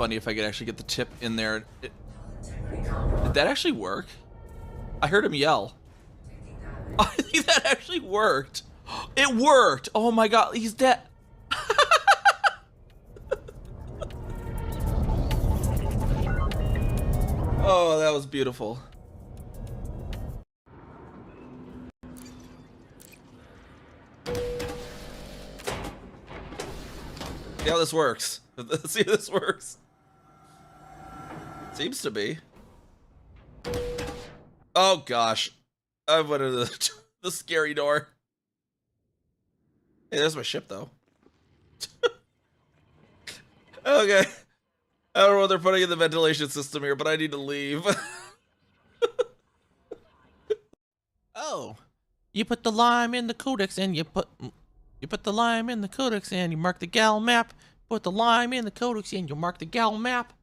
funny if I could actually get the tip in there. Did that actually work? I heard him yell. I think that actually worked. It worked. Oh my god, he's dead. Oh, that was beautiful. See how this works. Let's see if this works. Seems to be. Oh gosh. I went into the scary door. Hey, there's my ship though. Okay. I don't know what they're putting in the ventilation system here, but I need to leave. Oh. You put the lime in the codex and you put the lime in the codex and you mark the gal map. Put the lime in the codex and you mark the gal map.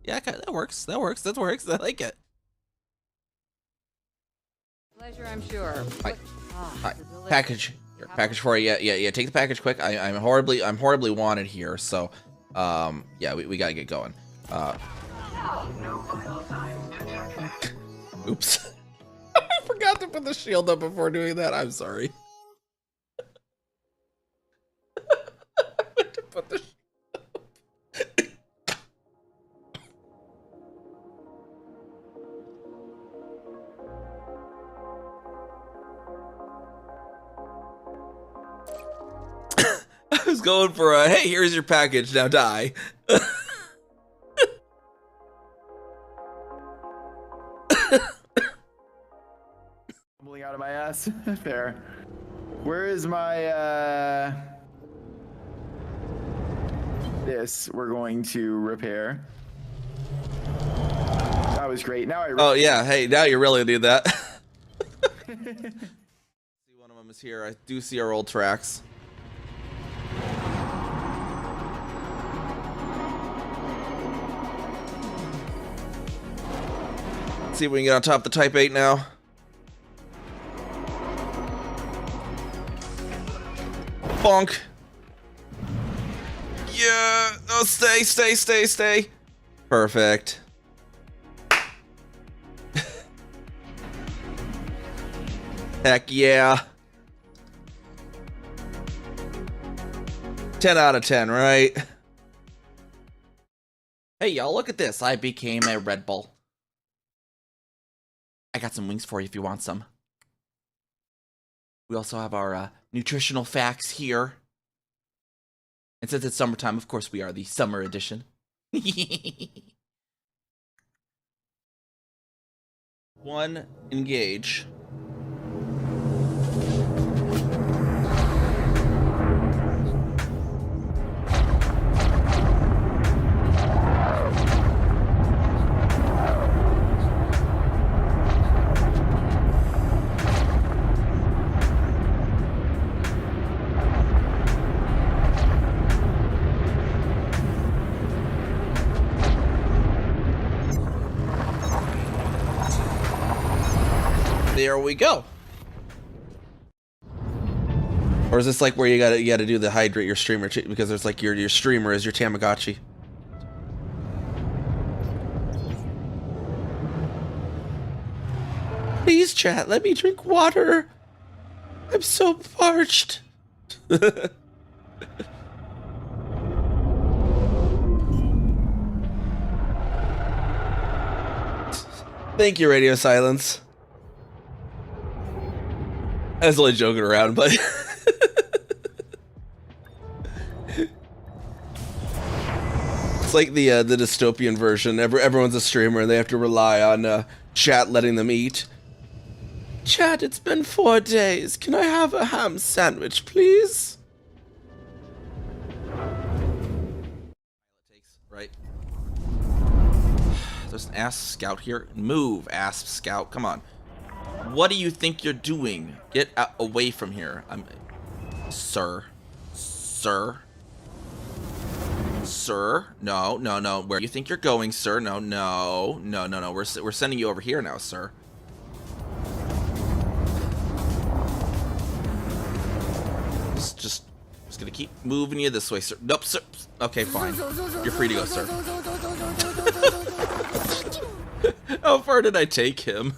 Yeah, that works. That works. That works. I like it. Pleasure, I'm sure. Hi. Package. Here, package for you. Yeah. Take the package quick. I'm horribly wanted here. So, yeah, we gotta get going. Oops. I forgot to put the shield up before doing that. I'm sorry. I meant to put the shield I was going for a, hey, here's your package, now die. Tumbling out of my ass. There. Where is my, this we're going to repair. That was great. Now Oh, yeah, hey, now you really need that. See, one of them is here. I do see our old tracks. Let's see if we can get on top of the Type 8 now. Bonk. Yeah. Oh, stay. Perfect. Heck yeah. 10 out of 10, right? Hey, y'all, look at this. I became a Red Bull. I got some wings for you if you want some. We also have our nutritional facts here. And since it's summertime, of course, we are the summer edition. One, engage. There we go. Or is this like where you gotta do the hydrate your streamer too, because there's like your streamer is your Tamagotchi. Please, chat, let me drink water. I'm so parched. Thank you, Radio Silence. I was only joking around, but it's like the dystopian version. Everyone's a streamer and they have to rely on chat letting them eat. Chat, it's been 4 days. Can I have a ham sandwich, please? Right. There's an ass scout here. Move, ass scout. Come on. What do you think you're doing? Get away from here. Sir. No. Where do you think you're going, sir? No. We're sending you over here now, sir. Just Just gonna keep moving you this way, sir. Nope, sir. Okay, fine. You're free to go, sir. How far did I take him?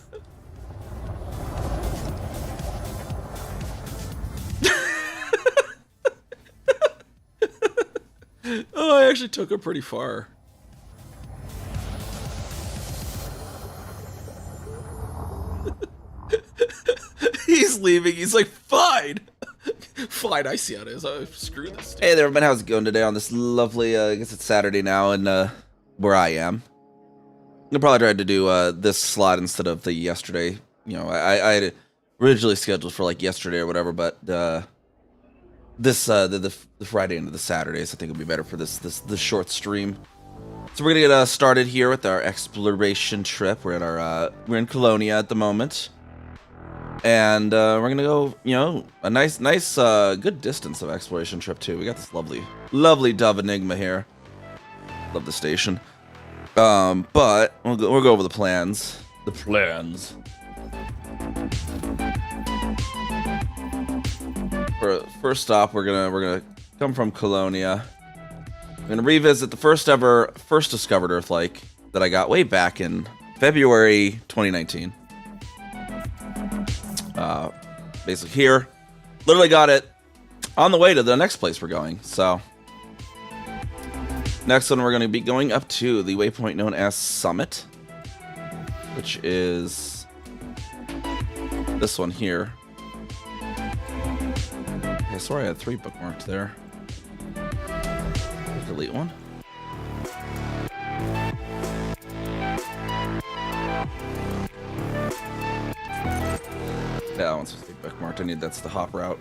Oh, I actually took him pretty far. He's leaving. He's like, fine. Fine, I see how it is. Oh, screw this. Hey there, everyone. How's it going today on this lovely, I guess it's Saturday now, and where I am. I probably tried to do this slot instead of the yesterday. You know, I had it originally scheduled for like yesterday or whatever, but this the Friday into the Saturdays I think will be better for this short stream. So we're gonna get started here with our exploration trip. We're at our we're in Colonia at the moment, and we're gonna go, you know, a nice good distance of exploration trip too. We got this lovely Dove Enigma here. Love the station. But we'll go over the plans. The plans. For first stop, we're gonna come from Colonia. We're gonna revisit the first discovered Earth-like that I got way back in February 2019. Basically here, literally got it on the way to the next place we're going. So next one, we're gonna be going up to the waypoint known as Summit, which is this one here. I swear I had 3 bookmarked there. Delete one. Yeah, that one's supposed to be bookmarked. That's the hop route.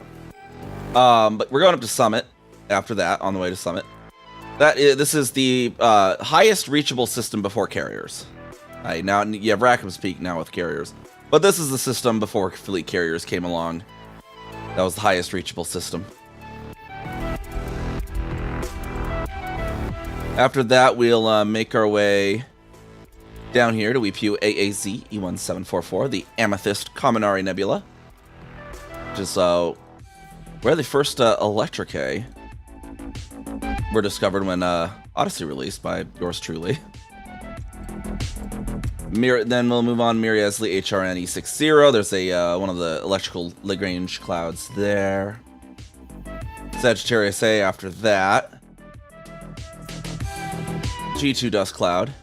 But we're going up to Summit after that, on the way to Summit. This is the highest reachable system before carriers. Now you have Rackham's Peak now with carriers. But this is the system before fleet carriers came along. That was the highest reachable system. After that, we'll make our way down here to Weepew AAZ E1744, the Amethyst Kaminari Nebula, which is where the first Electricae were discovered when Odyssey released by yours truly. Then we'll move on Miriasley HRN E60. There's a one of the electrical Lagrange clouds there. Sagittarius A after that. G2 dust cloud.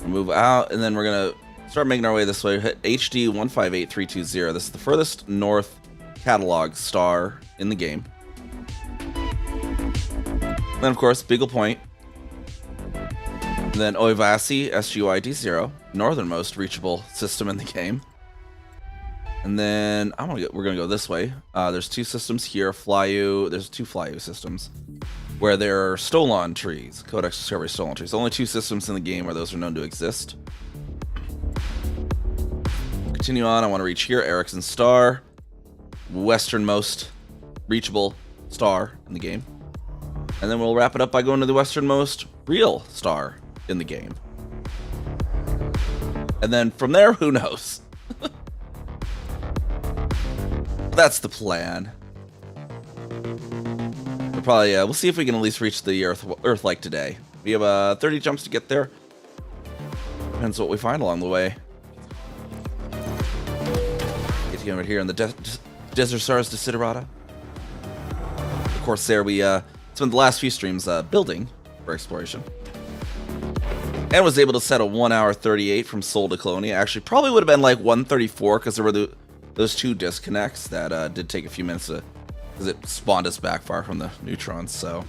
We'll move out, and then we're gonna start making our way this way. Hit HD 158320. This is the furthest north catalog star in the game. Then of course Beagle Point. Then Oivasi SGYD0, northernmost reachable system in the game. And then we're gonna go this way. There's 2 systems here. There's 2 Flyu systems where there are Stolon trees, Codex Discovery Stolon trees. Only 2 systems in the game where those are known to exist. Continue on. I want to reach here, Erickson Star, westernmost reachable star in the game. And then we'll wrap it up by going to the westernmost real star in the game. And then from there, who knows? That's the plan. We'll see if we can at least reach the Earth-like today. We have 30 jumps to get there. Depends what we find along the way. Get you over here in the Desert Stars Desiderata. Of course, there we spent the last few streams building for exploration. And was able to set a 1 hour 38 from Sol to Colonia. Actually, probably would have been like 134 because there were those 2 disconnects that did take a few minutes to, because it spawned us back far from the neutrons. So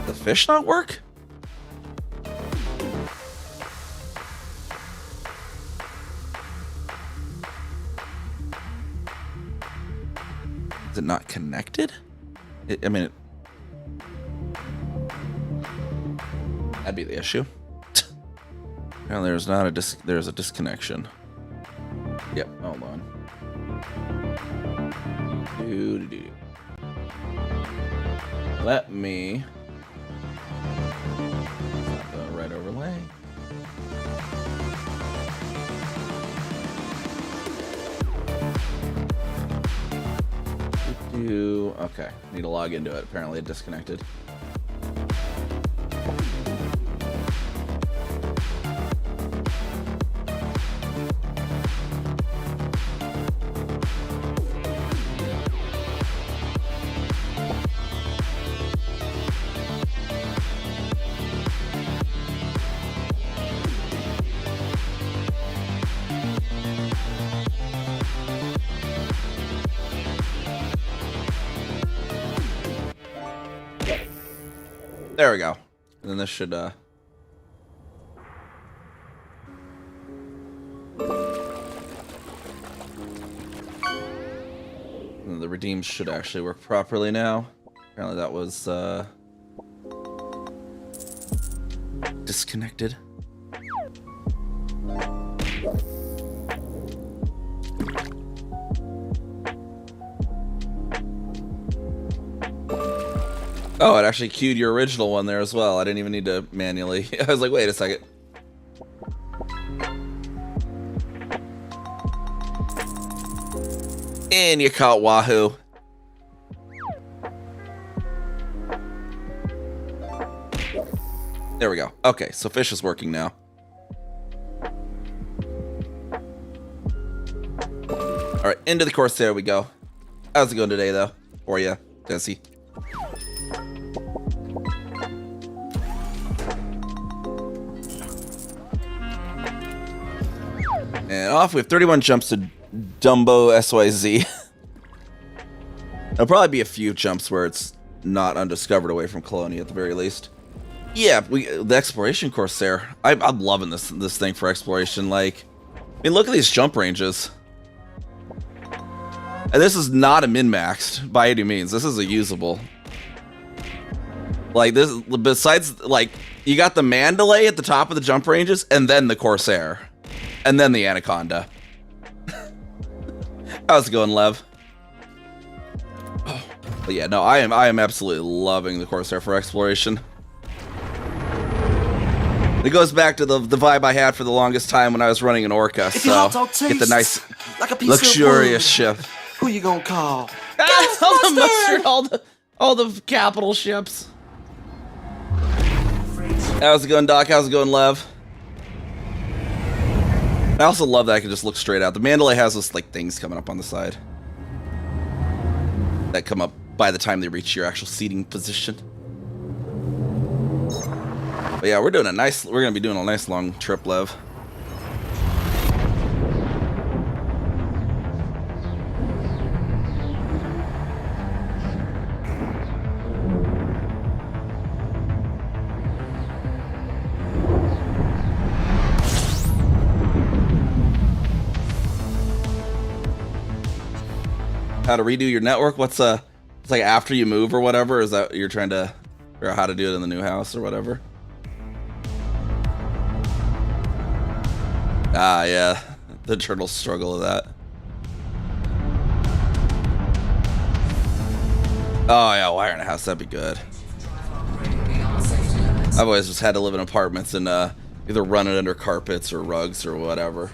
the fish not work? Is it not connected? I mean, that'd be the issue. Well, there's a disconnection. Yep, hold on. Let me right overlay. to... Okay, need to log into it. Apparently it disconnected. There we go. And then this should, and the redeem should actually work properly now. Apparently that was, disconnected. Oh, it actually queued your original one there as well. I didn't even need to manually. I was like, wait a second. And you caught Wahoo. There we go. Okay, so fish is working now. All right, into the course. There we go. How's it going today, though? For you, Jesse? And off, we have 31 jumps to Dumbo SYZ. There'll probably be a few jumps where it's not undiscovered away from Colonia at the very least. Yeah, the exploration course there. I'm loving this thing for exploration. Like, I mean, look at these jump ranges. And this is not a min-maxed by any means. This is a usable. Like this, besides, like, you got the Mandalay at the top of the jump ranges, and then the Corsair. And then the Anaconda. How's it going, Lev? Oh, but yeah, no, I am absolutely loving the Corsair for exploration. It goes back to the vibe I had for the longest time when I was running an Orca. So get the nice, like a luxurious ship. Who you gonna call? All the mustard, all the capital ships. How's it going, Doc? How's it going, Lev? I also love that I can just look straight out. The Mandalay has those like things coming up on the side that come up by the time they reach your actual seating position. But yeah, we're gonna be doing a nice long trip, Lev. How to redo your network? It's like after you move or whatever? Is that you're trying to figure out how to do it in the new house or whatever? Ah, yeah. The eternal struggle of that. Oh, yeah, wiring a house. That'd be good. I've always just had to live in apartments and either run it under carpets or rugs or whatever.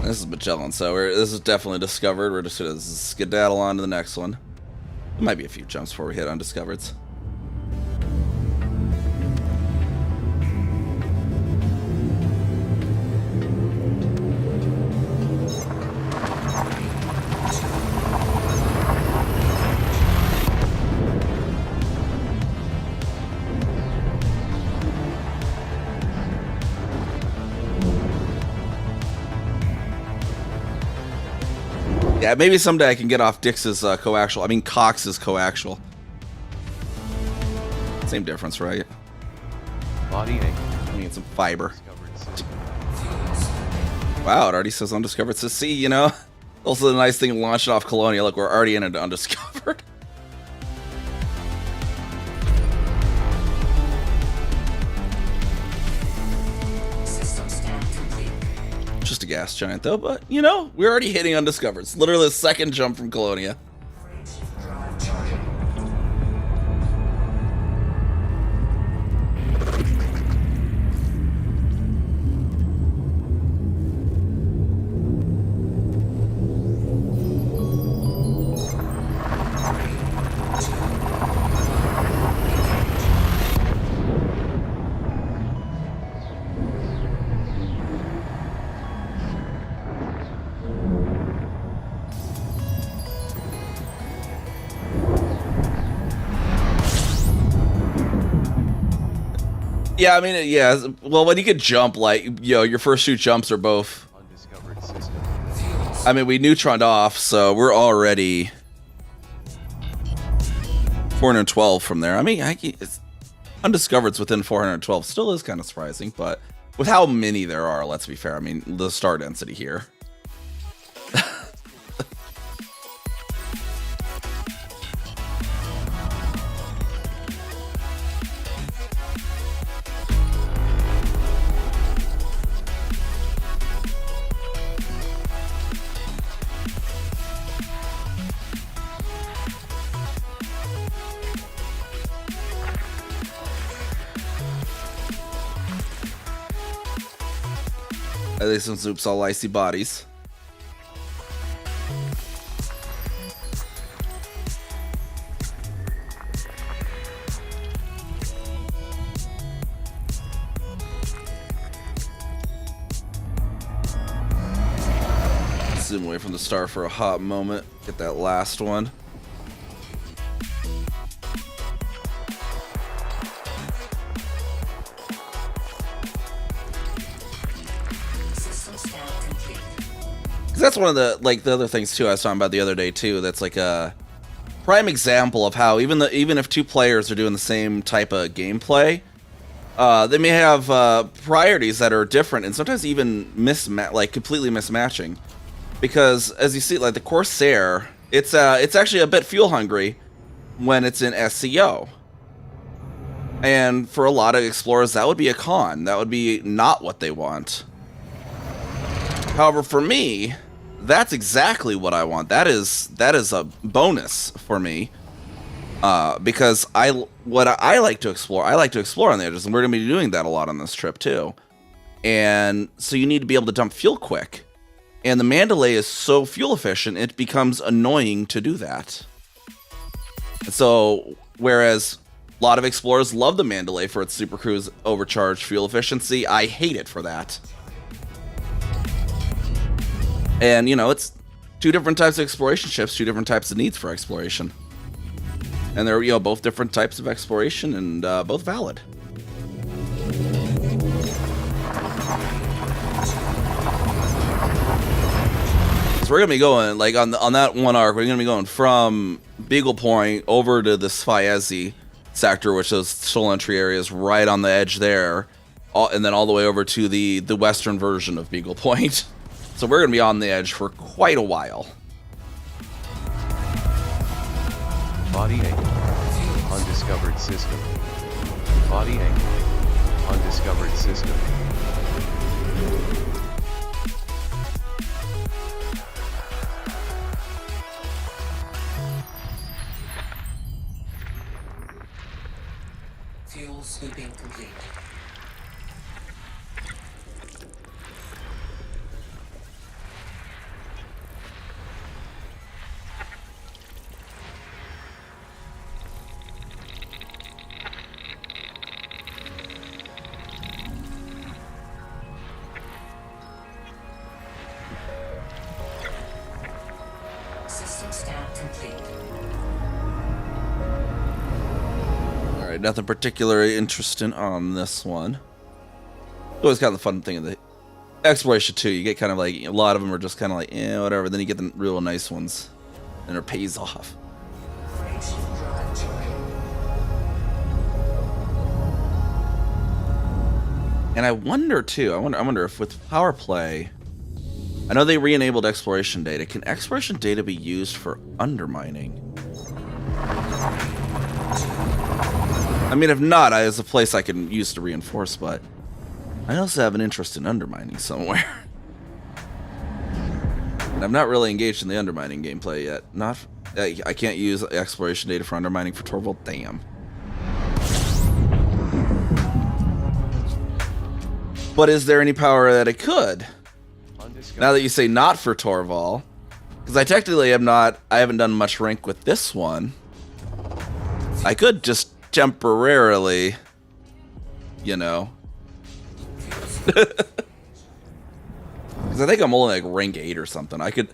This is Magellan, so this is definitely discovered. We're just gonna skedaddle on to the next one. There might be a few jumps before we hit undiscovereds. Yeah, maybe someday I can get off Dix's coaxial. I mean, Cox's coaxial. Same difference, right? Not eating. I mean, some fiber. Wow, it already says undiscovered. So see, you know, also the nice thing launching off Colonia. Look, we're already in it undiscovered. Just a gas giant though, but you know, we're already hitting undiscovered. It's literally the second jump from Colonia. Yeah, I mean, yeah. Well, when you could jump, like, you know, your first 2 jumps are both. Undiscovered system. I mean, we neutroned off, so we're already 412 from there. I mean, it's undiscovered's within 412. Still is kind of surprising, but with how many there are, let's be fair. I mean, the star density here. At least some Zoops all icy bodies. Zoom away from the star for a hot moment. Get that last one. That's one of the the other things too I was talking about the other day too. That's like a prime example of how even if 2 players are doing the same type of gameplay, they may have priorities that are different and sometimes even completely mismatching. Because as you see, like the Corsair, it's actually a bit fuel hungry when it's in SCO. And for a lot of explorers, that would be a con. That would be not what they want. However, for me, that's exactly what I want. That is a bonus for me, because what I like to explore on the edges, and we're gonna be doing that a lot on this trip too. And so you need to be able to dump fuel quick, and the Mandalay is so fuel efficient, it becomes annoying to do that. And so whereas a lot of explorers love the Mandalay for its Super Cruise overcharged fuel efficiency, I hate it for that. And, you know, it's 2 different types of exploration ships, 2 different types of needs for exploration. And they're, you know, both different types of exploration and both valid. So we're going to be going, like, on that one arc, we're going to be going from Beagle Point over to the Sfiezi sector, which those soul entry areas right on the edge there, and then all the way over to the western version of Beagle Point. So we're going to be on the edge for quite a while. Body angle. Undiscovered system. Body angle. Undiscovered system. Fuel scooping complete. System scan complete. Alright, nothing particularly interesting on this one. Always kind of the fun thing of the exploration too. You get kind of like, a lot of them are just kind of like, eh, whatever. Then you get the real nice ones, and it pays off. And I wonder too, I wonder if with power play, I know they re-enabled exploration data. Can exploration data be used for undermining? I mean, if not, it's a place I can use to reinforce, but I also have an interest in undermining somewhere. And I'm not really engaged in the undermining gameplay yet. I can't use exploration data for undermining for Torvald. Damn. But is there any power that it could? Now that you say not for Torvald, because I technically I haven't done much rank with this one. I could just temporarily, you know. Because I think I'm only like rank 8 or something. I could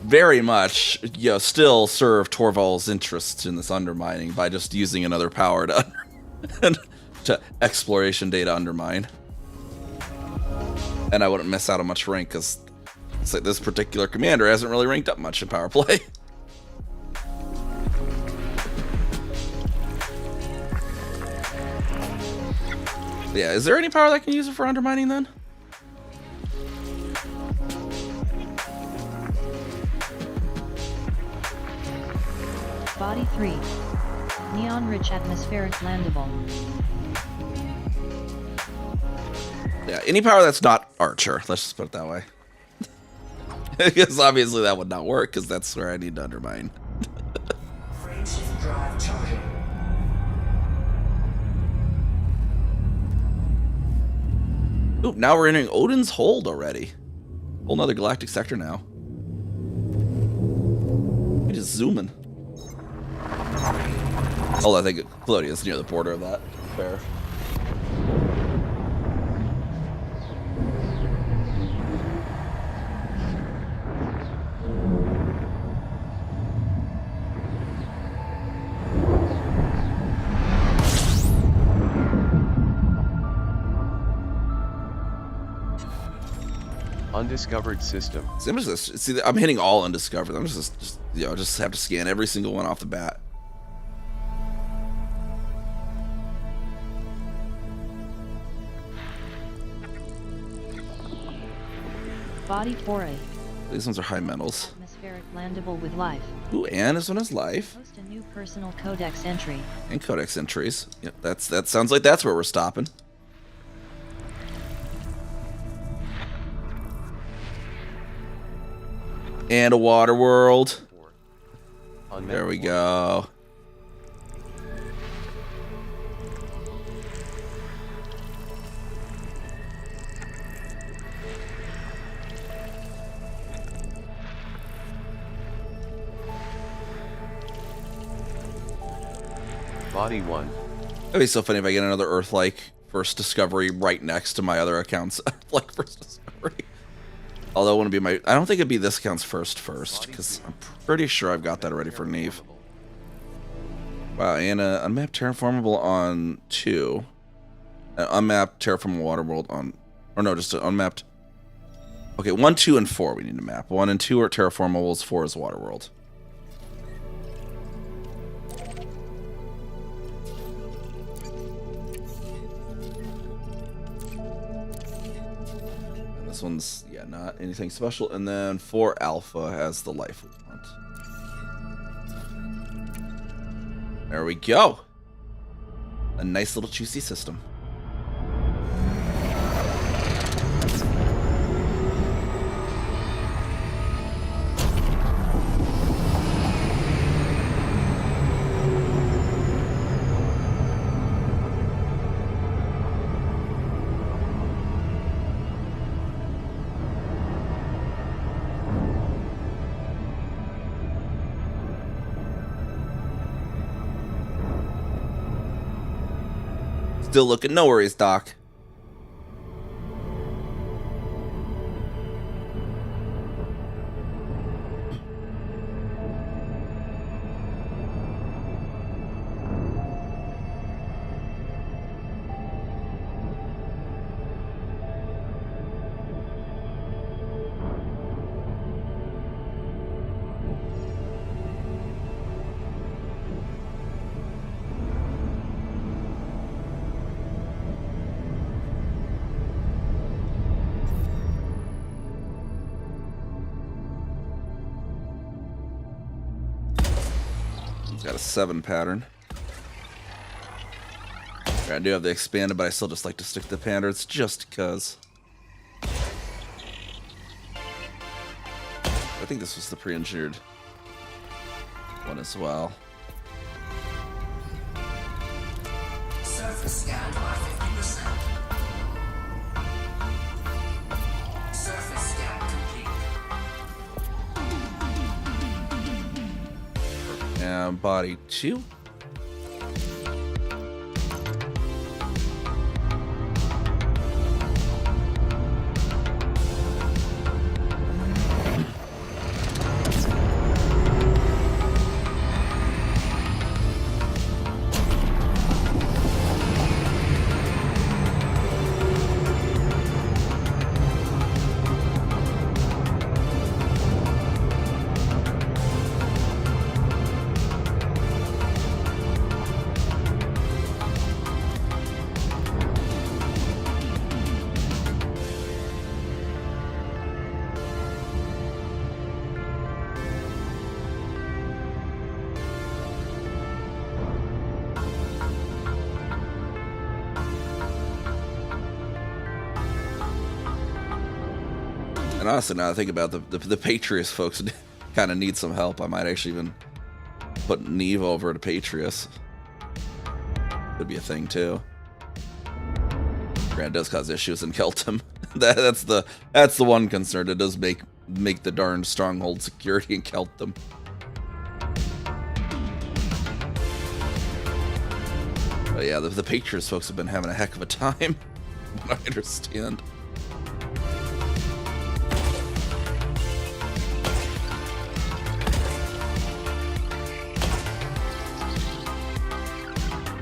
very much, you know, still serve Torvald's interests in this undermining by just using another power to to exploration day to undermine. And I wouldn't miss out on much rank because it's like this particular commander hasn't really ranked up much in power play. Yeah, is there any power that can use it for undermining then? Body 3. Neon-rich atmospheric landable. Yeah, any power that's not Archer. Let's just put it that way. Because obviously that would not work, because that's where I need to undermine. Frameshift drive charging. Ooh, now we're entering Odin's Hold already. Whole nother galactic sector now. We just zooming. Oh, I think Claudia's near the border of that. Fair. Undiscovered system. See, see, I'm hitting all undiscovered. I'm just you know, just have to scan every single one off the bat. Body 4A. These ones are high metals. Atmospheric landable with life. Ooh, and this one has life Post a new personal codex entry. and codex entries. Yep, that sounds like that's where we're stopping. And a water world. There we go. Body 1. That'd be so funny if I get another Earth-like first discovery right next to my other accounts. Like first discovery. Although it wouldn't be my... I don't think it'd be this account's first, because I'm pretty sure I've got that already for Niamh. Wow, and unmapped terraformable on 2. An unmapped terraformable water world on... Or no, just an unmapped... Okay, 1, 2, and 4 we need to map. 1 and 2 are terraformables, 4 is water world. This one's, yeah, not anything special. And then 4 alpha has the life we want. There we go. A nice little juicy system. Still looking, no worries, Doc. Got a 7 pattern. I do have the expanded, but I still just like to stick to the patterns just because. I think this was the pre-engineered one as well. Surface scan by 50%. Surface scan complete. And body 2. And honestly, now that I think about the Patriots folks kind of need some help. I might actually even put Niamh over to Patriots. Could be a thing too. Grant does cause issues in Keltham. that's the one concern. It does make the darn stronghold security in Keltham. But yeah, the Patriots folks have been having a heck of a time. I understand.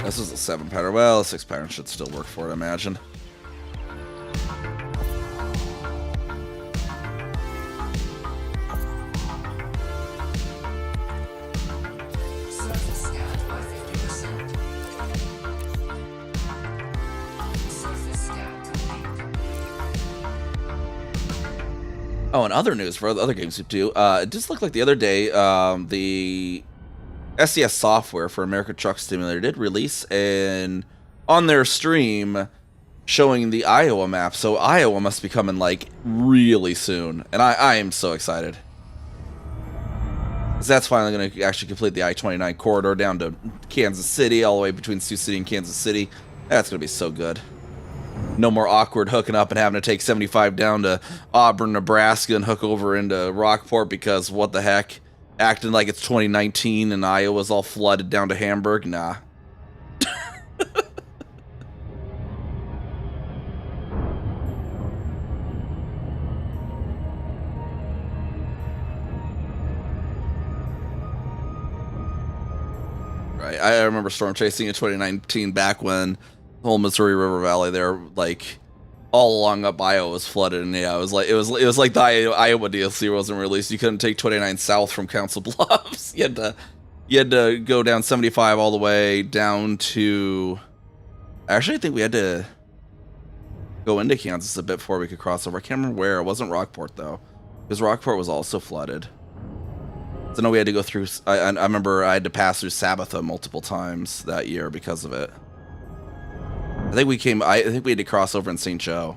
This is a 7 pattern. Well, a 6 pattern should still work for it, I imagine. Surface scanned by 50%. Surface scan complete. Oh, and other news for other games you do. It just looked like the other day, the SES software for American Truck Simulator did release on their stream showing the Iowa map. So Iowa must be coming like really soon, and I am so excited. 'Cause that's finally going to actually complete the I-29 corridor down to Kansas City, all the way between Sioux City and Kansas City. That's going to be so good. No more awkward hooking up and having to take 75 down to Auburn, Nebraska, and hook over into Rockport because what the heck? Acting like it's 2019 and Iowa's all flooded down to Hamburg? Nah. Right. I remember storm chasing in 2019 back when the whole Missouri River Valley there, like all along up Iowa was flooded, and yeah, it was like the Iowa DLC wasn't released. You couldn't take 29 south from Council Bluffs. You had to go down 75 all the way down to. Actually, I think we had to go into Kansas a bit before we could cross over. I can't remember where. It wasn't Rockport though, because Rockport was also flooded. So no, we had to go through. I remember I had to pass through Sabbatha multiple times that year because of it. I think we had to cross over in St. Joe.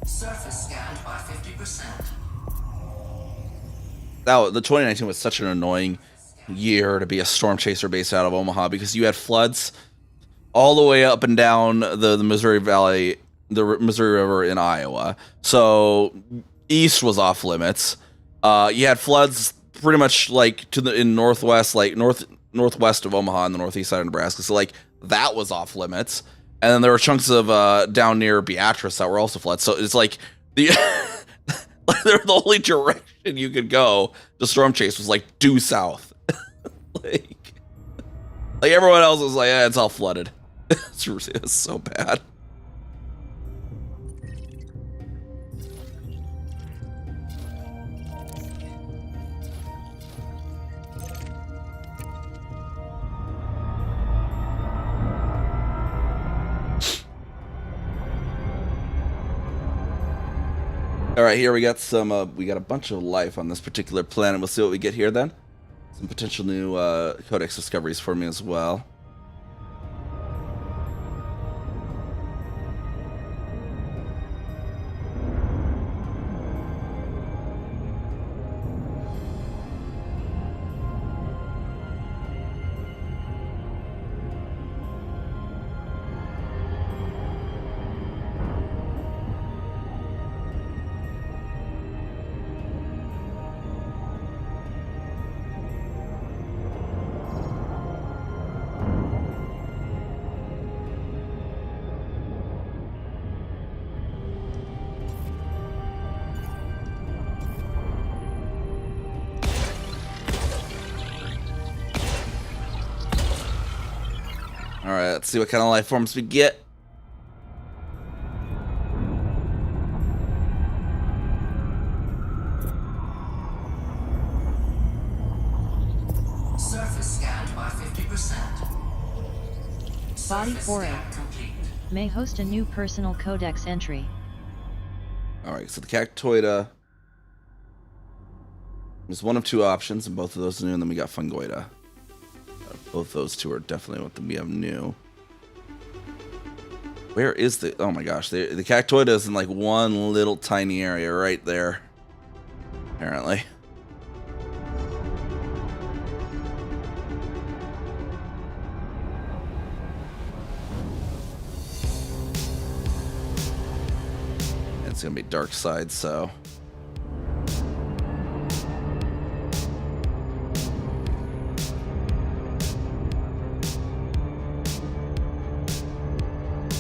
Surface scanned by 50%. The 2019 was such an annoying year to be a storm chaser based out of Omaha because you had floods all the way up and down the Missouri Valley, the Missouri River in Iowa. So east was off limits. You had floods pretty much like in northwest, like northwest of Omaha and the northeast side of Nebraska. So like that was off limits. And then there were chunks of down near Beatrice that were also floods. So it's like the the only direction you could go to storm chase was like due south. like everyone else was like, yeah, it's all flooded. It was so bad. All right, here we got we got a bunch of life on this particular planet. We'll see what we get here then. Some potential new codex discoveries for me as well. Alright, let's see what kind of life forms we get. Surface Body 4A. complete. May host a new personal codex entry. Alright, so the Cactoida is one of two options, and both of those are new, and then we got Fungoida. Both those two are definitely what we have new. Where is the... Oh my gosh, the Cactoida is in like one little tiny area right there. Apparently. It's gonna be dark side, so...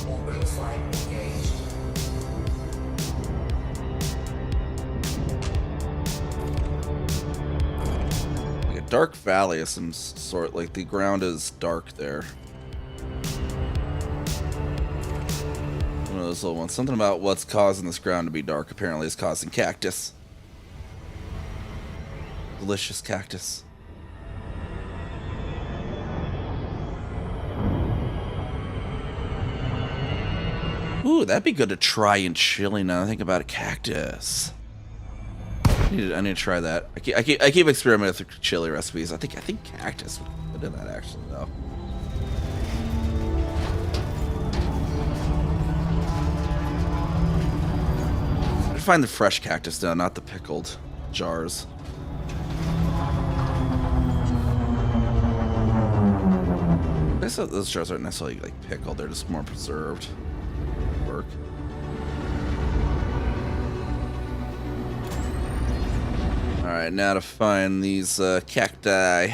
Orbital flight engaged. Like a dark valley of some sort, like the ground is dark there. One of those little ones. Something about what's causing this ground to be dark apparently is causing cactus. Delicious cactus. Ooh, that'd be good to try in chili now. I think about a cactus. I need to try that. I keep experimenting with chili recipes. I think cactus would be good in that actually though. I find the fresh cactus now, not the pickled jars. I guess those jars aren't necessarily like pickled; they're just more preserved. Work. All right, now to find these cacti.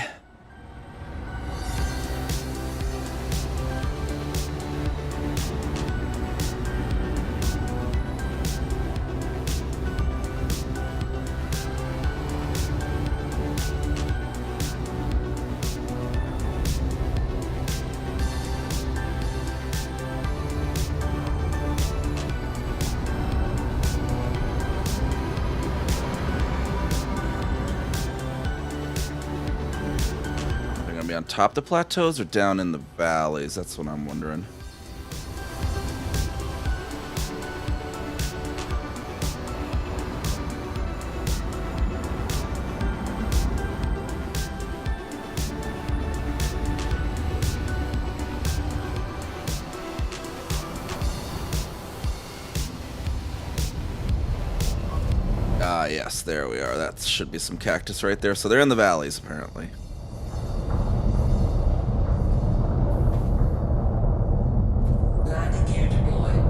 Be on top of the plateaus or down in the valleys? That's what I'm wondering. Ah, yes, there we are. That should be some cactus right there. So they're in the valleys, apparently. Landing gear deployed.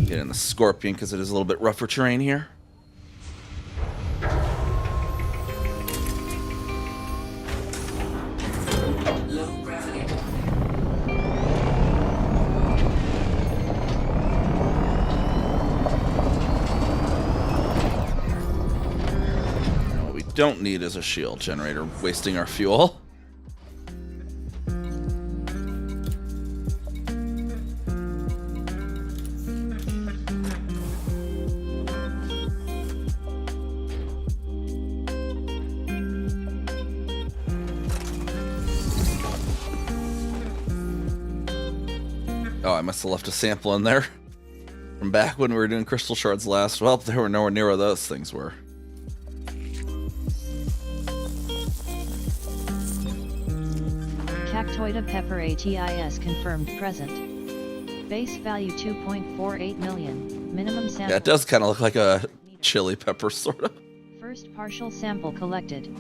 Get in the Scorpion because it is a little bit rougher terrain here. Low gravity. What we don't need is a shield generator, wasting our fuel. Oh, I must have left a sample in there from back when we were doing crystal shards last. Well, they were nowhere near where those things were. Cactoida pepper ATIS confirmed present. Base value 2.48 million. Minimum sample. Yeah, it does kind of look like a chili pepper, sort of. First partial sample collected.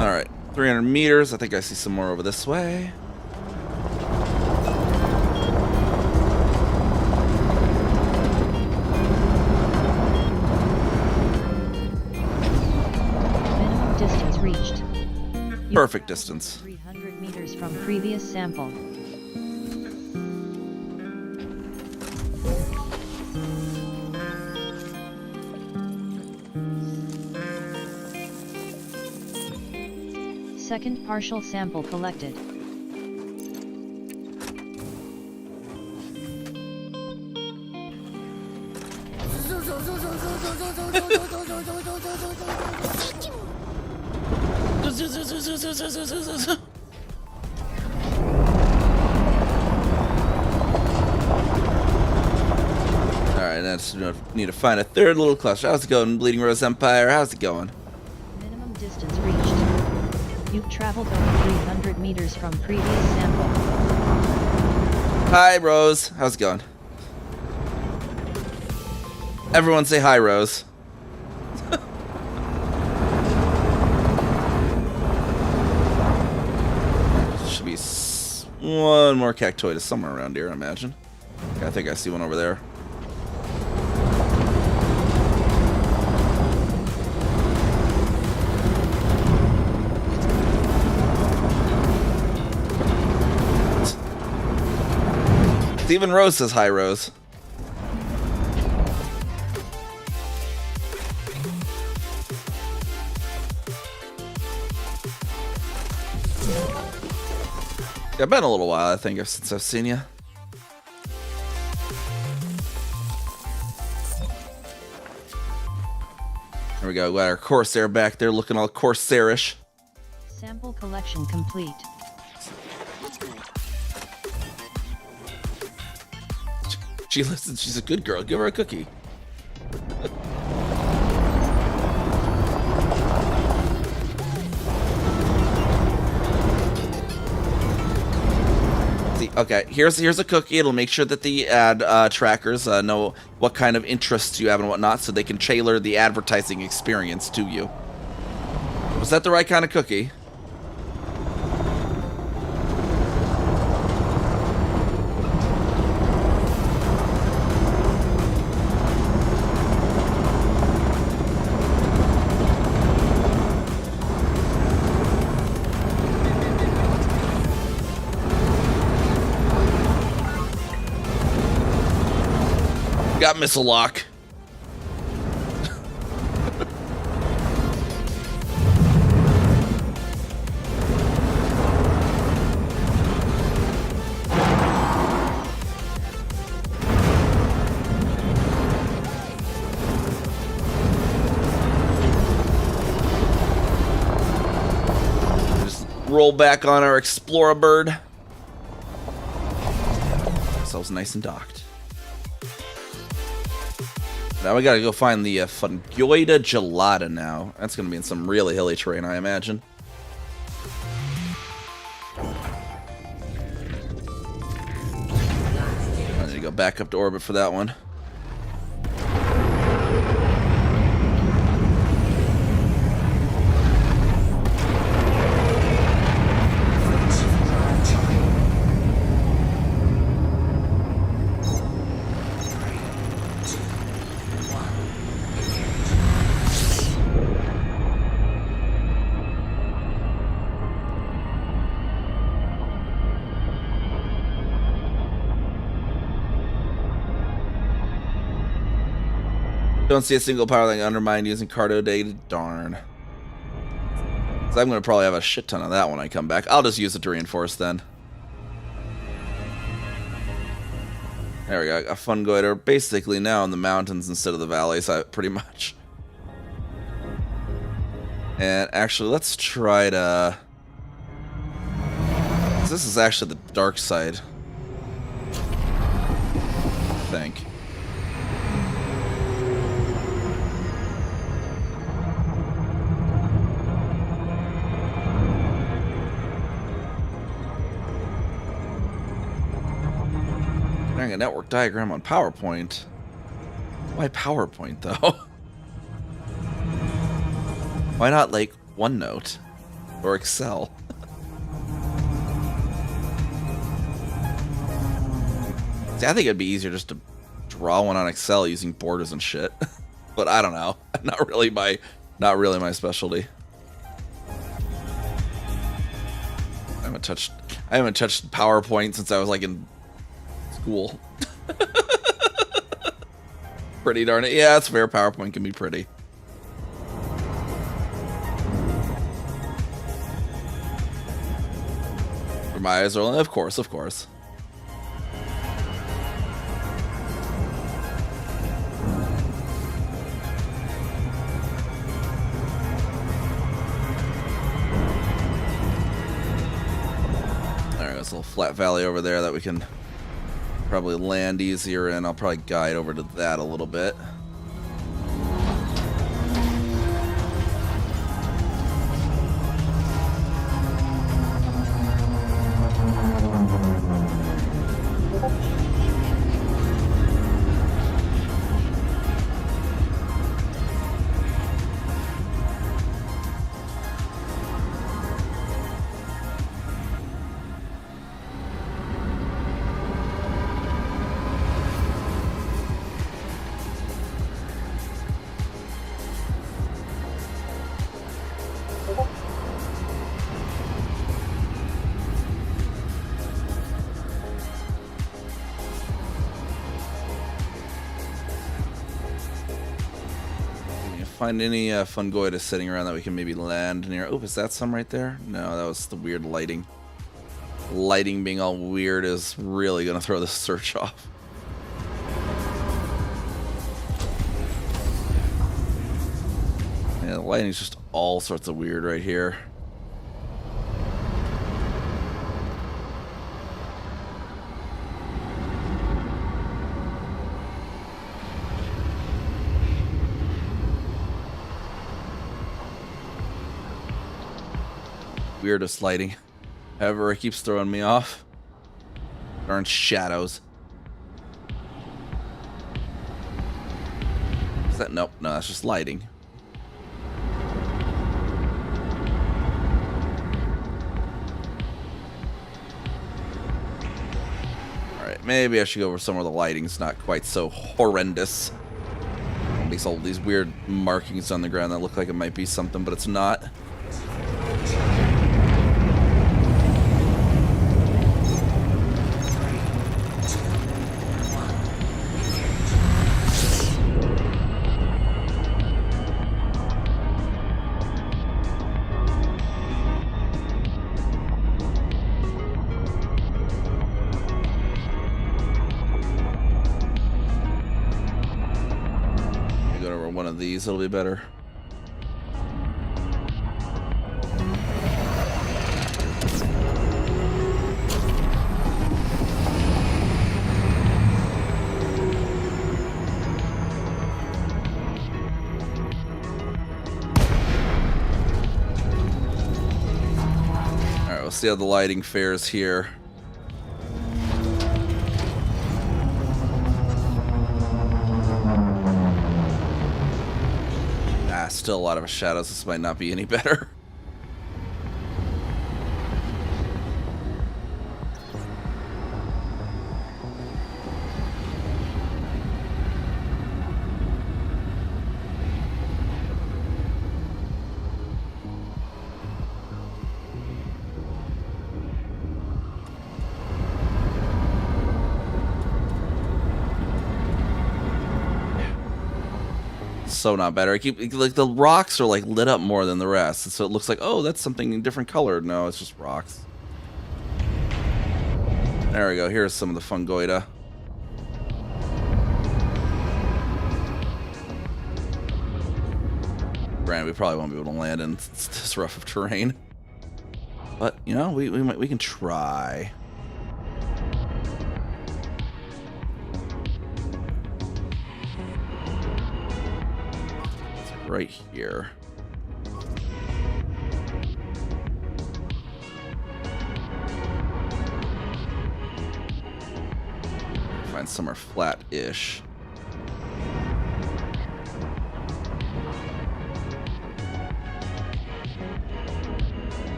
Alright, 300 meters. I think I see some more over this way. Minimum distance reached. Perfect distance. 300 meters from previous sample. Second partial sample collected. Alright, that's need to find a third little cluster. How's it going, Bleeding Rose Empire? How's it going? Minimum distance reached. You've traveled over 300 meters from previous sample. Hi, Rose. How's it going? Everyone say hi, Rose. Should be one more cactoidus somewhere around here, I imagine. Okay, I think I see one over there. Even Rose says hi, Rose. Yeah, been a little while, I think, since I've seen you. There we go. We got our Corsair back there looking all Corsairish. Sample collection complete. She listens. She's a good girl. Give her a cookie. See, okay, here's a cookie. It'll make sure that the ad trackers know what kind of interests you have and whatnot, so they can tailor the advertising experience to you. Was that the right kind of cookie? Got missile lock. Just roll back on our Explorer bird. Ourselves nice and docked. Now we gotta go find the Fungoida Gelata now. That's gonna be in some really hilly terrain, I imagine. I need to go back up to orbit for that one. Don't see a single power line undermined using cardo data. Darn. So I'm going to probably have a shit ton of that when I come back. I'll just use it to reinforce then. There we go. A Fungoider basically now in the mountains instead of the valleys, pretty much. And actually, let's try to... This is actually the dark side, I think. A network diagram on PowerPoint. Why PowerPoint though? Why not like OneNote or Excel? See, I think it'd be easier just to draw one on Excel using borders and shit. But I don't know. Not really my specialty. I haven't touched PowerPoint since I was like in school. Pretty darn it. Yeah, that's fair. PowerPoint can be pretty. My eyes are, of course, of course. Alright, there's a little flat valley over there that we can probably land easier in. I'll probably guide over to that a little bit. Find any fungoida sitting around that we can maybe land near. Oh, is that some right there? No, that was the weird lighting. Lighting being all weird is really gonna throw the search off. Yeah, the lighting's just all sorts of weird right here. Weirdest lighting ever. It keeps throwing me off. Darn shadows. Is that? Nope, no, that's just lighting. Alright, maybe I should go over somewhere the lighting's not quite so horrendous. It makes all these weird markings on the ground that look like it might be something, but it's not. These, it'll be better. Alright, we'll see how the lighting fares here. Still a lot of shadows. This might not be any better. So not better. I keep like the rocks are like lit up more than the rest, and so it looks like, oh, that's something different colored. No, it's just rocks. There we go. Here's some of the fungoida. Granted, we probably won't be able to land in this rough of terrain, but you know, we can try. Right here. Find somewhere flat-ish.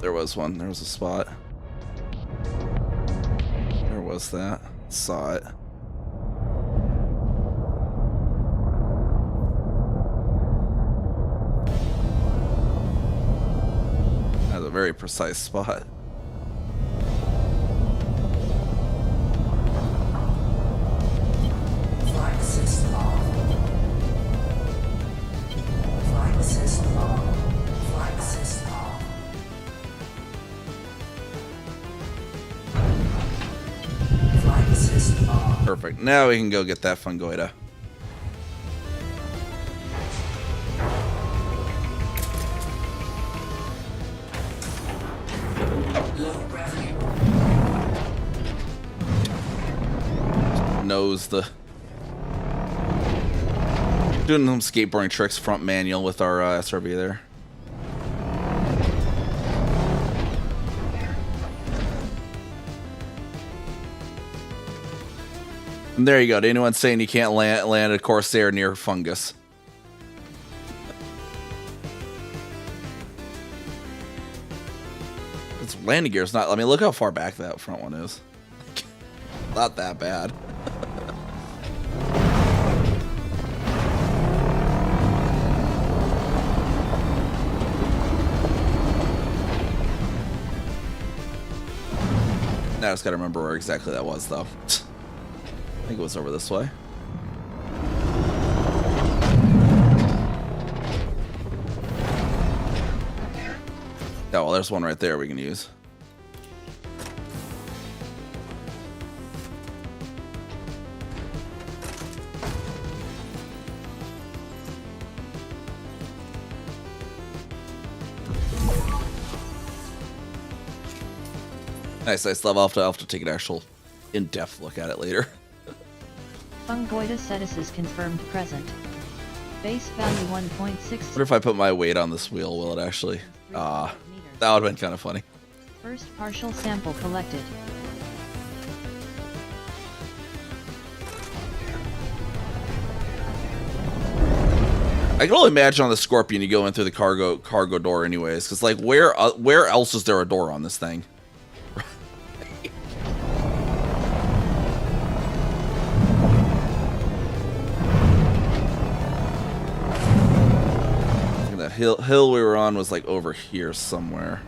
There was one. There was a spot. There was that. Saw it. That's a very precise spot. Units are Perfect. Now we can go get that fungoida. low gravity. Knows the doing some skateboarding tricks front manual with our SRV there. And there you go. To anyone saying you can't land a Corsair near fungus. Its landing gear's not. I mean, look how far back that front one is. Not that bad. Now I just gotta remember where exactly that was, though. I think it was over this way. Oh, well, there's one right there we can use. Nice level. I'll have to take an actual in-depth look at it later. Fungoida Cetus is confirmed present. Base value 1.6. What if I put my weight on this wheel? Will it actually? That would have been kind of funny. First partial sample collected. I can only imagine on the Scorpion you go in through the cargo door anyways, because like where else is there a door on this thing? That hill we were on was like over here somewhere.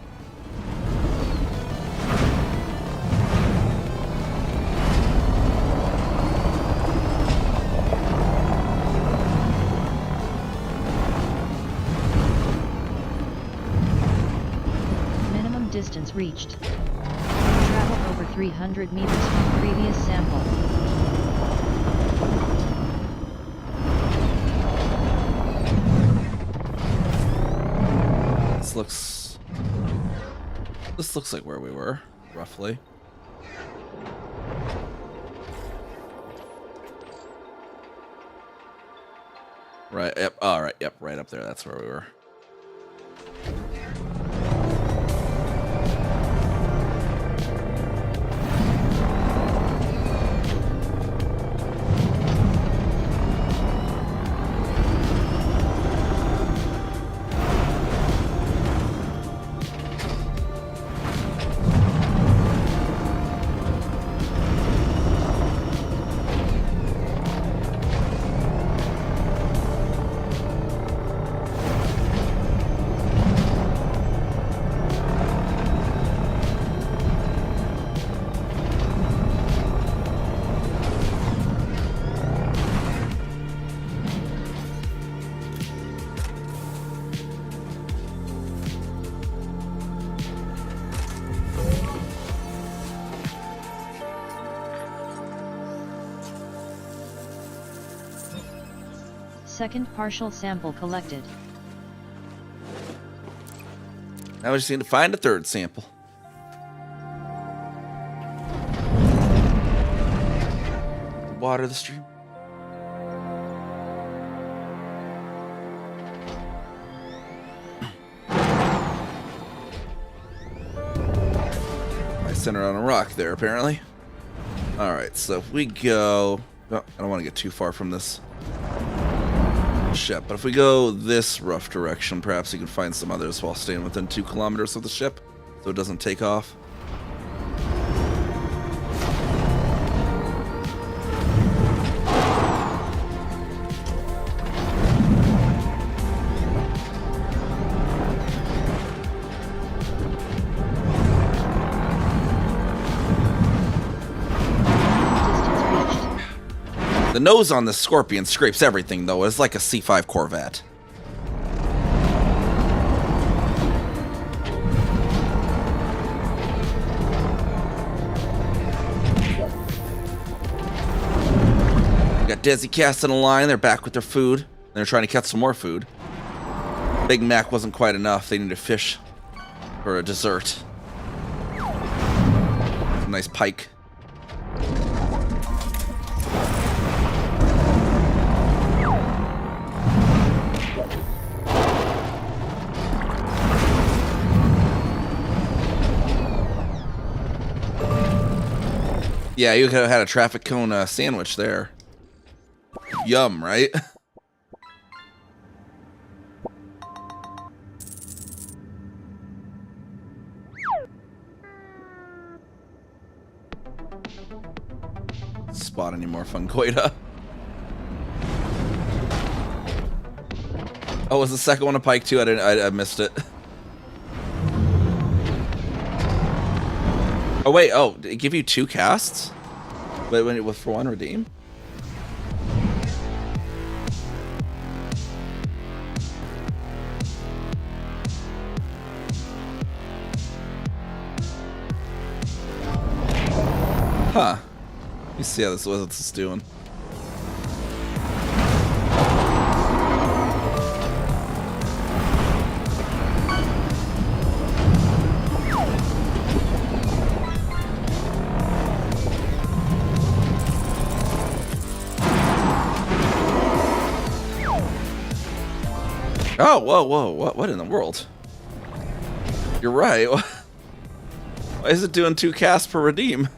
Minimum distance reached. Travel over 300 meters from previous sample. This looks like where we were, roughly. Right, yep, all right, yep, right up there, that's where we were. Second partial sample collected. Now we just need to find a third sample. Water the stream. I centered on a rock there, apparently. Alright, so if we go... Oh, I don't want to get too far from this ship, but if we go this rough direction, perhaps we can find some others while staying within 2 kilometers of the ship, so it doesn't take off. The nose on this Scorpion scrapes everything, though. It's like a C5 Corvette. Desi casting a line. They're back with their food. They're trying to catch some more food. Big Mac wasn't quite enough. They needed fish for a dessert. Some nice pike. Yeah, you could have had a traffic cone sandwich there. Yum, right? Spot any more fungoida. Oh, was the second one a pike too? I missed it. Oh wait, oh, did it give you 2 casts? Wait, when it was for 1 redeem? Huh. Let me see how what this is doing. Oh, whoa, what in the world? You're right. Why is it doing 2 casts per redeem?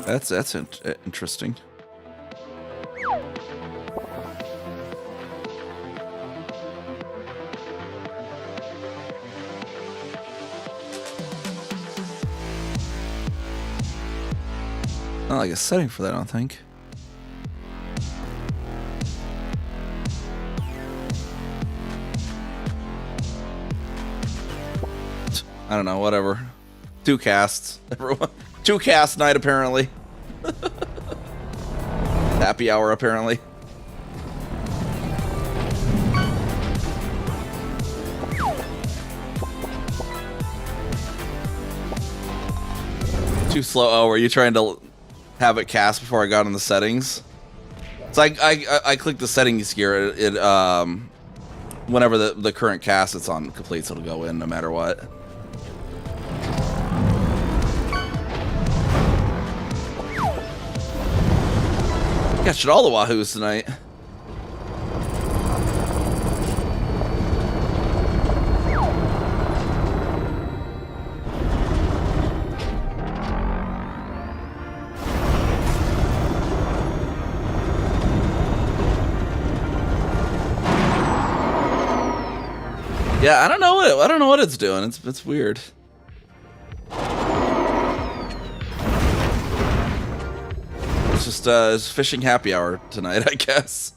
That's interesting. Not like a setting for that, I don't think. I don't know, whatever. 2 casts. Everyone. 2 cast night, apparently. Happy hour, apparently. Too slow. Oh, were you trying to have it cast before I got in the settings? So I clicked the settings here. It whenever the current cast it's on completes, it'll go in no matter what. Catching all the wahoos tonight. Yeah, I don't know what it's doing. It's weird. It's just it's fishing happy hour tonight, I guess.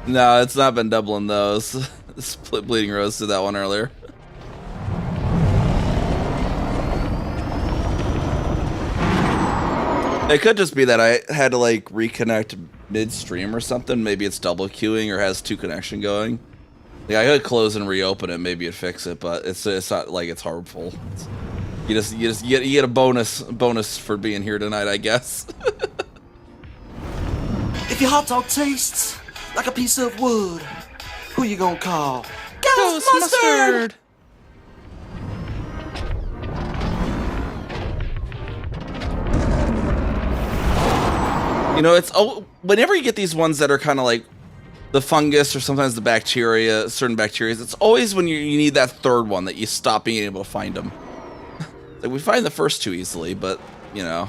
No, it's not been doubling those. Split Bleeding Rose did that one earlier. It could just be that I had to like reconnect midstream or something. Maybe it's double queuing or has 2 connection going. Yeah, I could close and reopen it. Maybe it fix it, but it's not like it's harmful. You get a bonus for being here tonight, I guess. If your hot dog tastes like a piece of wood, who you gonna call? Ghost Mustard! You know, it's whenever you get these ones that are kind of like the fungus or sometimes the bacteria, certain bacteria, it's always when you need that third one that you stop being able to find them. Like we find the first 2 easily, but you know.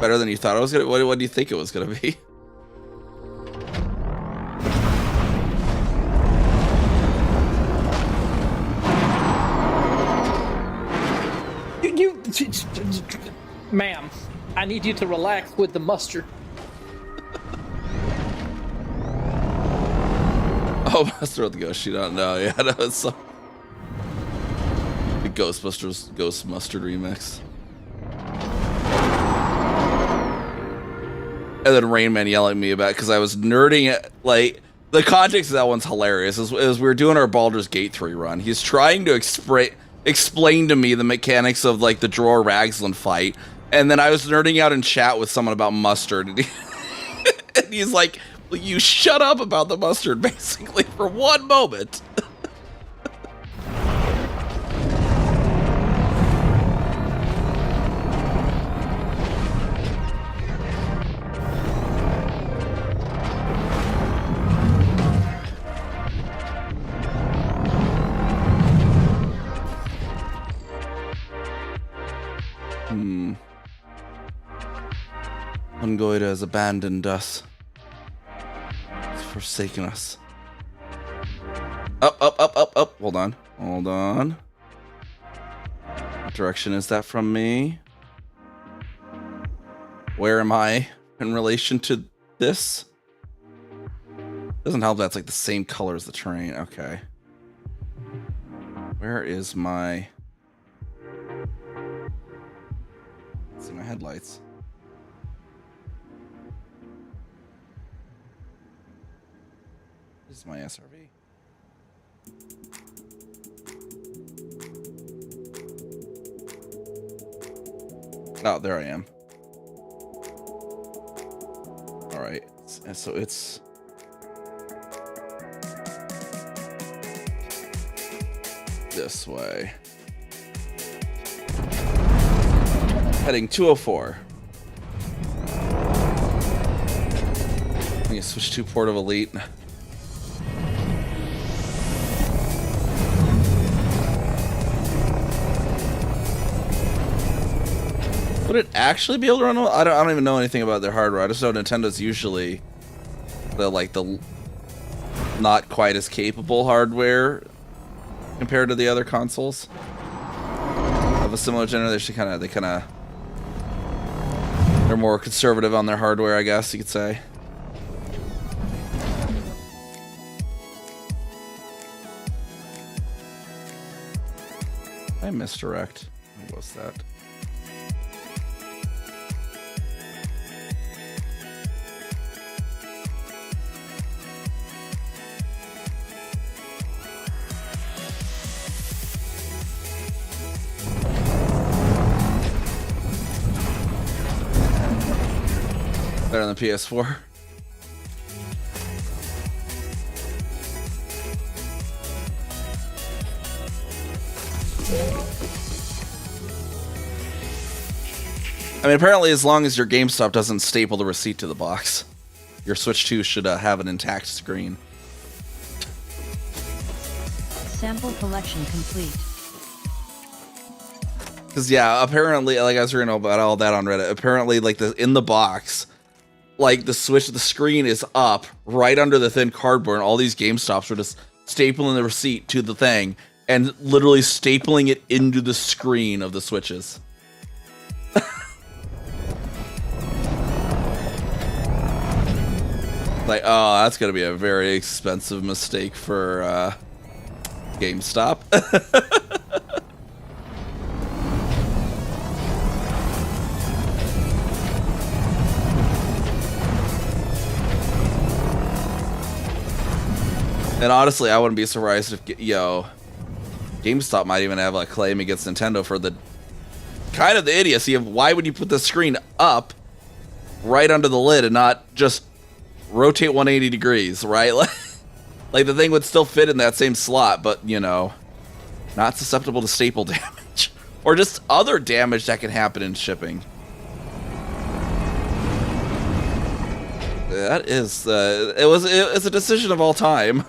Better than you thought it was gonna. What do you think it was gonna be? Ma'am, I need you to relax with the mustard. Oh, Master of the Ghost, you don't know. Yeah, no, it's so... The Ghostbusters Ghost Mustard remix. And then Rain Man yelling at me about because I was nerding it. Like, the context of that one's hilarious. As we were doing our Baldur's Gate 3 run, he's trying to explain to me the mechanics of, like, the Dror Ragsland fight. And then I was nerding out in chat with someone about mustard. And he's like, well, you shut up about the mustard, basically, for one moment. Ungoida has abandoned us. He's forsaken us. Up. Hold on. What direction is that from me? Where am I in relation to this? Doesn't help that's like the same color as the terrain. Okay. Where is my... Let's see my headlights. This is my SRV. Oh, there I am. All right, so it's this way. Heading 204. I'm gonna switch to Port of Elite. Would it actually be able to run? I don't even know anything about their hardware. I just know Nintendo's usually the not quite as capable hardware compared to the other consoles of a similar generation. They're more conservative on their hardware, I guess you could say. I misdirect. What was that? Better than PS4. I mean, apparently as long as your GameStop doesn't staple the receipt to the box, your Switch 2 should have an intact screen. Sample collection complete. Because, yeah, apparently, like, I was reading about all that on Reddit, apparently, like, in the box, like, the screen is up right under the thin cardboard, and all these GameStops are just stapling the receipt to the thing, and literally stapling it into the screen of the Switches. Like, oh, that's gonna be a very expensive mistake for GameStop. And honestly, I wouldn't be surprised if, GameStop might even have a claim against Nintendo for the kind of the idiocy of why would you put the screen up right under the lid and not just rotate 180 degrees, right? Like the thing would still fit in that same slot, but, not susceptible to staple damage or just other damage that can happen in shipping. That is, it's a decision of all time.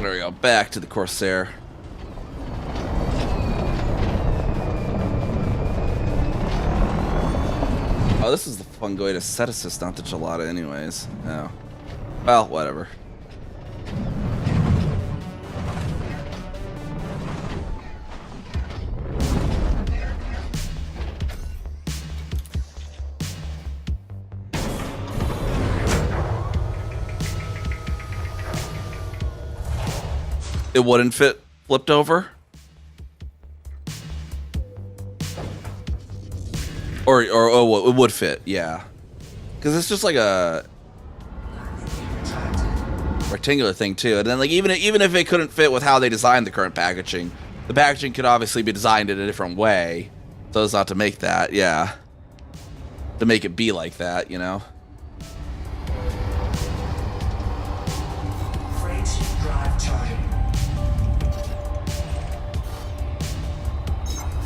There we go, back to the Corsair. Oh, this is the fun way to set assist, not the gelada anyways. Oh. Well, whatever. It wouldn't fit flipped over? Or oh, it would fit, yeah. Because it's just like a rectangular thing too. And then like even if it couldn't fit with how they designed the current packaging, the packaging could obviously be designed in a different way. So as not to make that, yeah. To make it be like that, you know? Frameshift drive charging.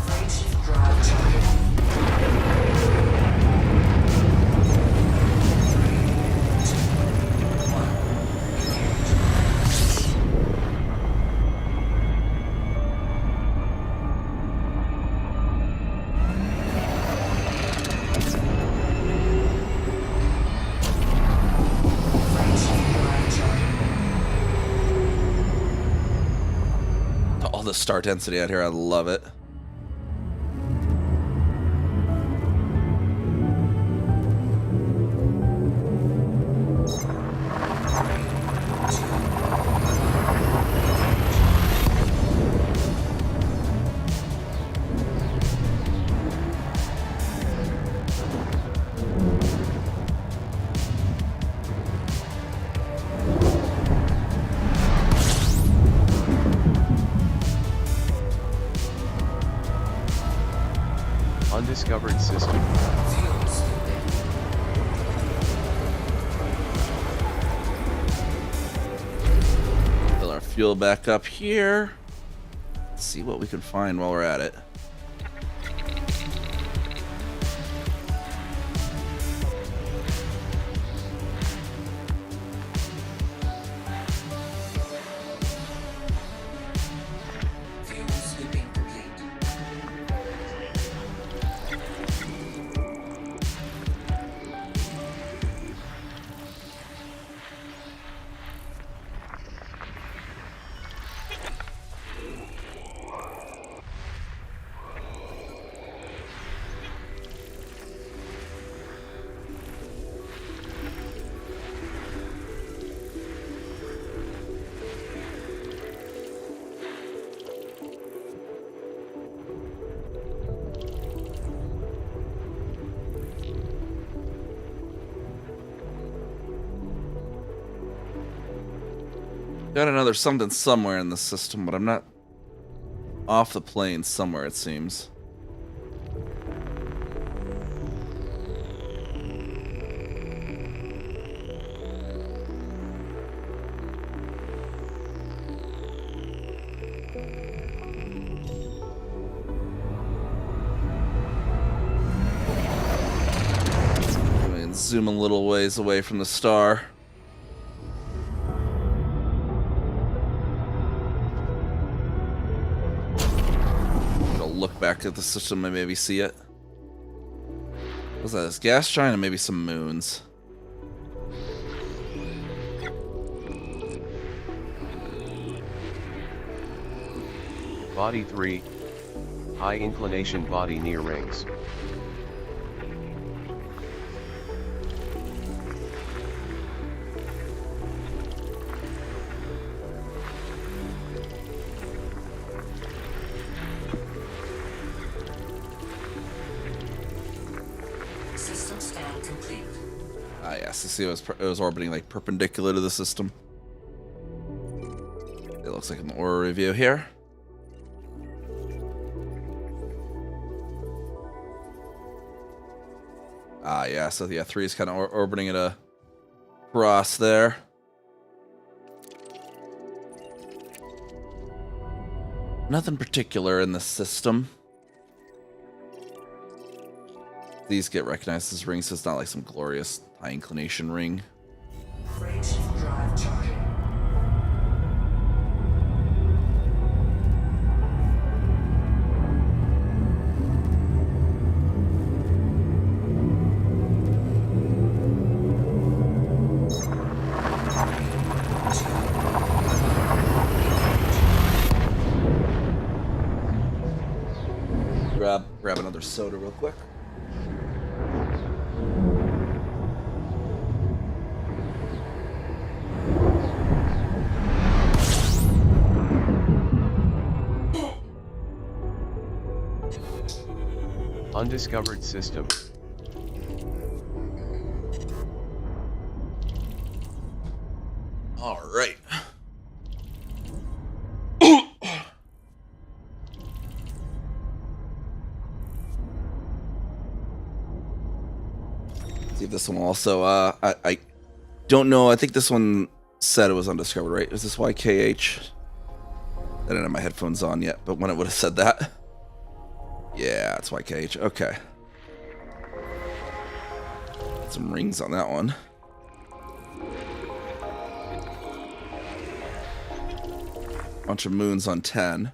Frameshift drive charging. 3, 2, 1. All the star density out here, I love it. Undiscovered system. Fuel scooping. Fill our fuel back up here. Let's see what we can find while we're at it. Fuel scooping complete. Got another something somewhere in the system, but I'm not off the plane somewhere, it seems. Go ahead and zoom a little ways away from the star. Look back at the system and maybe see it. What's that? This gas giant and maybe some moons. Body 3. High inclination body near rings. System scan complete. Ah, yes. You see, it was orbiting like perpendicular to the system. It looks like an aura review here. Ah, yeah. So yeah, 3 is kind of orbiting at a cross there. Nothing particular in the system. These get recognized as rings, so it's not like some glorious high inclination ring. Frameshift drive charging. soda real quick. Undiscovered system. All right. See if this one also. I don't know. I think this one said it was undiscovered, right? Is this YKH? I didn't have my headphones on yet, but when it would have said that. Yeah, it's YKH. Okay. Some rings on that one. Bunch of moons on 10.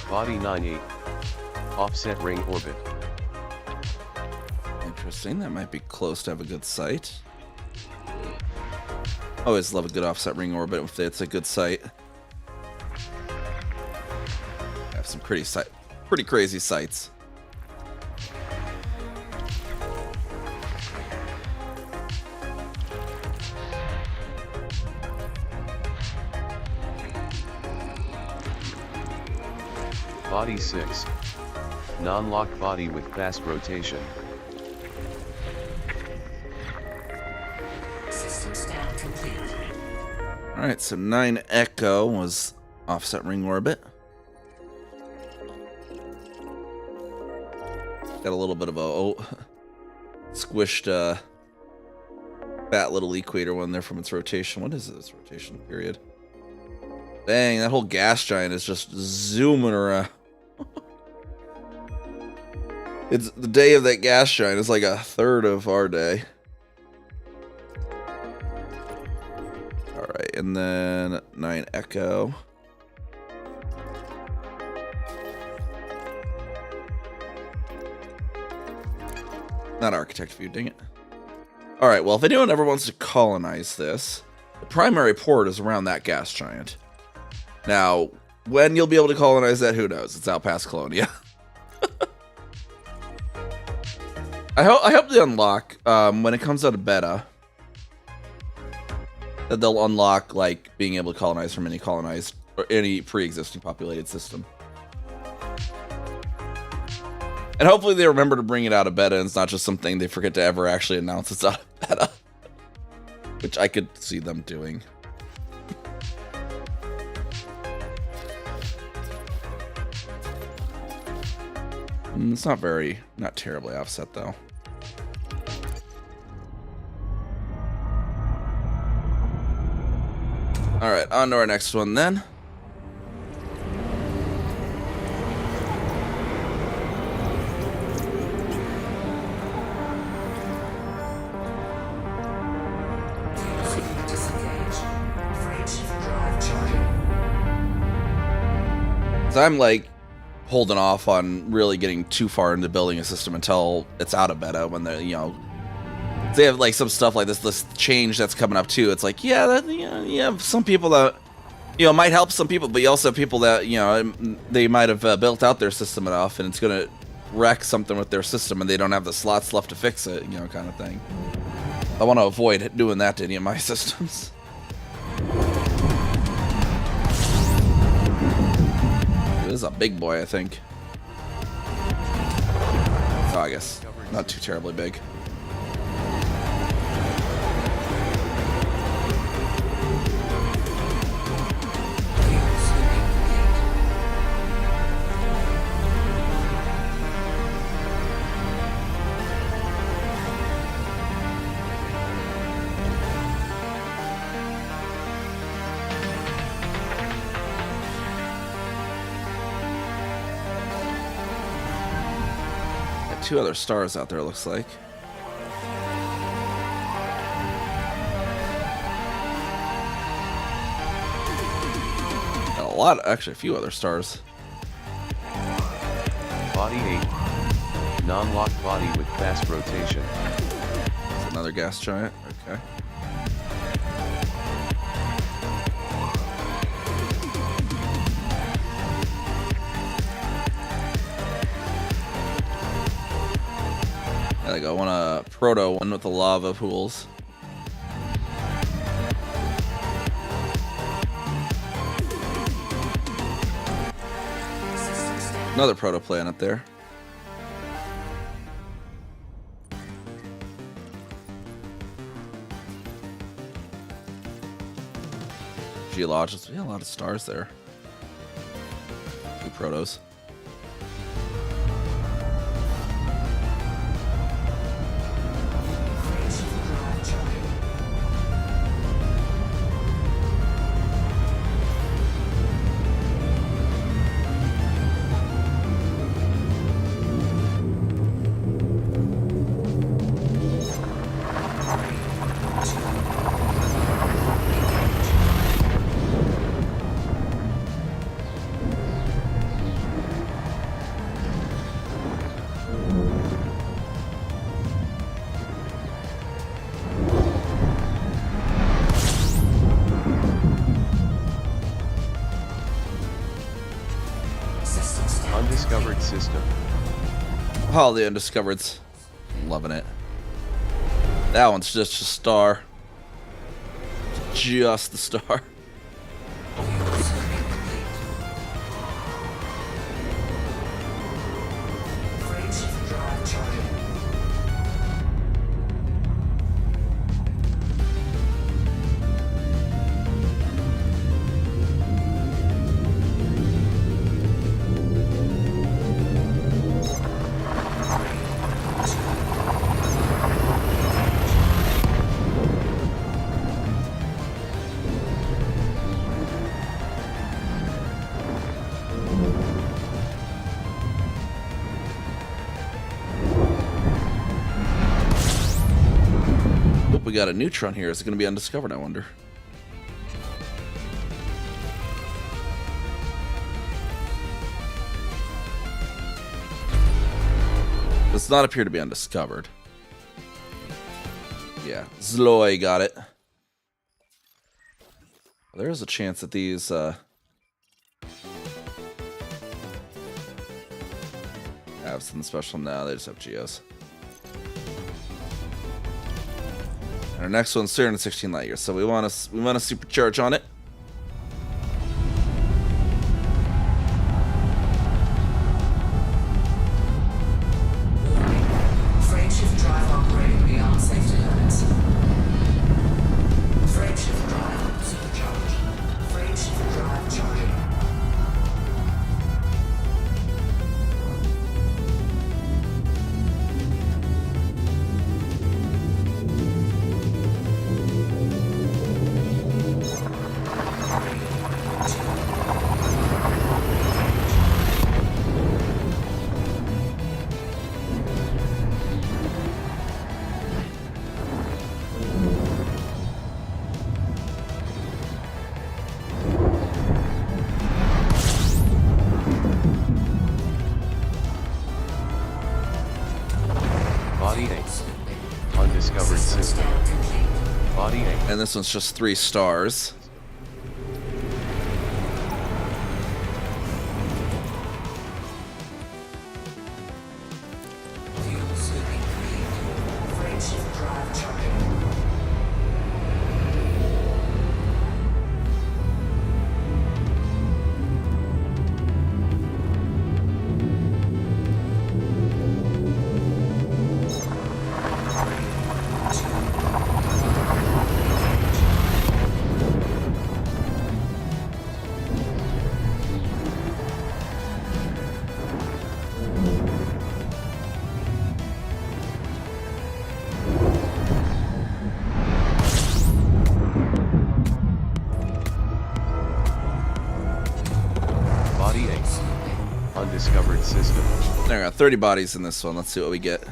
Body 98. Offset ring orbit. Interesting. That might be close to have a good sight. Always love a good offset ring orbit if it's a good sight. Have some pretty crazy sights. Body 6. Non-lock body with fast rotation. System scan complete. Alright, so 9 Echo was offset ring orbit. Got a little bit of a squished fat little equator one there from its rotation. What is this rotation period? Dang, that whole gas giant is just zooming around. It's the day of that gas giant is like a third of our day. Alright, and then 9 Echo. Not architect view, dang it. Alright, well, if anyone ever wants to colonize this, the primary port is around that gas giant. Now, when you'll be able to colonize that, who knows? It's out past Colonia. I hope they unlock, when it comes out of beta, that they'll unlock, like, being able to colonize from any colonized, or any pre-existing populated system. And hopefully they remember to bring it out of beta, and it's not just something they forget to ever actually announce it's out of beta. Which I could see them doing. It's not terribly offset though. Alright, on to our next one then. Disengage. Freight drive charging. So I'm like holding off on really getting too far into building a system until it's out of beta, when they, you know, they have like some stuff like this change that's coming up too. It's like, yeah, that, you have some people that, you know, might help some people, but you also have people that, you know, they might have built out their system enough and it's gonna wreck something with their system and they don't have the slots left to fix it, you know, kind of thing. I want to avoid doing that to any of my systems. This is a big boy, I think. Oh, I guess not too terribly big. 2 other stars out there, it looks like. A lot, actually, a few other stars. Body 8. Non-locked body with fast rotation. It's another gas giant. Okay. I got one proto, one with the lava pools. Another proto planet there. Geologists, yeah, a lot of stars there. 2 protos. Undiscovered system. All the undiscovereds. I'm loving it. That one's just a star. Just the star. Freight drive charging. We got a neutron here. Is it going to be undiscovered, I wonder? Does not appear to be undiscovered. Yeah, Zloy got it. There is a chance that these have something special. No, they just have geos. And our next one's 316 light years, so we want to supercharge on it. Freight shift drive operating beyond safety limits. Freight shift drive supercharged. Freight shift drive charging. Body 8. Undiscovered system. Body 8. And this one's just 3 stars. Fuel scooping complete. Freight shift drive charging. Undiscovered system. There, I got 30 bodies in this one. Let's see what we get.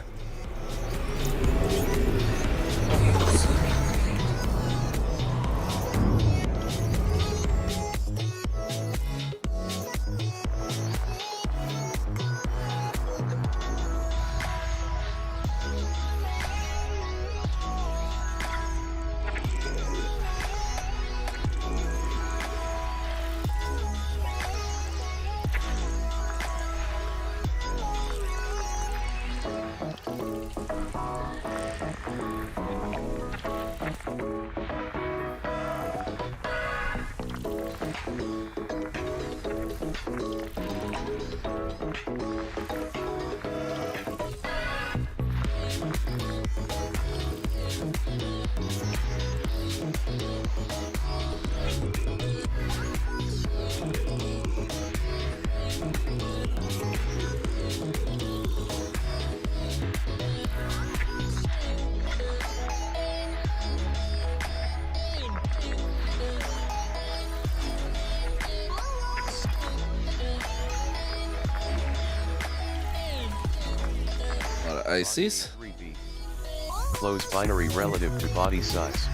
A lot of ices. 3B. Close binary relative to body size.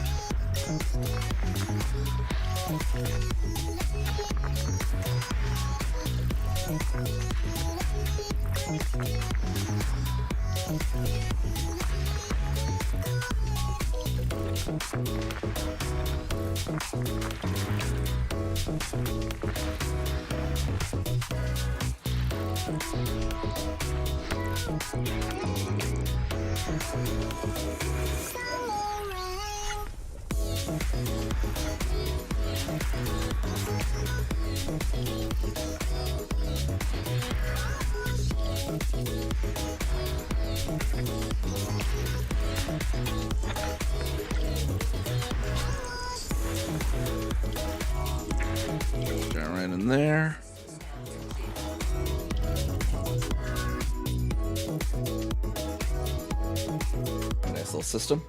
Got right in there. Nice little system.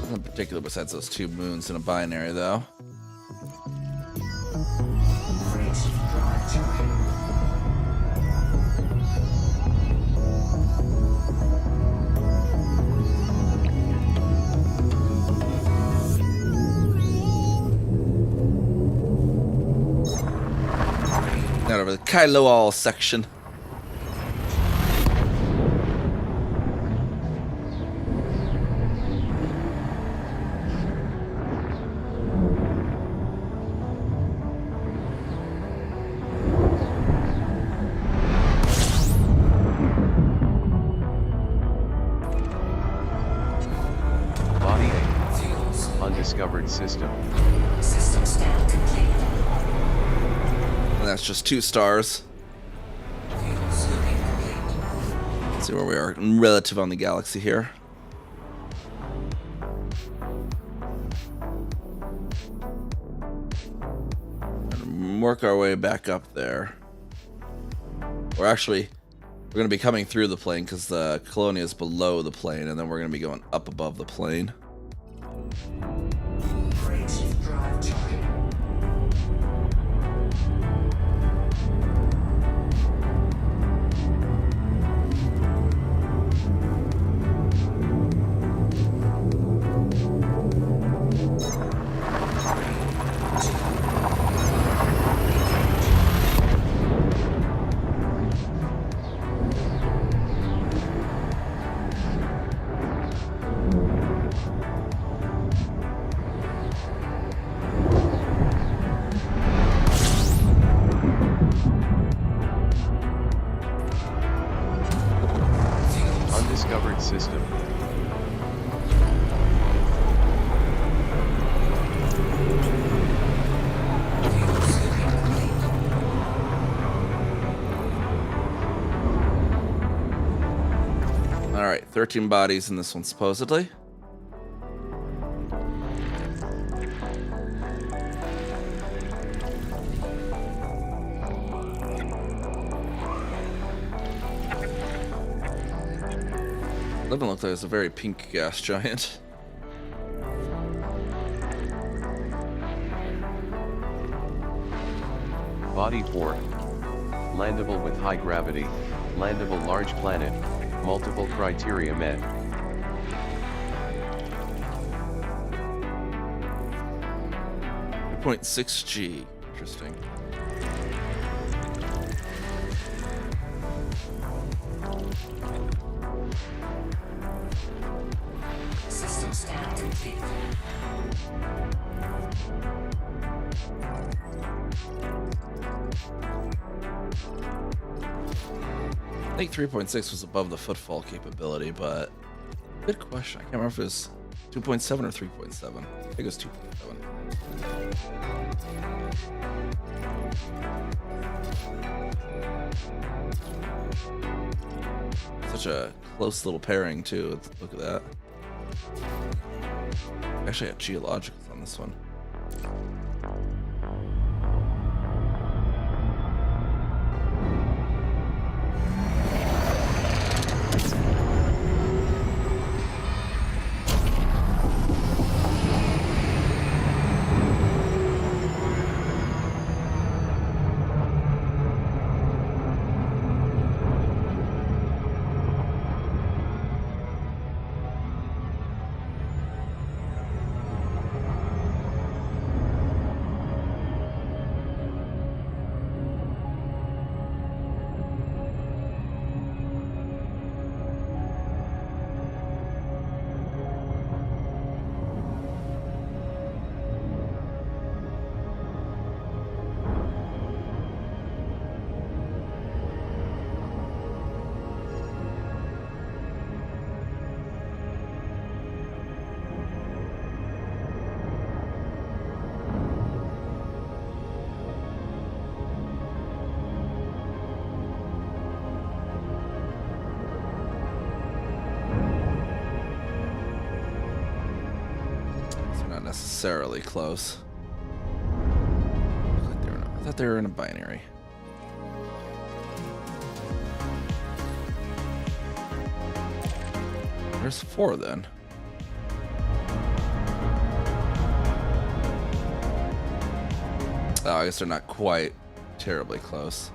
Nothing particular besides those two moons in a binary, though. Freight drive time. Not over the Kailoal section. Body A. Undiscovered system. System scan complete. And that's just 2 stars. Fuel scooping complete. Let's see where we are relative on the galaxy here. And work our way back up there. We're going to be coming through the plane because the colonia is below the plane, and then we're going to be going up above the plane. Freight drive time. Undiscovered system. Fuel scooping complete. All right, 13 bodies in this one, supposedly. Doesn't look like it's a very pink gas giant. Body 4. Landable with high gravity, landable large planet, multiple criteria met. 2.6G. Interesting. System scan complete. I think 3.6 was above the footfall capability, but good question. I can't remember if it was 2.7 or 3.7. I think it was 2.7. Such a close little pairing too. Look at that. Actually, I have geologicals on this one. Necessarily close. I thought they were in a binary. There's 4 then. Oh, I guess they're not quite terribly close.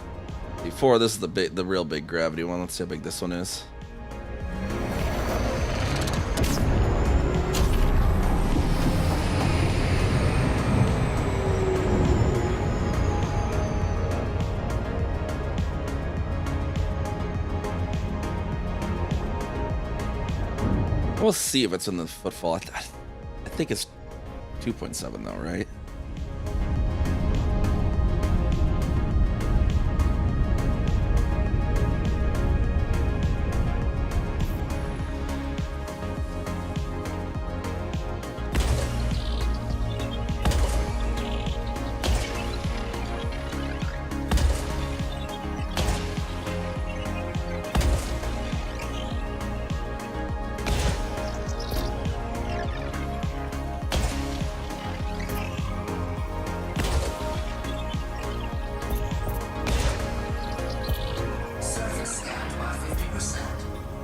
Before, this is the real big gravity one. Let's see how big this one is. We'll see if it's in the footfall. I think it's 2.7 though, right?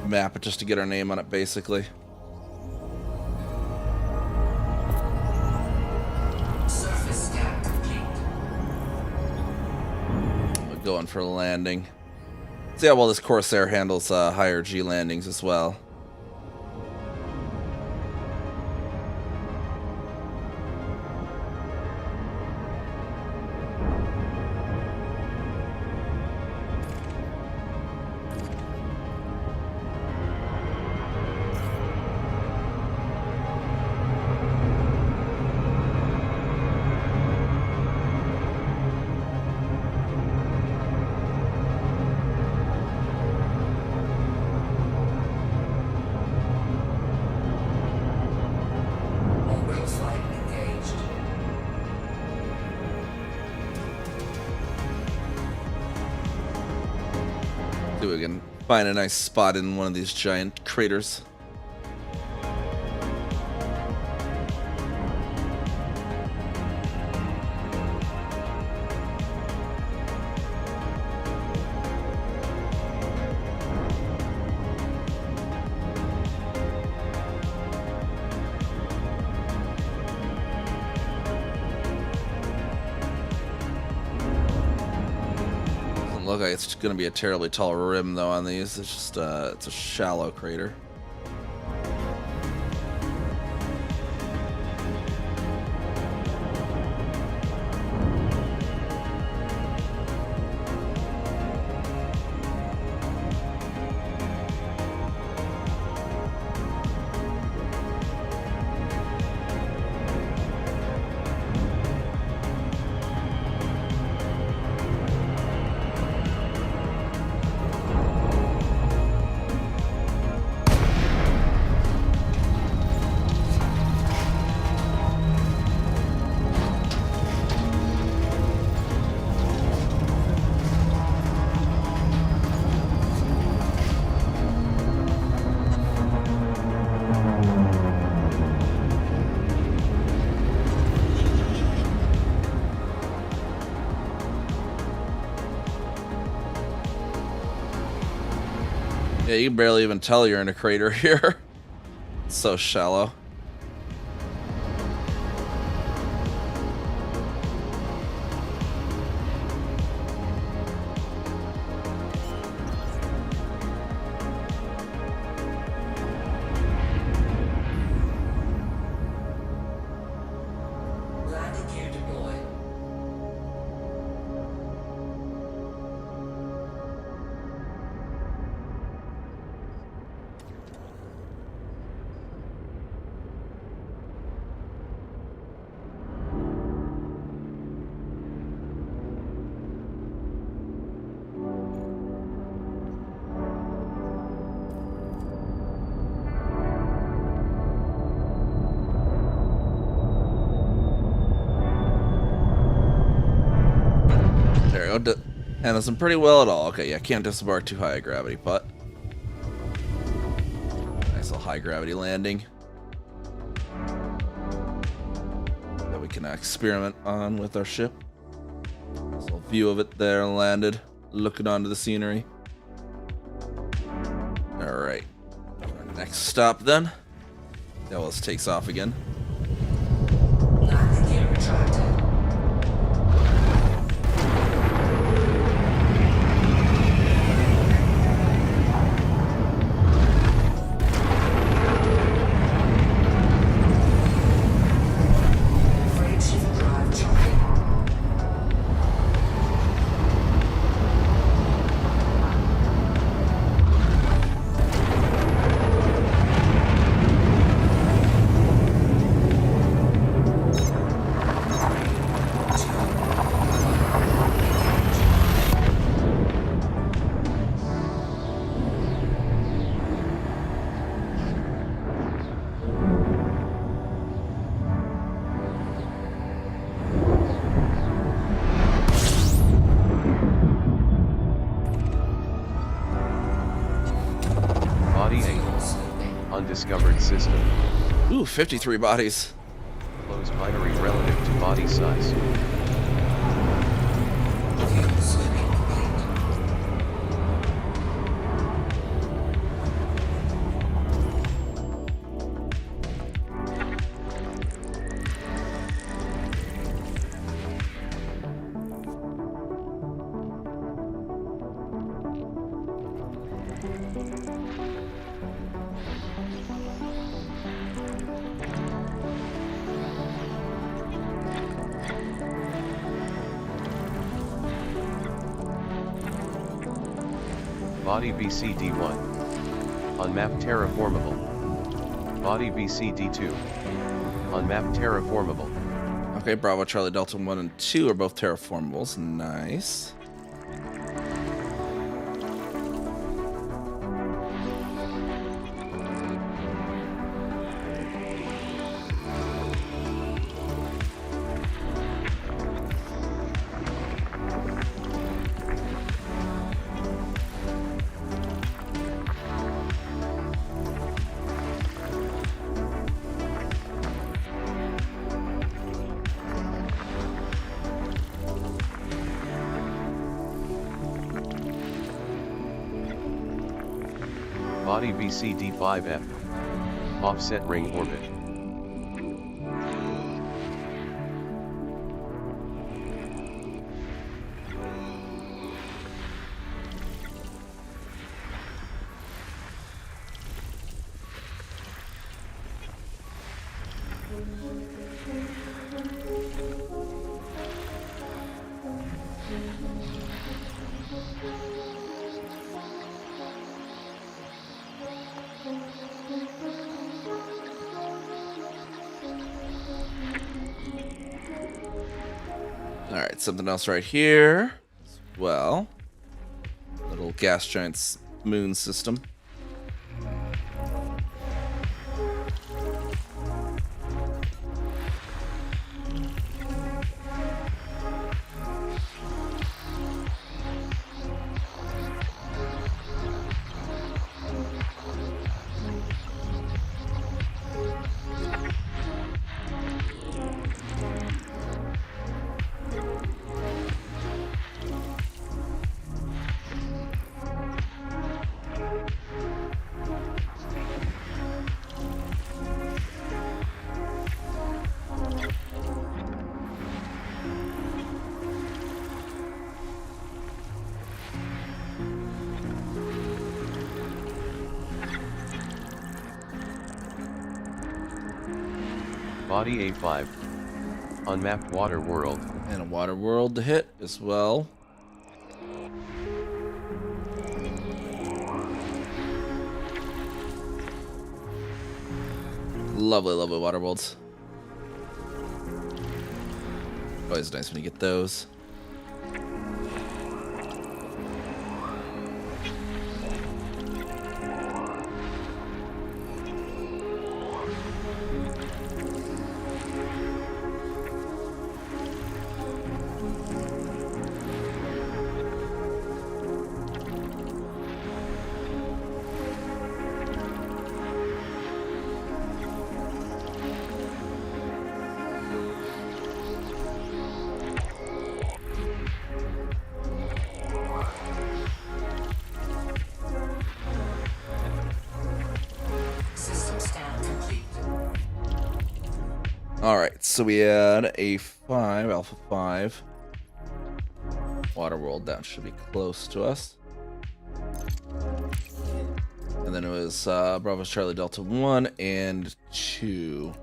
Map it just to get our name on it, basically. Surface scan complete. We're going for landing. See how well this Corsair handles higher G landings as well. Orbital flight engaged. See if we can find a nice spot in one of these giant craters. Doesn't look like it's going to be a terribly tall rim though on these. It's just it's a shallow crater. Yeah, you can barely even tell you're in a crater here. It's so shallow. Landing gear deployed. There we go. Handles them pretty well at all. Okay, yeah, can't disembark too high a gravity, but nice little high gravity landing that we can experiment on with our ship. Nice little view of it there landed, looking onto the scenery. All right, our next stop then. Dallas takes off again. Landing gear retracted. Freight ship drive charging. Body 8. Undiscovered system. Ooh, 53 bodies. Close binary relative to body size. Fuel swimming complete. Body BCD1. Unmapped terraformable. Body BCD2. Unmapped terraformable. Okay, Bravo, Charlie, Delta 1 and 2 are both terraformables. Nice. Body BCD5F. Offset ring orbit. Alright, something else right here as well. Little gas giant's moon system. Body A5. Unmapped water world. And a water world to hit as well. Lovely, lovely water worlds. Always nice when you get those. System scan complete. Alright, so we had a 5, Alpha 5. Water world down should be close to us. And then it was Bravo Charlie Delta 1 and 2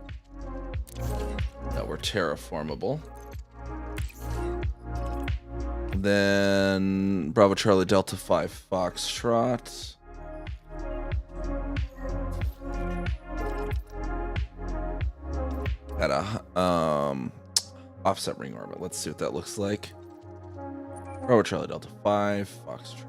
that were terraformable. Then Bravo Charlie Delta 5 Foxtrot. At a offset ring orbit. Let's see what that looks like. Bravo Charlie Delta 5 Foxtrot.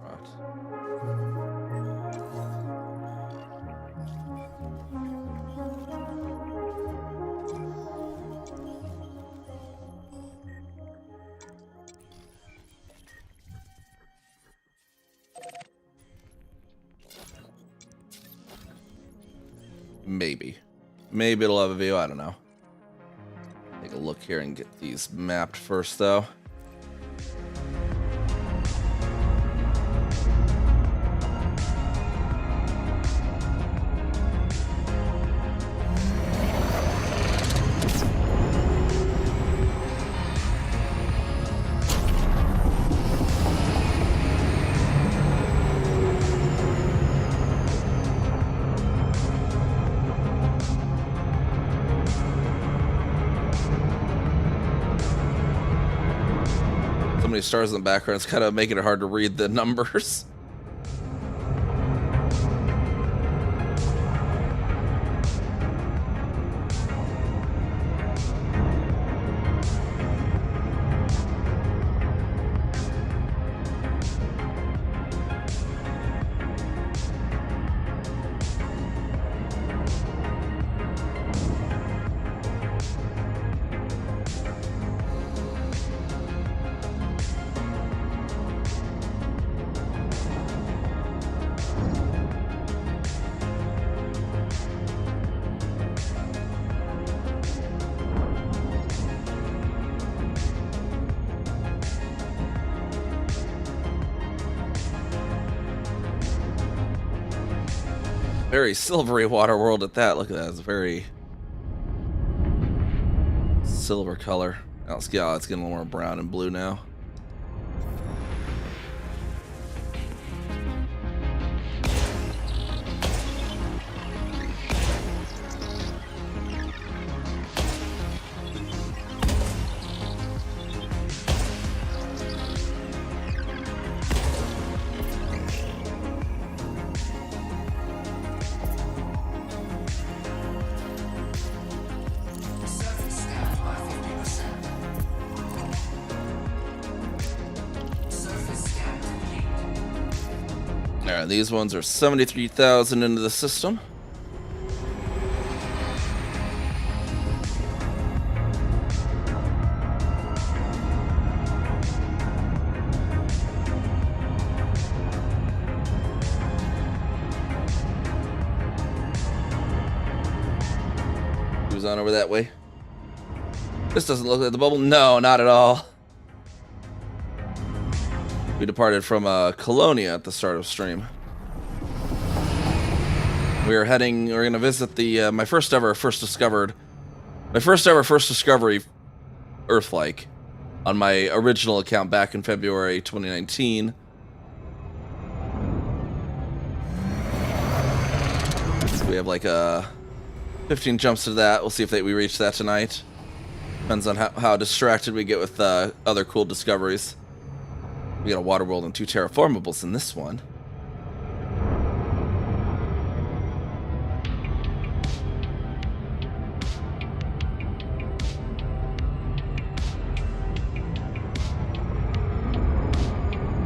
Maybe it'll have a view. I don't know. Take a look here and get these mapped first, though. So many stars in the background, it's kind of making it hard to read the numbers. Very silvery water world at that. Look at that. It's a very silver color. Oh, it's getting a little more brown and blue now. Alright, these ones are 73,000 into the system. Who's on over that way? This doesn't look like the bubble. No, not at all. We departed from Colonia at the start of stream. We're gonna visit the my first ever first discovery Earth-like on my original account back in February 2019. So we have like 15 jumps to that. We'll see if we reach that tonight. Depends on how distracted we get with other cool discoveries. We got a water world and 2 terraformables in this one.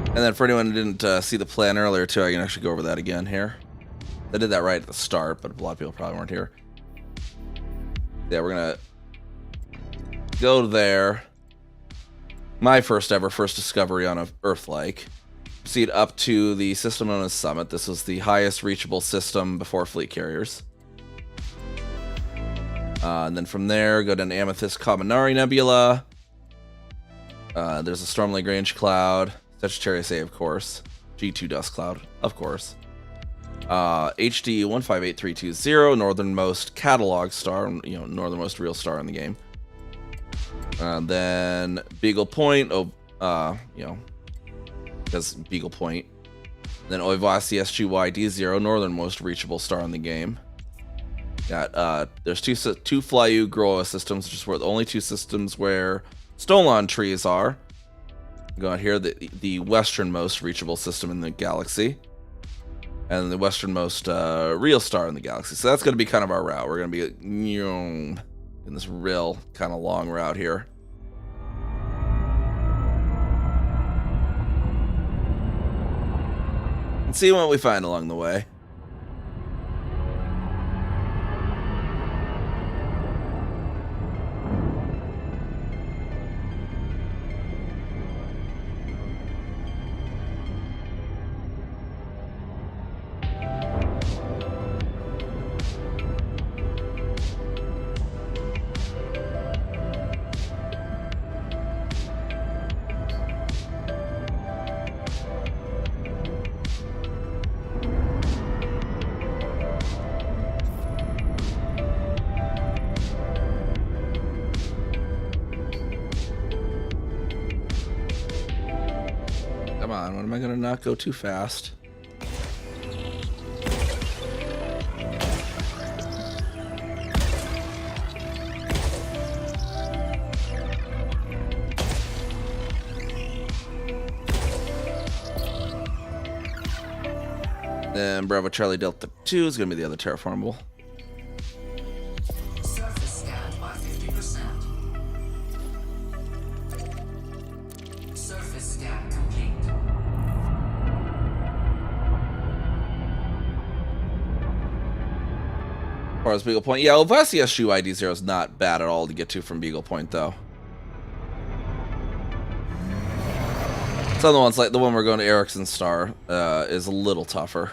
And then for anyone who didn't see the plan earlier too, I can actually go over that again here. I did that right at the start, but a lot of people probably weren't here. Yeah, we're gonna go there. My first discovery on a Earth-like. Proceed up to the system known as Summit. This was the highest reachable system before fleet carriers. And then from there, go down to Niamh Kaminari Nebula. There's a Storm Lagrange cloud. Sagittarius A, of course. G2 dust cloud, of course. HD 158320, northernmost catalog star, northernmost real star in the game. Then Beagle Point, because Beagle Point. Then Oivasi SGY D0, northernmost reachable star in the game. Got there's two Flyu Groa systems, which is where the only 2 systems where Stolon trees are. Go out here, the westernmost reachable system in the galaxy, and the westernmost real star in the galaxy. So that's going to be kind of our route. We're going to be in this real kind of long route here. And see what we find along the way. Come on, when am I gonna not go too fast? Then Bravo Charlie Delta 2 is gonna be the other terraformable. Surface scanned by 50%. Surface scan complete. As far as Beagle Point, yeah, Oivasi SGY D0 is not bad at all to get to from Beagle Point, though. Some of the ones, like the one we're going to Erickson Star, is a little tougher.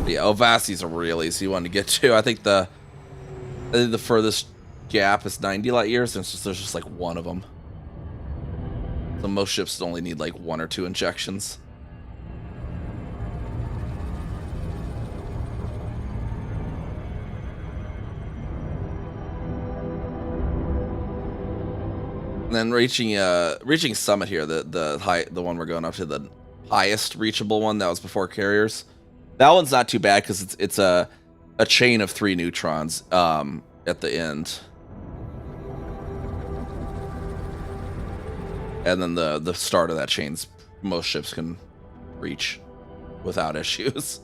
Yeah, Oivasi's a real easy one to get to. I think the furthest gap is 90 light years, and there's just like one of them. So most ships only need like 1 or 2 injections. And then reaching Summit here, the one we're going up to, the highest reachable one that was before carriers. That one's not too bad because it's a chain of 3 neutrons at the end. And then the start of that chain's most ships can reach without issues.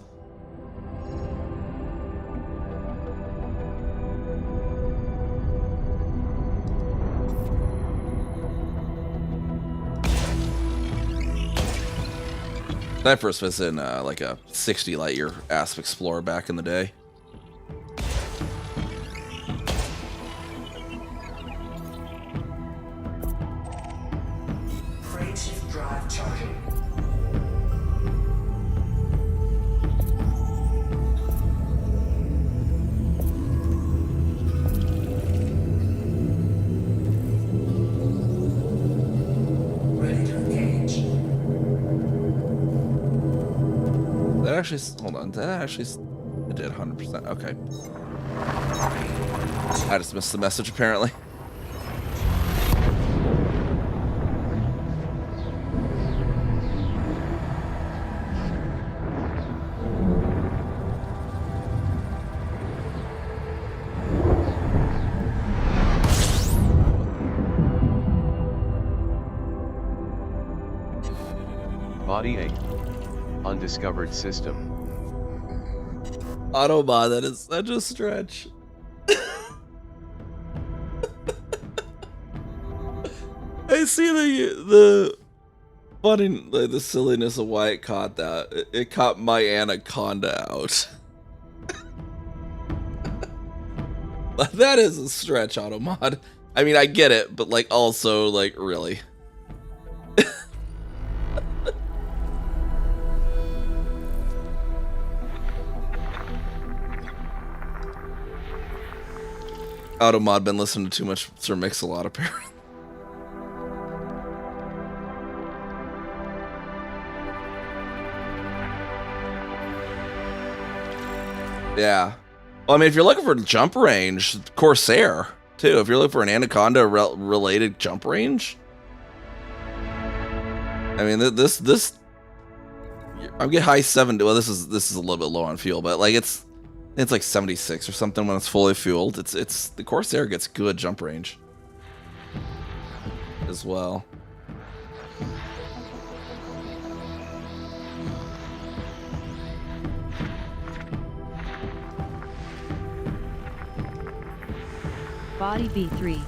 I first was in like a 60 light year Asp Explorer back in the day. Crane shift drive charging. Ready to engage. That actually, hold on, that actually, it did 100%. Okay. I just missed the message apparently. Body 8. Undiscovered system. Autobot, that is such a stretch. I see the funny, like, the silliness of why it caught that. It caught my anaconda out. That is a stretch, Automod. I mean, I get it, but like also like really. Automod been listening to too much Sir Mix-a-Lot apparently. Yeah. Well, I mean, if you're looking for jump range, Corsair, too. If you're looking for an Anaconda related jump range. I mean, this I'm getting high 70. Well, this is a little bit low on fuel, but like it's like 76 or something when it's fully fueled. It's the Corsair gets good jump range as well. Body B3.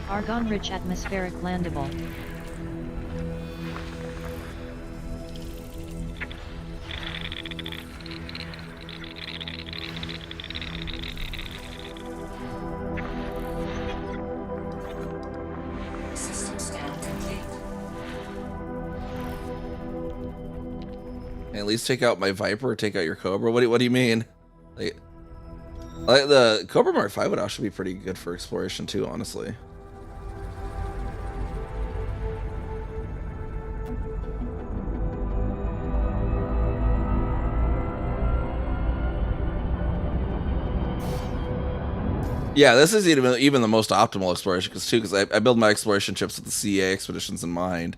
Argon-rich atmospheric landable. System scan complete. At least take out my Viper or take out your Cobra. What do you mean? Like the Cobra Mark 5 would actually be pretty good for exploration too, honestly. Yeah, this is even the most optimal exploration because I build my exploration ships with the CA expeditions in mind.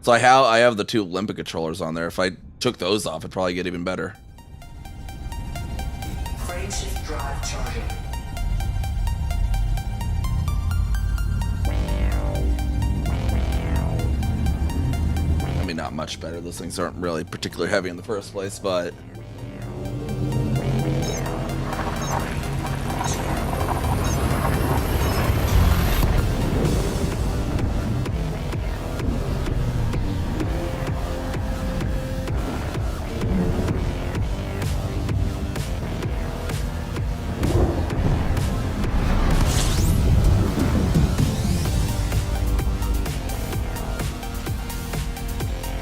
So I have the two Olympic controllers on there. If I took those off, it'd probably get even better. Crane shift drive charging. I mean, not much better. Those things aren't really particularly heavy in the first place, but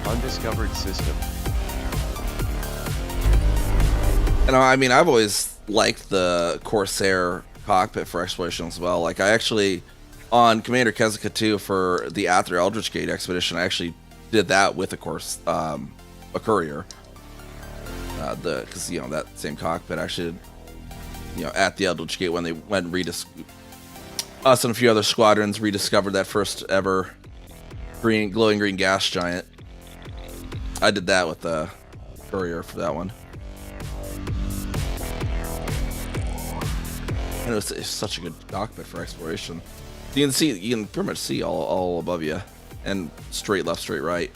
Undiscovered system. and I mean, I've always liked the Corsair cockpit for exploration as well. Like I actually, on Commander Kezica 2 for the Aether Eldritch Gate expedition, I actually did that with a courier. Because you know that same cockpit actually, at the Eldritch Gate when they went us and a few other squadrons rediscovered that first ever glowing green gas giant. I did that with the courier for that one. And it's such a good cockpit for exploration. You can pretty much see all above you, and straight left, straight right.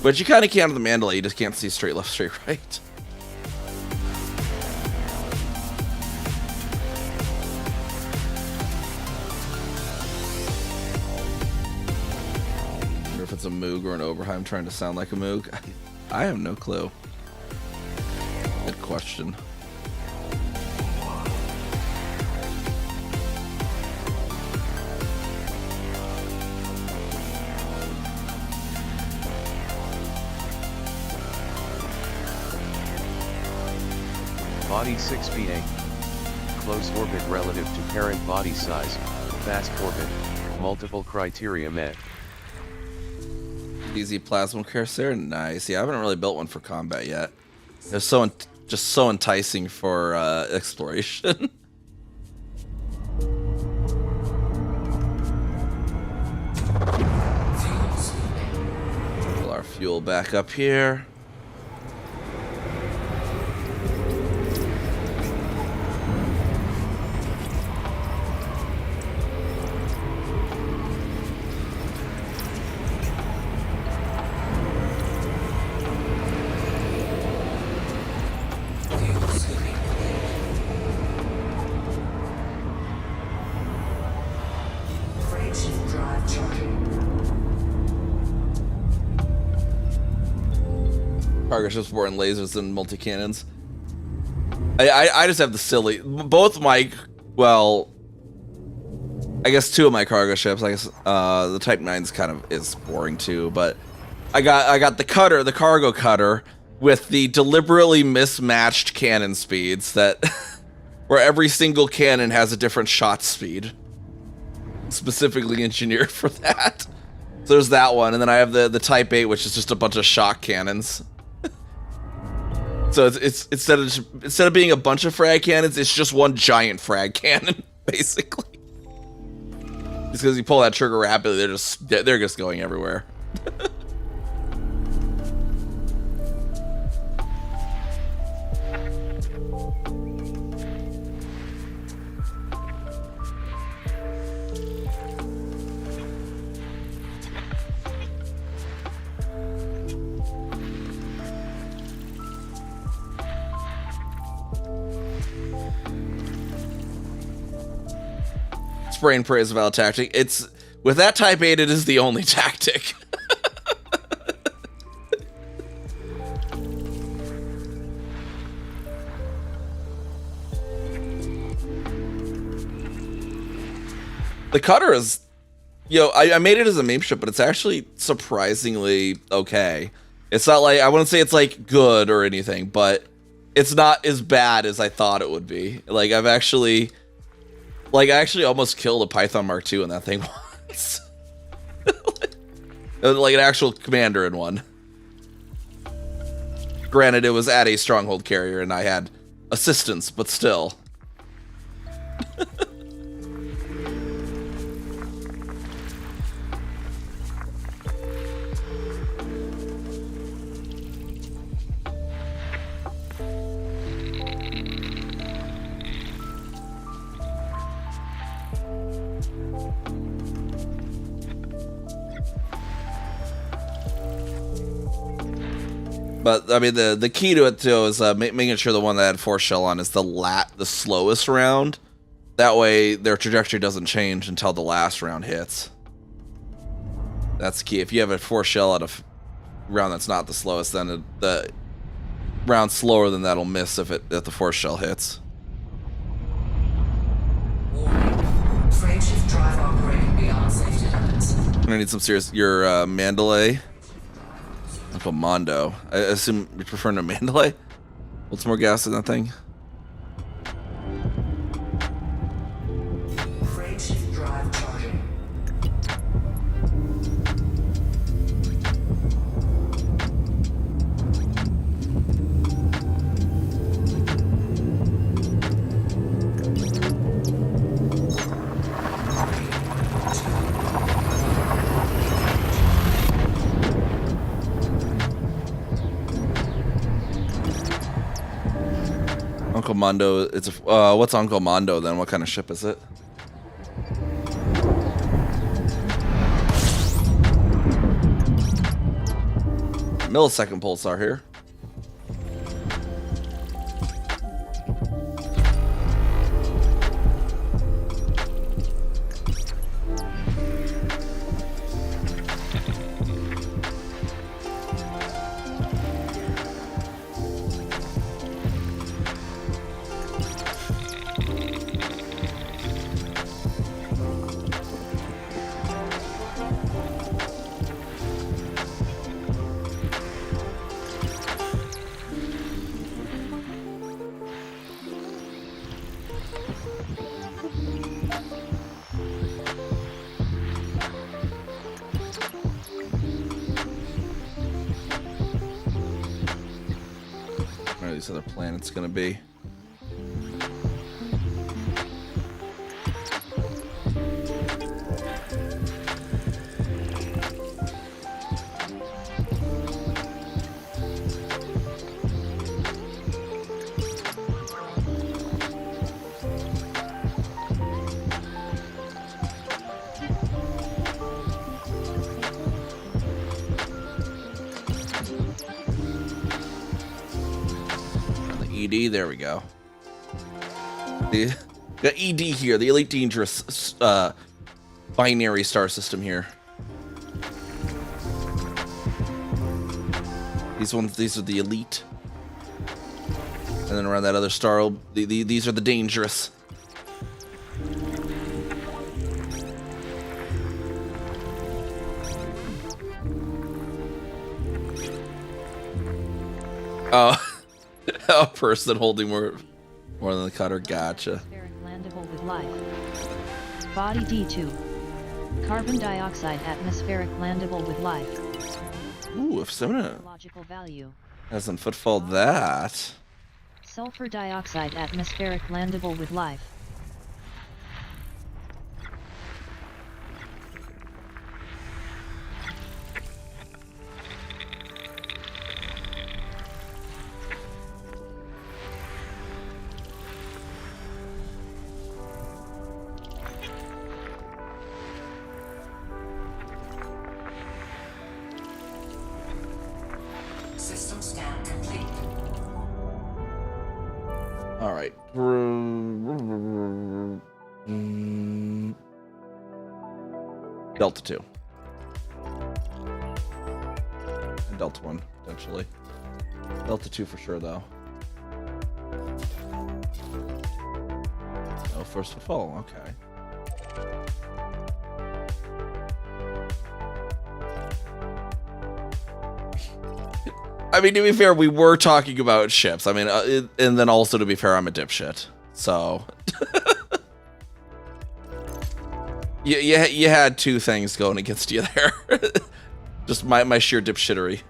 But you kind of can with the Mandalay, you just can't see straight left, straight right. I wonder if it's a Moog or an Oberheim trying to sound like a Moog. I have no clue. Good question. Body 6 feet 8. Close orbit relative to parent body size. Fast orbit. Multiple criteria met. Easy plasma cursor, nice. Yeah, I haven't really built one for combat yet. They're just so enticing for exploration. Pull our fuel back up here. Cargo ships boring lasers and multi-cannons. I just have the silly... Both my... Well... I guess two of my cargo ships. I guess the Type 9's kind of is boring too, but... I got the cutter, the cargo cutter, with the deliberately mismatched cannon speeds that... where every single cannon has a different shot speed. Specifically engineered for that. So there's that one, and then I have the Type 8, which is just a bunch of shock cannons. So it's instead of being a bunch of frag cannons, it's just one giant frag cannon, basically. Just because you pull that trigger rapidly, they're just going everywhere. Spray and pray is a valid tactic. It's with that Type 8, it is the only tactic. The cutter is, I made it as a meme ship, but it's actually surprisingly okay. It's not like, I wouldn't say it's like good or anything, but it's not as bad as I thought it would be. Like I actually almost killed a Python Mark II in that thing once. Like an actual commander in one. Granted, it was at a stronghold carrier and I had assistance, but still. But I mean, the key to it too is making sure the one that had force shell on is the slowest round. That way, their trajectory doesn't change until the last round hits. That's the key. If you have a force shell at a round that's not the slowest, then the round slower than that'll miss if the force shell hits. Warning. Frameshift drive operating beyond safety limits. I'm gonna need some serious Mandalay. Uncle Mondo. I assume you're preferring a Mandalay? What's more gas in that thing? Frameshift drive charging. Uncle Mondo, it's a, what's Uncle Mondo then? What kind of ship is it? Millisecond pulsar here. these other planets gonna be. ED, there we go. The ED here, the Elite Dangerous binary star system here. These are the elite. And then around that other star, these are the dangerous. Oh. A person holding more than the cutter. Gotcha. Atmospheric landable with life. Body D2. Carbon dioxide atmospheric landable with life. Ooh, if someone Logical value. hasn't footfalled that. Sulfur dioxide atmospheric landable with life. System scan complete. All right. Delta 2. And Delta 1, potentially. Delta 2 for sure, though. Oh, first to fall. Okay. I mean, to be fair, we were talking about ships. I mean, and then also, to be fair, I'm a dipshit. So... you had two things going against you there. Just my sheer dipshittery.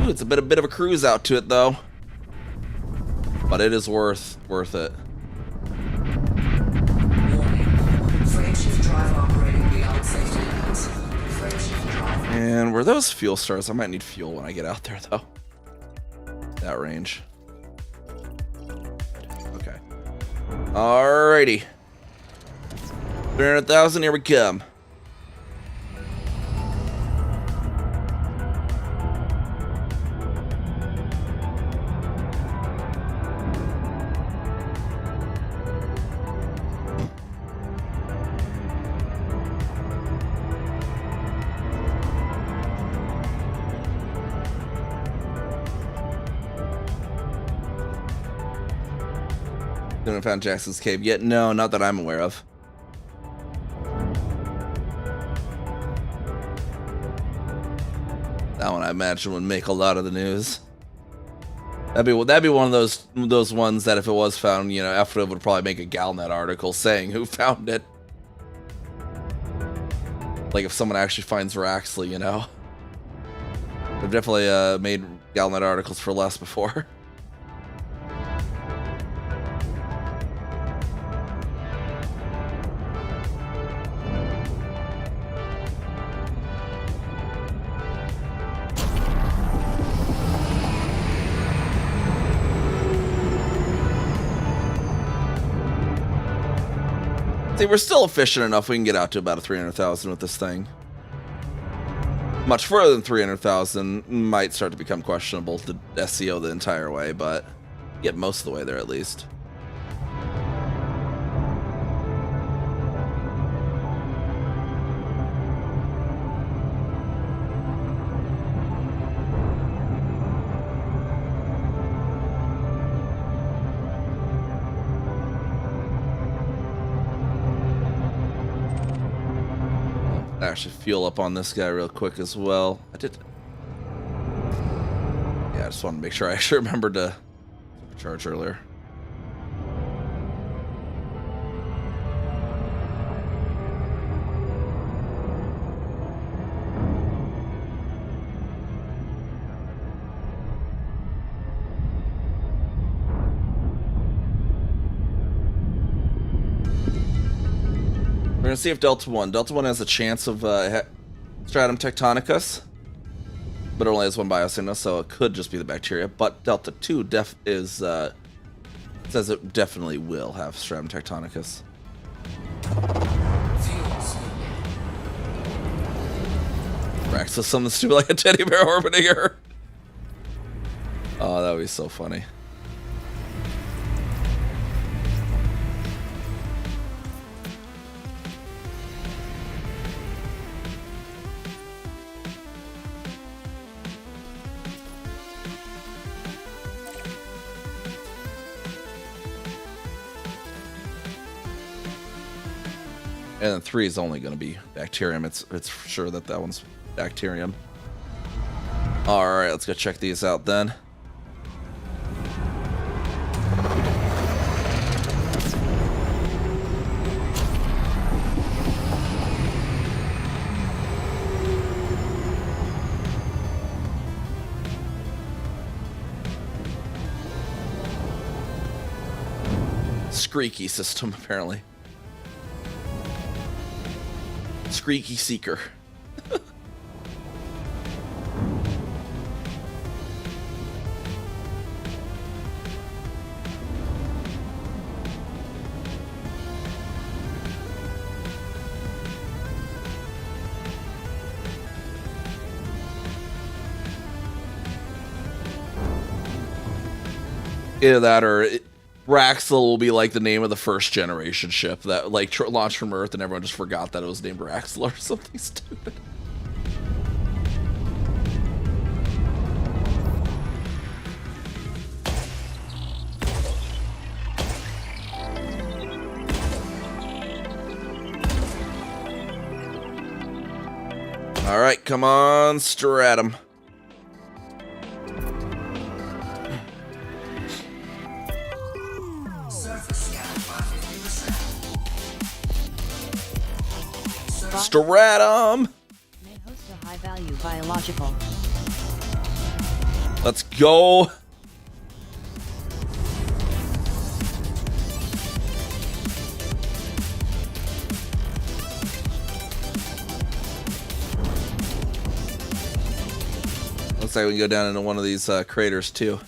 Ooh, it's a bit of a cruise out to it, though. But it is worth it. And were those fuel stars? I might need fuel when I get out there, though. That range. Okay. Alrighty. 300,000, here we come. Haven't found Jackson's Cave yet? No, not that I'm aware of. That one I imagine would make a lot of the news. That'd be one of those ones that if it was found, you know, F would probably make a Galnet article saying who found it. Like if someone actually finds Raxley, you know. They've definitely made Galnet articles for less before. See, we're still efficient enough we can get out to about a 300,000 with this thing. Much further than 300,000 might start to become questionable to SEO the entire way, but get most of the way there at least. Actually fuel up on this guy real quick as well. I did. Yeah, I just wanted to make sure I actually remembered to charge earlier. We're gonna see if Delta 1. Delta 1 has a chance of Stratum Tectonicus, but it only has one biosignal, so it could just be the bacteria. But Delta 2 says it definitely will have Stratum Tectonicus. Rax does something stupid like a teddy bear orbiting her. Oh, that would be so funny. And then 3 is only going to be bacterium. It's sure that one's bacterium. All right, let's go check these out then. Squeaky system, apparently. Squeaky Seeker. Either that or Raxel will be like the name of the first generation ship that like launched from Earth and everyone just forgot that it was named Raxel or something stupid. All right, come on, Stratum. Stratum! May host a high-value biological. Let's go! Looks like we can go down into one of these craters too.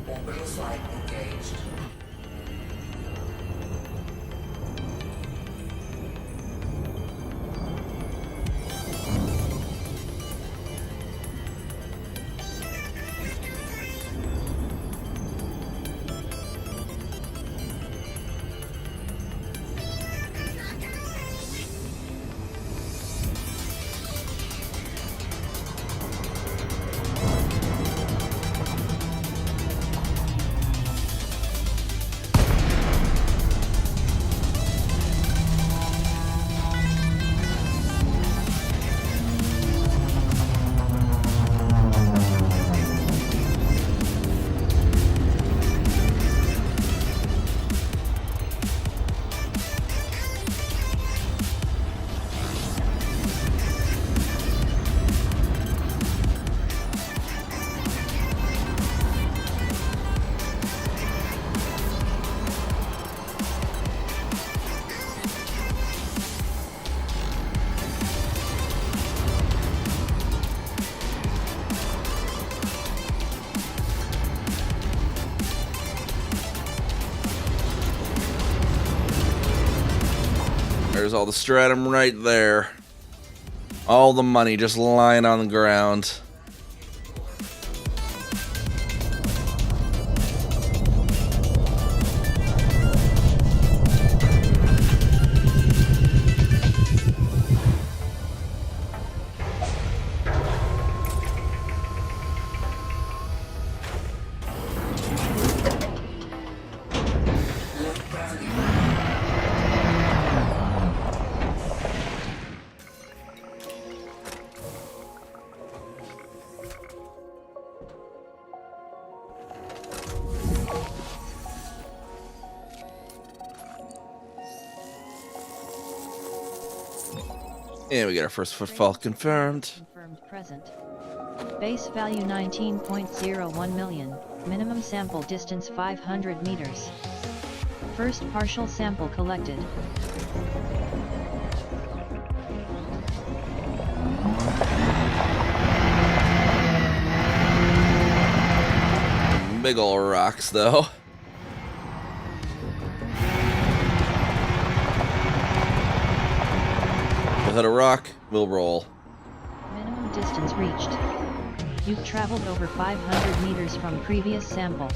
Orbital flight engaged. There's all the stratum right there. All the money just lying on the ground. And we get our first footfall confirmed. Confirmed present. Base value 19.01 million, minimum sample distance 500 meters. First partial sample collected. Big ol' rocks, though. We'll hit a rock, we'll roll. Minimum distance reached. You've traveled over 500 meters from previous sample.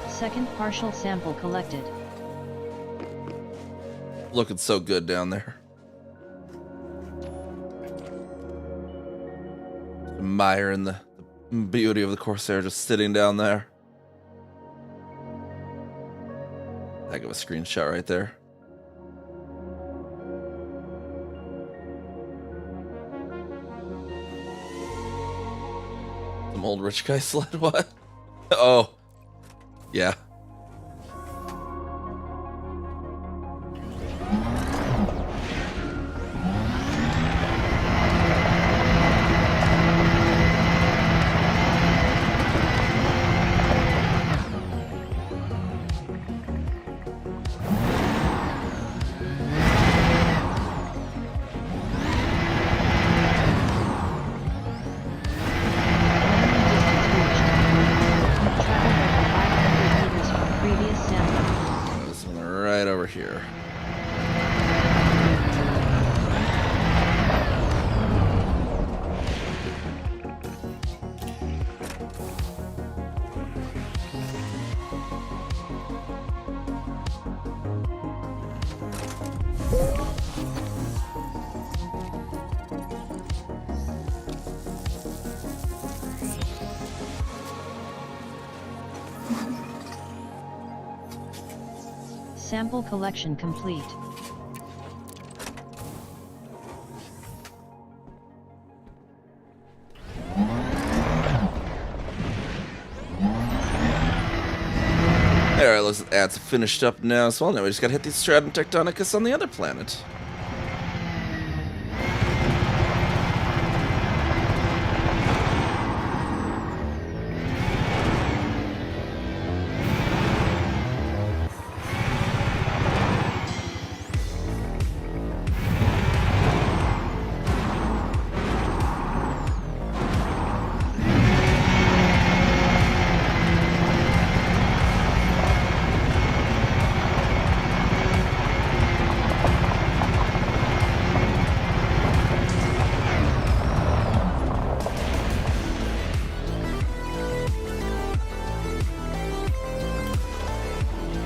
Second partial sample collected. Looking so good down there. Admiring the beauty of the Corsair just sitting down there. Heck of a screenshot right there. Some old rich guy sled, what? Oh. Yeah. This one right over here. Sample collection complete. Alright, looks like that's finished up now. So now we just gotta hit these Stratum Tectonicus on the other planet.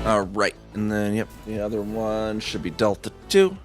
Alright, and then, yep, the other one should be Delta 2.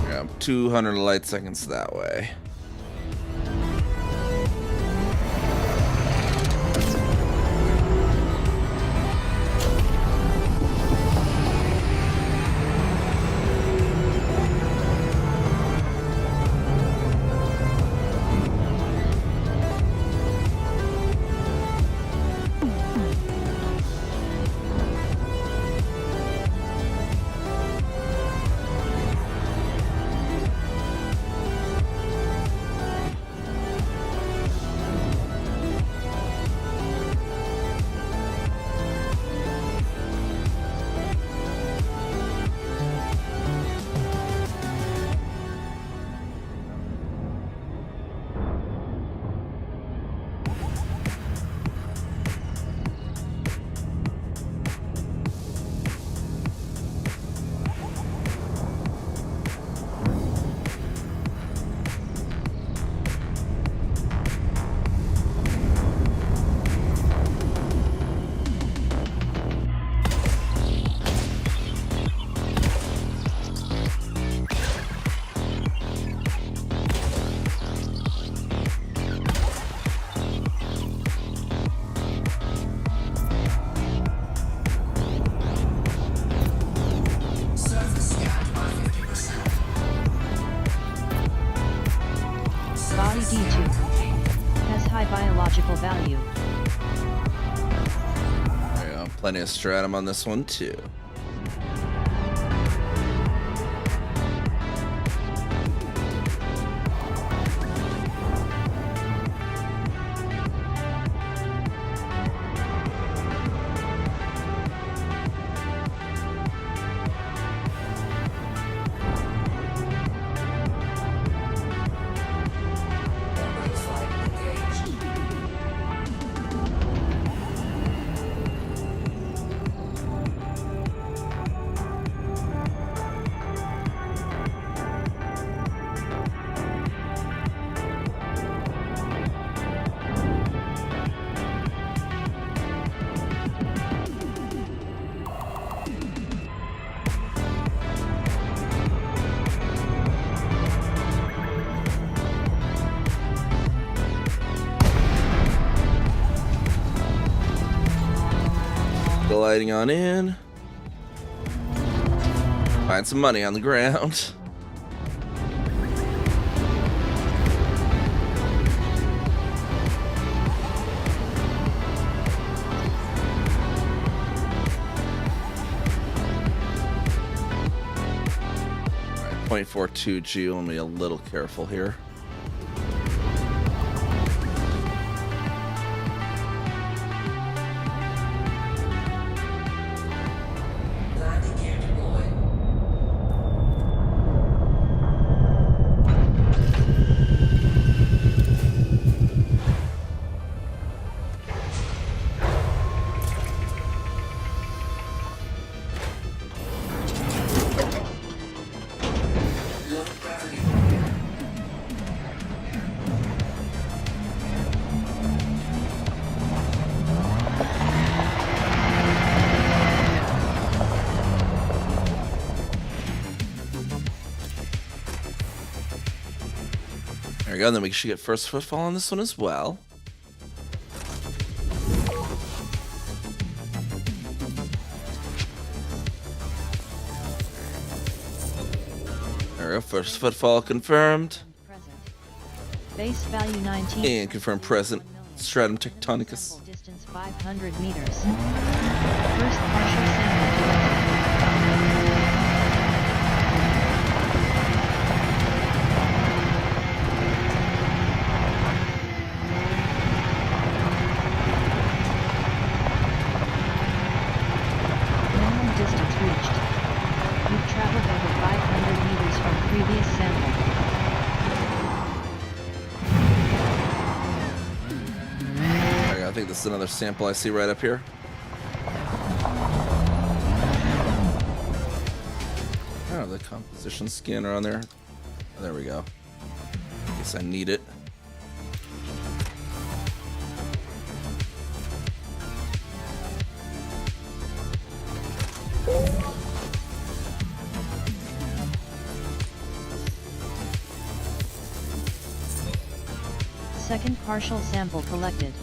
Yeah, 200 light seconds that way. Body D2. Has high biological value. There you go. Plenty of stratum on this one too. Orbital flight engaged. Gliding on in. Find some money on the ground. Alright, 0.42 G. Let me be a little careful here. Landing gear deployed. Low gravity warning. There we go. Then we should get first footfall on this one as well. There we go. First footfall confirmed. Present. Base value 19. And confirm present. Stratum tectonicus. Sample distance 500 meters. First partial sample. Minimum distance reached. You've traveled over 500 meters from previous sample. There we go. I think this is another sample I see right up here. Oh, the composition scanner on there. Oh, there we go. Guess I need it. Second partial sample collected.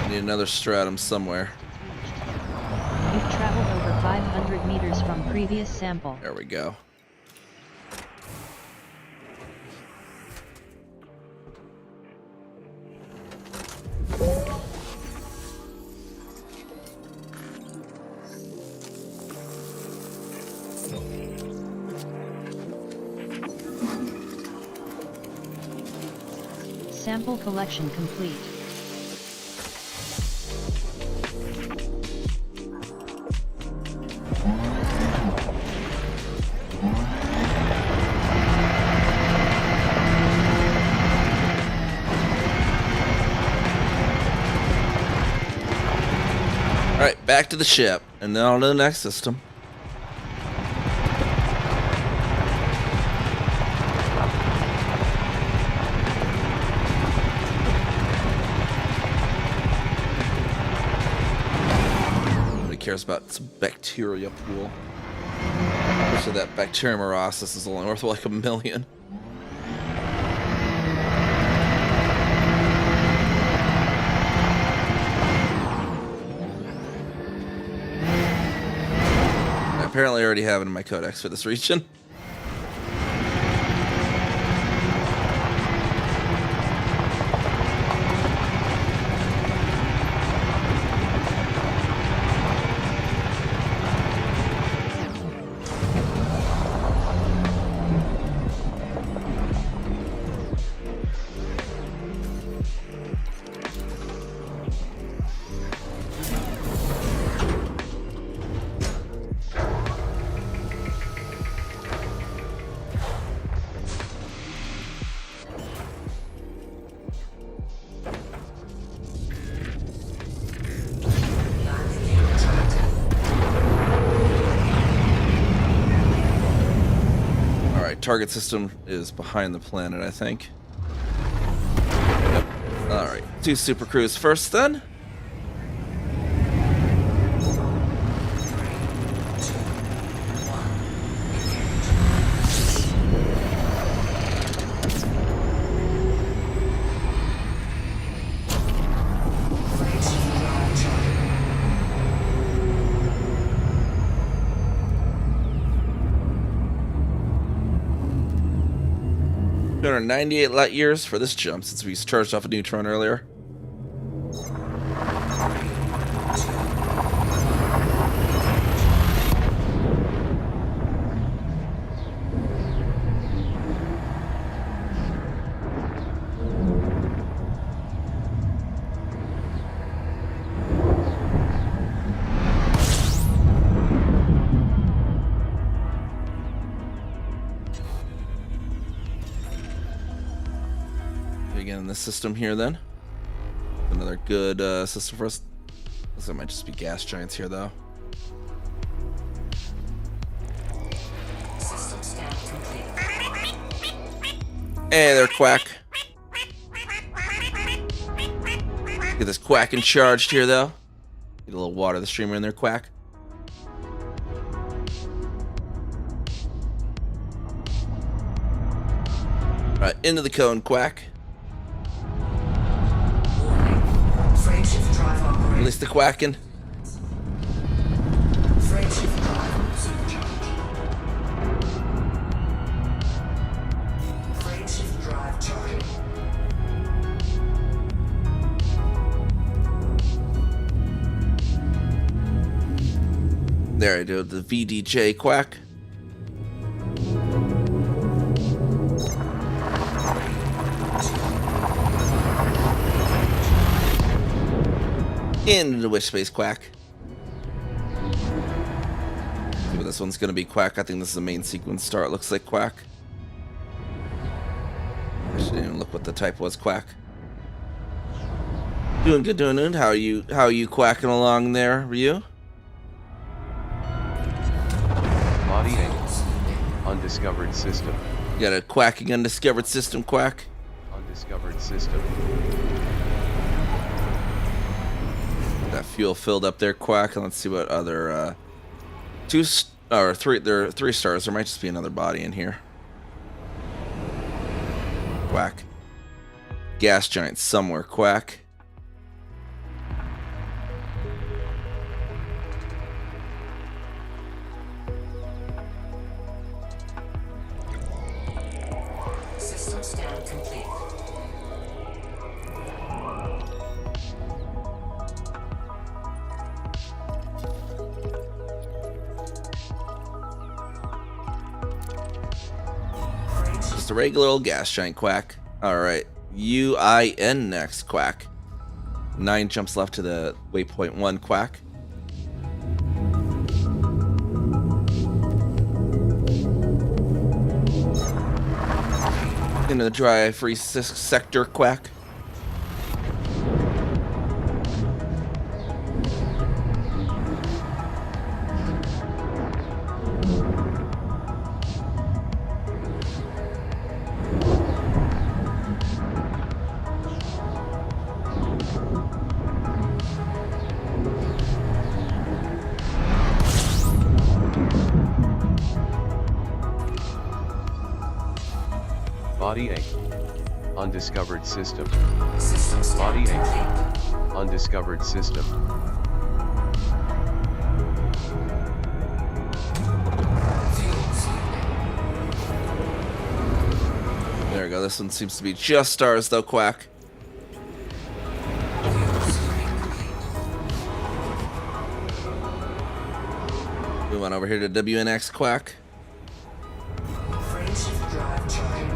Need another stratum somewhere. You've traveled over 500 meters from previous sample. There we go. Sample collection complete. Alright, back to the ship, and then on to the next system. Nobody cares about some bacteria pool. So that bacterium morosis is only worth like $1 million. I apparently already have it in my codex for this region. Target system is behind the planet, I think. Yep. Alright, 2 Super Cruise first then. There are 98 light years for this jump since we charged off a neutron earlier. Again in this system here then. Another good system for us. This might just be gas giants here though. Hey there, Quack. Get this Quack in charged here though. Get a little water the streamer in there, Quack. Alright, into the cone, Quack. Release the Quacking. There I do, the VDJ Quack. Into the wish space, Quack. See what this one's gonna be, Quack. I think this is the main sequence star. It looks like, Quack. I didn't even look what the type was, Quack. Doing good, doing good. How are you quacking along there, Ryu? Body angles. Undiscovered system. You got a quacking undiscovered system, Quack. Undiscovered system. That fuel filled up there, Quack, and let's see what other there are 3 stars. There might just be another body in here. Quack. Gas giant somewhere, Quack. System scan complete. Just a regular old gas giant, Quack. Alright. UIN next, Quack. 9 jumps left to the waypoint 1, Quack. Into the dry free sector, Quack. Body A. Undiscovered system. System Body scan A. complete. Undiscovered system. Fuels. There we go. This one seems to be just stars, though, Quack. Move on over here to WNX, Quack. Frameshift drive charging.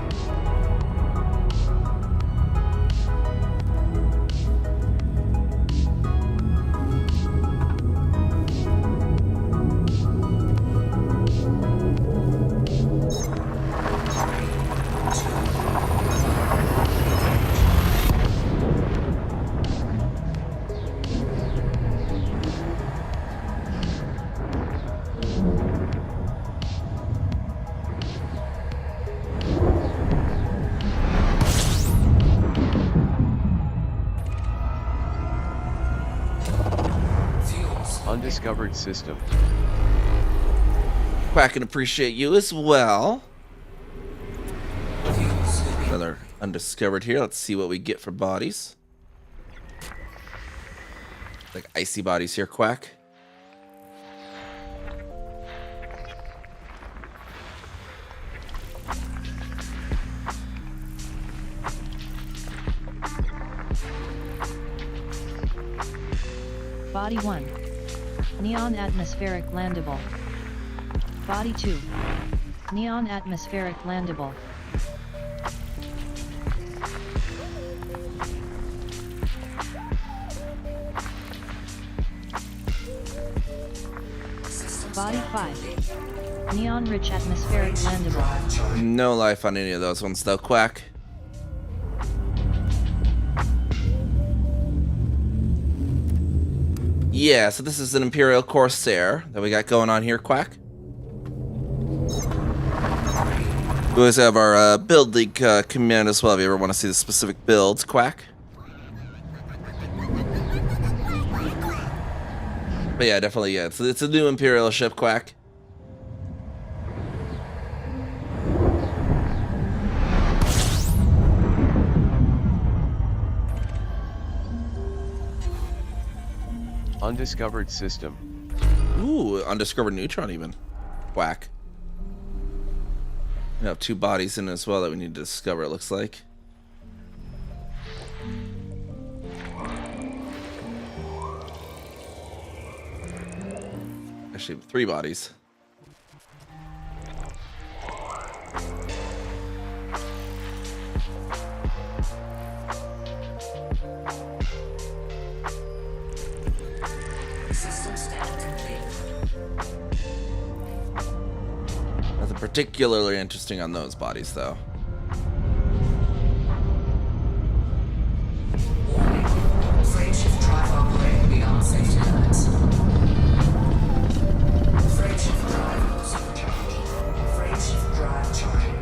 Undiscovered system. Quack can appreciate you as well. Another undiscovered here. Let's see what we get for bodies. Like icy bodies here, Quack. Body 1. Neon atmospheric landable. Body 2. Neon atmospheric landable. Body 5. Neon rich atmospheric landable. No life on any of those ones, though, Quack. Yeah, so this is an Imperial Corsair that we got going on here, Quack. We always have our build league command as well if you ever want to see the specific builds, Quack. But yeah, definitely, yeah. It's a new Imperial ship, Quack. Undiscovered system. Ooh, undiscovered neutron even. Quack. We have 2 bodies in it as well that we need to discover, it looks like. Actually, 3 bodies. System scan complete. Nothing particularly interesting on those bodies, though. Warning. Frameshift drive operating beyond safety limits. Frameshift drive supercharged. Frameshift drive charging.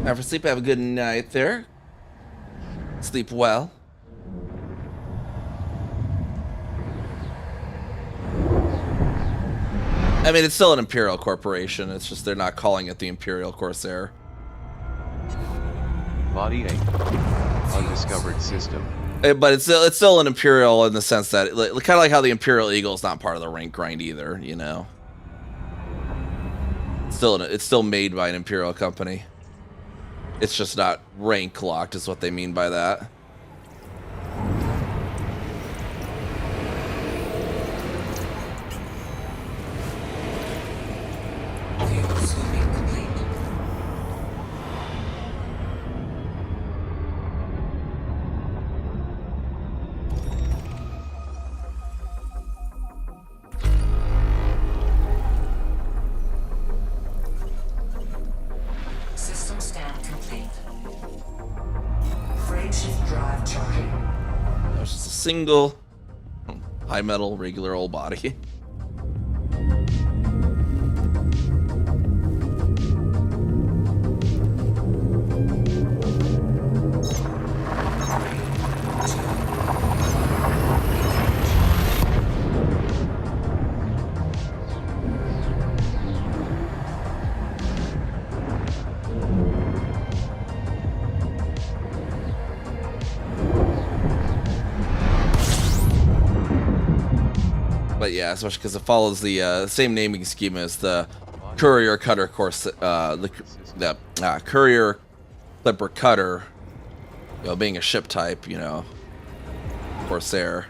Now for sleep, have a good night there. Sleep well. I mean, it's still an Imperial Corporation. It's just they're not calling it the Imperial Corsair. Body A. Undiscovered system. But it's still an Imperial in the sense that, kind of like how the Imperial Eagle is not part of the rank grind either, you know. It's still made by an Imperial company. It's just not rank locked, is what they mean by that. Fuel swimming complete. System scan complete. Frameshift drive charging. It's just a single high metal regular old body. yeah, especially because it follows the same naming scheme as the courier cutter course, the courier clipper cutter, you know, being a ship type, you know, Corsair.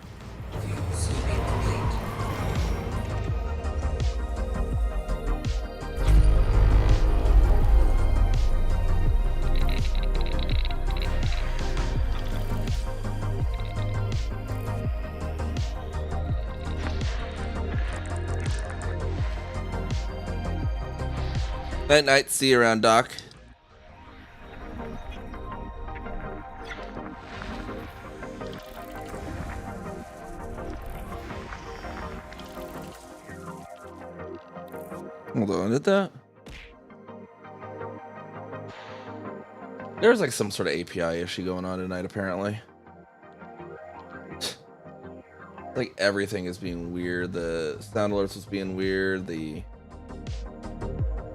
Night night, see you around, Doc. Hold on, did that? There's like some sort of API issue going on tonight, apparently. Like everything is being weird. The sound alerts was being weird. The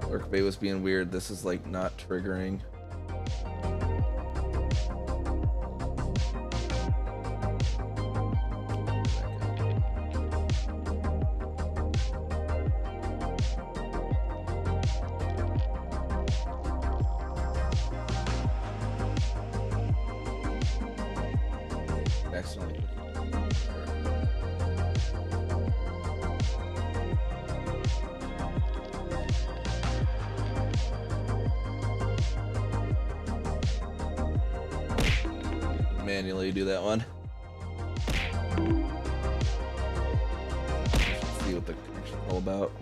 Lurk Bay was being weird. This is like not triggering. Accidentally. Manually do that one. Let's see what the connection's all about.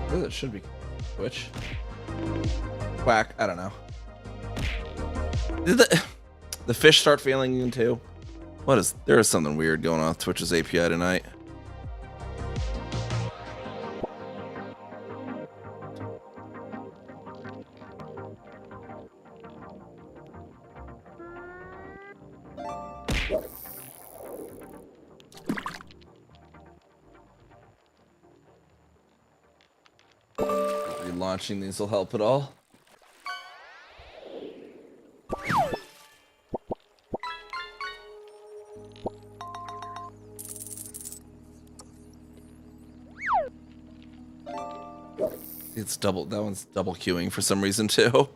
Oh, that should be Twitch. Quack, I don't know. Did the fish start failing you too? What is, there is something weird going on with Twitch's API tonight. Relaunching these will help at all. It's double, that one's double queuing for some reason too.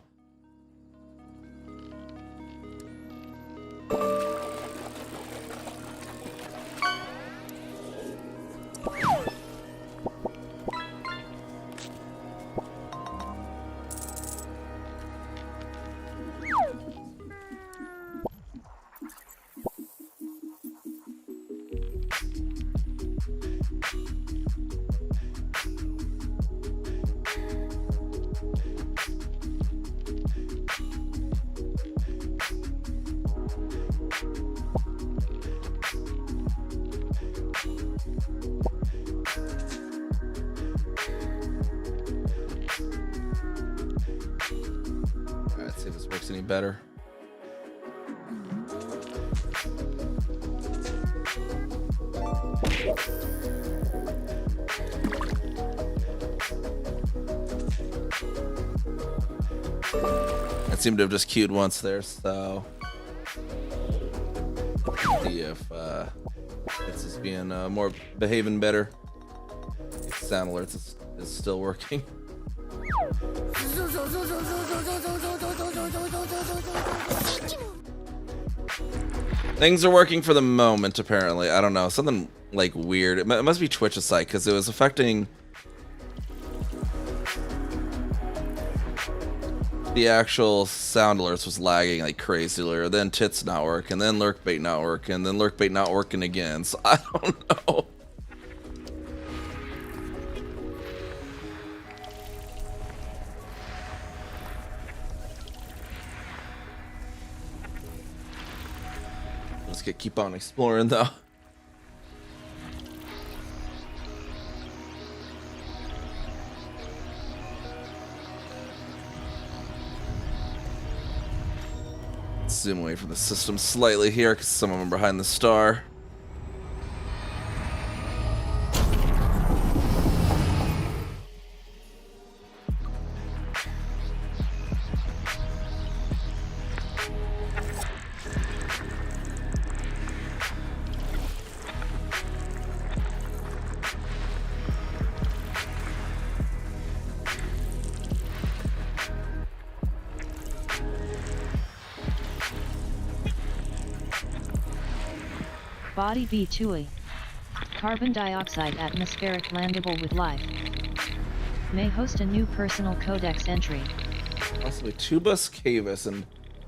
See if this works any better. I seem to have just queued once there, so see if this is being more behaving better. If sound alerts is still working. Things are working for the moment, apparently. I don't know. Something like weird. It must be Twitch's site because it was affecting the actual sound alerts was lagging like crazy earlier. Then tits not working, then lurkbait not working, then lurkbait not working again. So I don't know. Let's keep on exploring though. Zoom away from the system slightly here because some of them are behind the star. Body B2A. Carbon dioxide atmospheric landable with life. May host a new personal codex entry. Possibly Tubus cavus and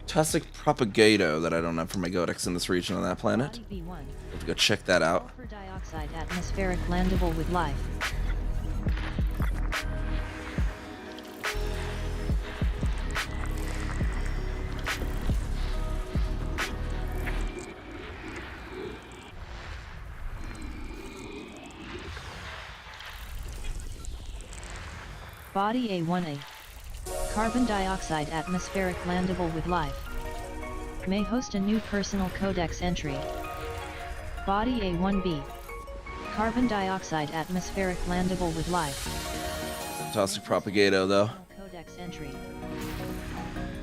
Tussock propagato that I don't have for my codex in this region on that planet. Body B1. Have to go check that out. Sulfur dioxide atmospheric landable with life. Body A1A. Carbon dioxide atmospheric landable with life. May host a new personal codex entry. Body A1B. Carbon dioxide atmospheric landable with life. Tussock propagato though. Codex entry.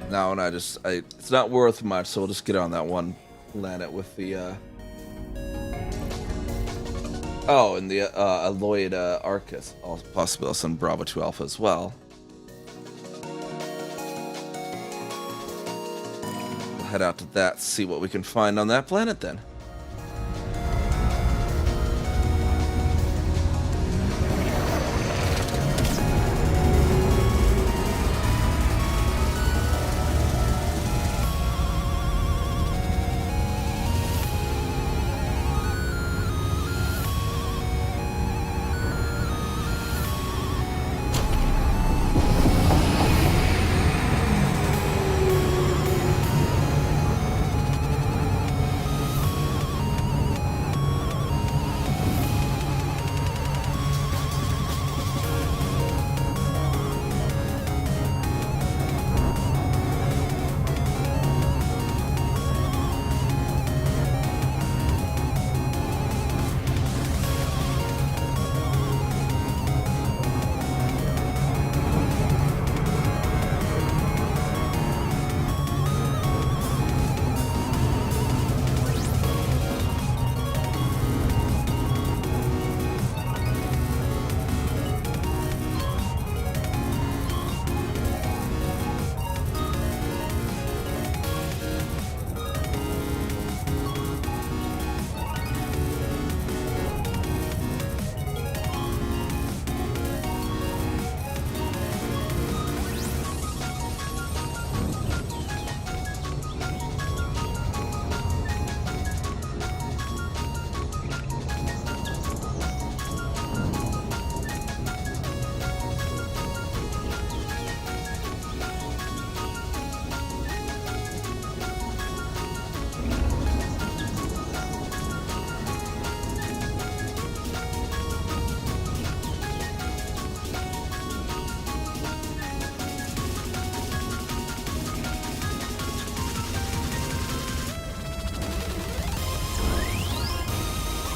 No, and it's not worth much, so we'll just get on that one planet with the oh, and the Alloyed Arcus, possibly some Bravo 2 Alpha as well. We'll head out to that, see what we can find on that planet then.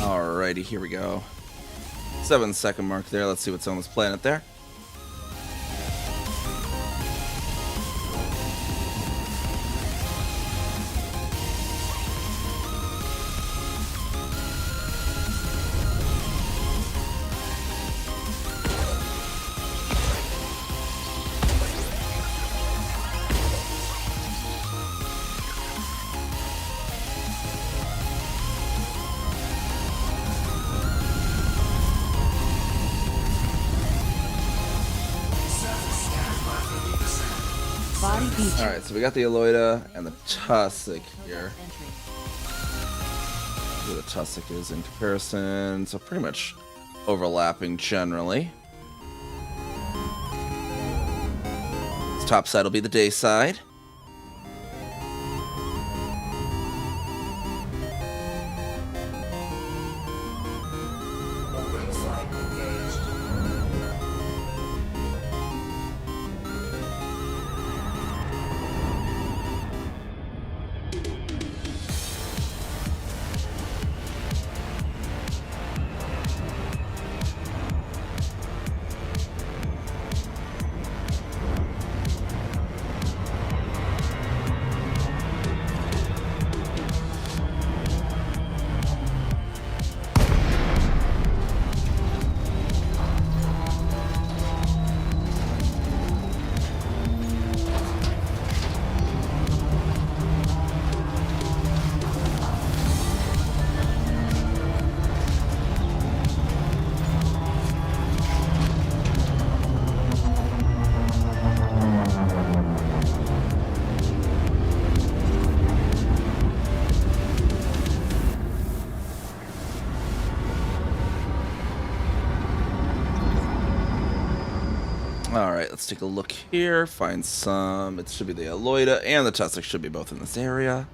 Alrighty, here we go. 7-second mark there. Let's see what's on this planet there. Body B2. Alright, so we got the Aloida and the Tussock here. Entry. Where the Tussock is in comparison, so pretty much overlapping generally. This top side will be the day side. let's take a look here. Find some. It should be the Aloida and the Tussock should be both in this area.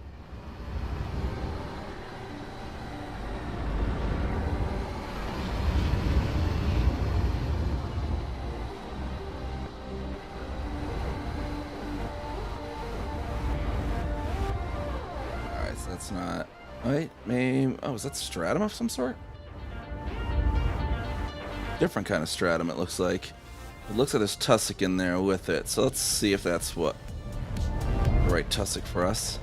Alright, so that's not... Wait, maybe... Oh, is that stratum of some sort? Different kind of stratum, it looks like. It looks like there's tussock in there with it, so let's see if that's what the right tussock for us.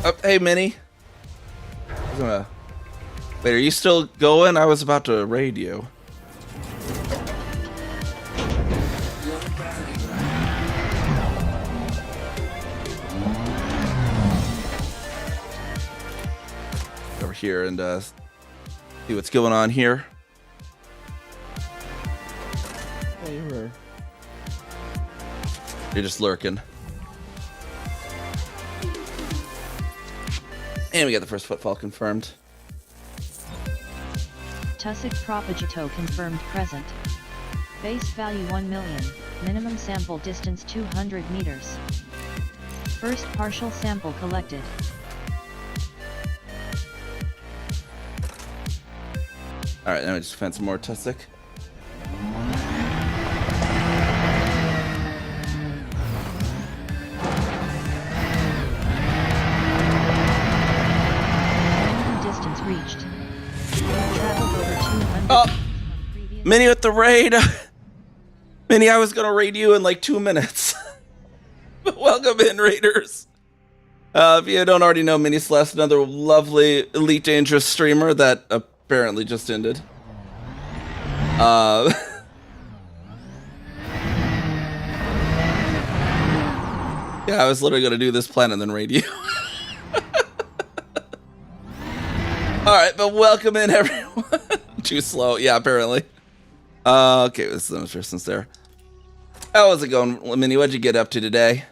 Oh, hey, Minnie. I was gonna... Wait, are you still going? I was about to raid you. Over here and see what's going on here. Oh, you're just lurking. And we got the first footfall confirmed. Tussock propagato confirmed present. Base value 1 million, minimum sample distance 200 meters. First partial sample collected. Alright, now we just find some more tussock. Distance reached. Traveled over 200 Oh! Minnie with the raid! Minnie, I was gonna raid you in like 2 minutes. Welcome in, raiders! If you don't already know, Minnie Celeste, another lovely Elite Dangerous streamer that apparently just ended. Yeah, I was literally gonna do this plan and then raid you. Alright, but welcome in, everyone. Too slow. Yeah, apparently. Okay, this is the person's there. How was it going, Minnie? What'd you get up to today?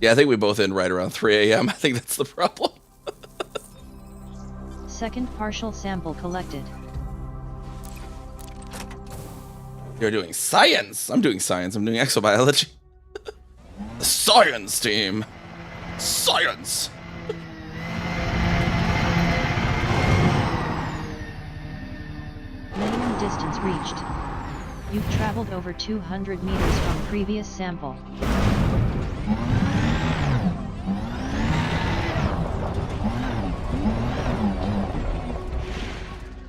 Yeah, I think we both end right around 3 a.m. I think that's the problem. Second partial sample collected. You're doing science. I'm doing science. I'm doing exobiology. The science team. Science. Minimum distance reached. You've traveled over 200 meters from previous sample.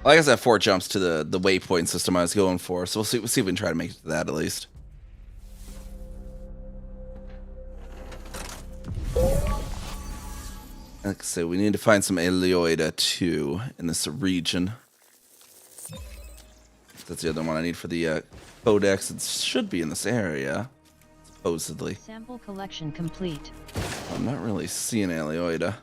Well, I guess I have 4 jumps to the waypoint system I was going for, so we'll see if we can try to make it to that at least. Like I say, we need to find some Aloida too in this region. That's the other one I need for the codex. It should be in this area, supposedly. Sample collection complete. I'm not really seeing Aloida.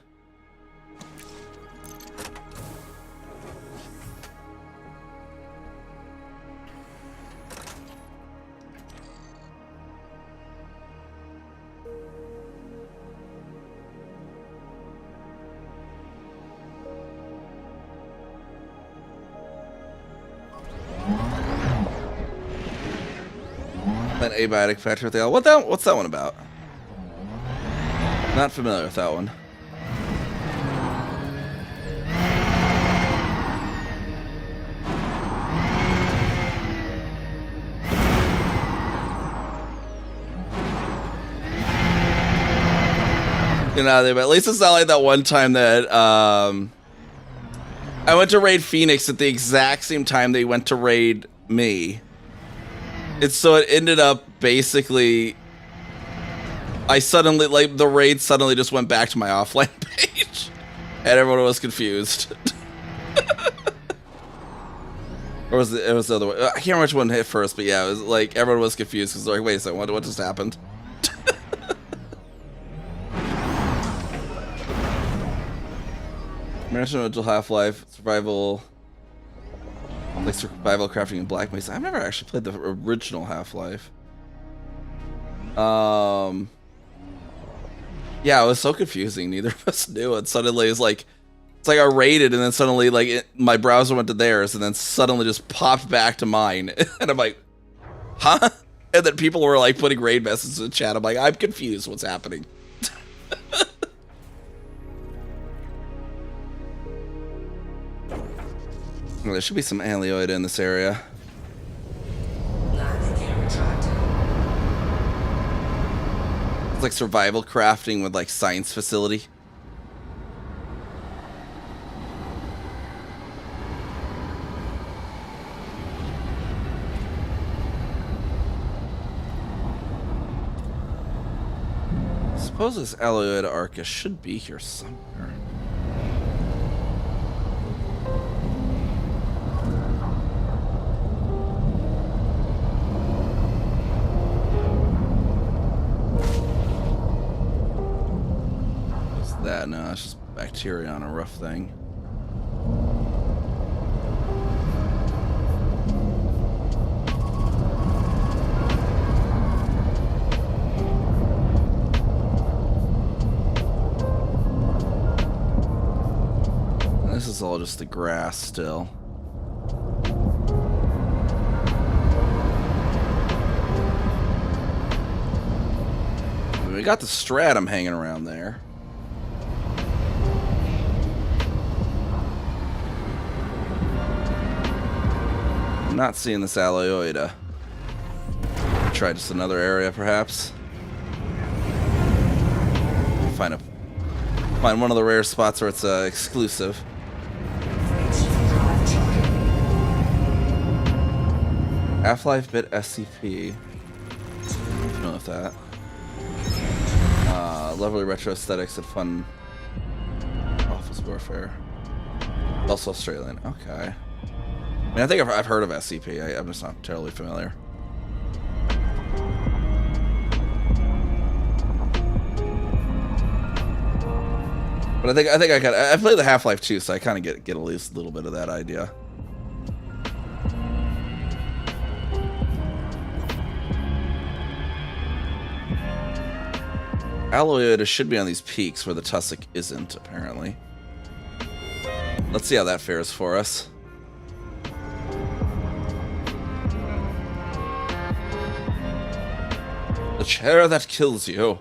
An abiotic factor with the what's that one about? Not familiar with that one. You know, but at least it's not like that one time that I went to raid Phoenix at the exact same time they went to raid me. So it ended up basically, I suddenly, like, the raid suddenly just went back to my offline page, and everyone was confused. Or was it was the other way? I can't remember which one hit first, but yeah, it was like everyone was confused because they're like, wait a second, what just happened? Management Half-Life survival Like survival crafting in Black Mesa. I've never actually played the original Half-Life. Yeah, it was so confusing. Neither of us knew it. Suddenly it's like I raided, and then suddenly like my browser went to theirs, and then suddenly just popped back to mine, and I'm like, huh? And then people were like putting raid messages in the chat. I'm like, I'm confused. What's happening? Well, there should be some alioid in this area. It's like survival crafting with like science facility. I suppose this alioid Arcus should be here somewhere. That no, it's just bacteria on a rough thing. This is all just the grass still. I mean, we got the stratum hanging around there. I'm not seeing this alioida. Try just another area, perhaps. Find one of the rare spots where it's exclusive. Half-Life bit SCP. I don't know if that. Lovely retro aesthetics and fun office warfare. Also Australian. Okay. I mean, I think I've heard of SCP. I'm just not terribly familiar. But I think I played the Half-Life 2, so I kind of get at least a little bit of that idea. Alioida should be on these peaks where the tussock isn't, apparently. Let's see how that fares for us. The chair that kills you.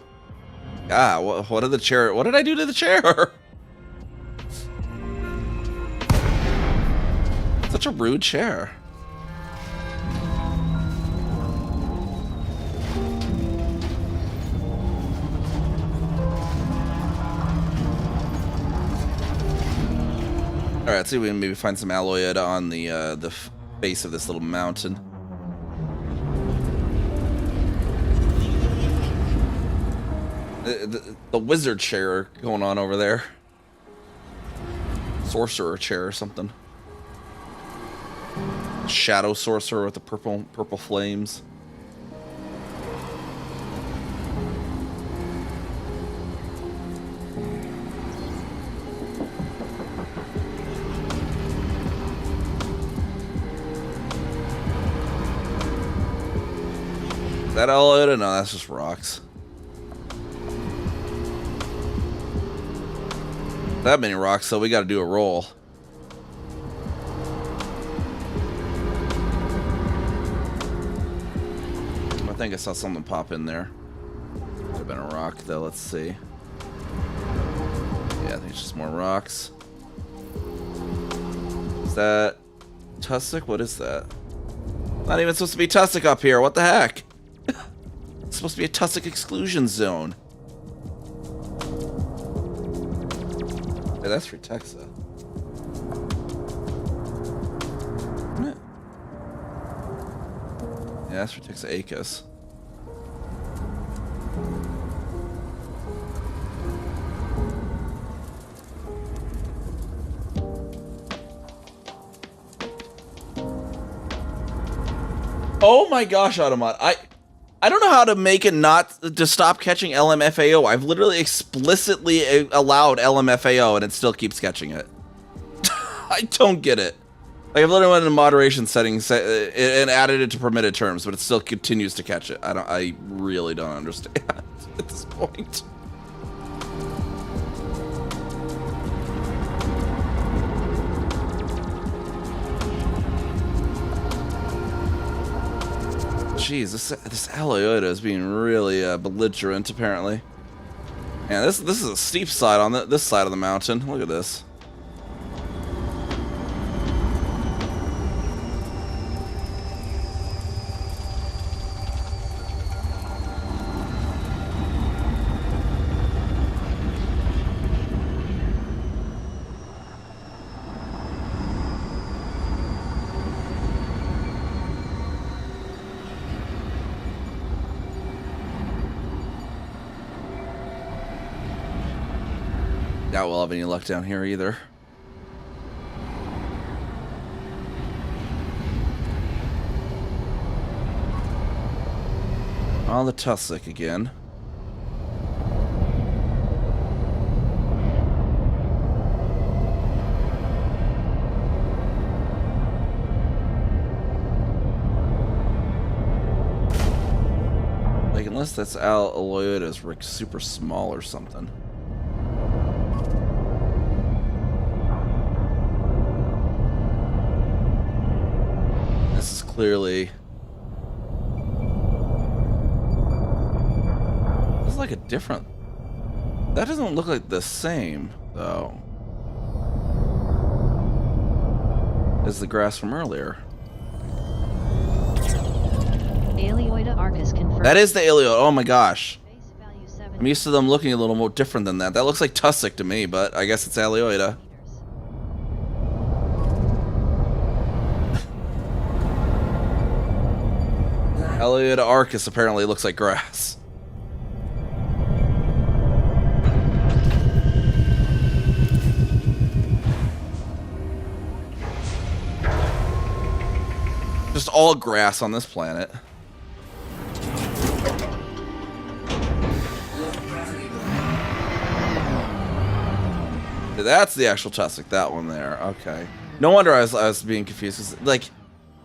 Ah, what did the chair? What did I do to the chair? Such a rude chair. All right, let's see if we can maybe find some alioida on the face of this little mountain. The wizard chair going on over there. Sorcerer chair or something. Shadow sorcerer with the purple flames. Is that all it? No, that's just rocks. That many rocks, so we gotta do a roll. I think I saw something pop in there. Could have been a rock, though. Let's see. Yeah, I think it's just more rocks. Is that tussock? What is that? Not even supposed to be tussock up here. What the heck? It's supposed to be a tussock exclusion zone. Hey, that's for Texa. Yeah, that's for Texa Acus. Oh my gosh, Automot. I don't know how to make it not to stop catching LMFAO. I've literally explicitly allowed LMFAO and it still keeps catching it. I don't get it. Like I've literally went into moderation settings and added it to permitted terms, but it still continues to catch it. I really don't understand at this point. Jeez, this Aloyota is being really belligerent, apparently. Man, this is a steep side on this side of the mountain. Look at this. Doubt we'll have any luck down here either. On the tussock again. Like, unless that's Aloyota's like super small or something. This is clearly... This is like a different... That doesn't look like the same, though, as the grass from earlier. Aleoida Arcus confirmed. That is the Aleoida. Oh my gosh. Base value 7 I'm used to them looking a little more different than that. That looks like tussock to me, but I guess it's Aleoida. Aleoida Arcus apparently looks like grass. Just all grass on this planet. That's the actual tussock, that one there. Okay. No wonder I was being confused. 'Cause, like,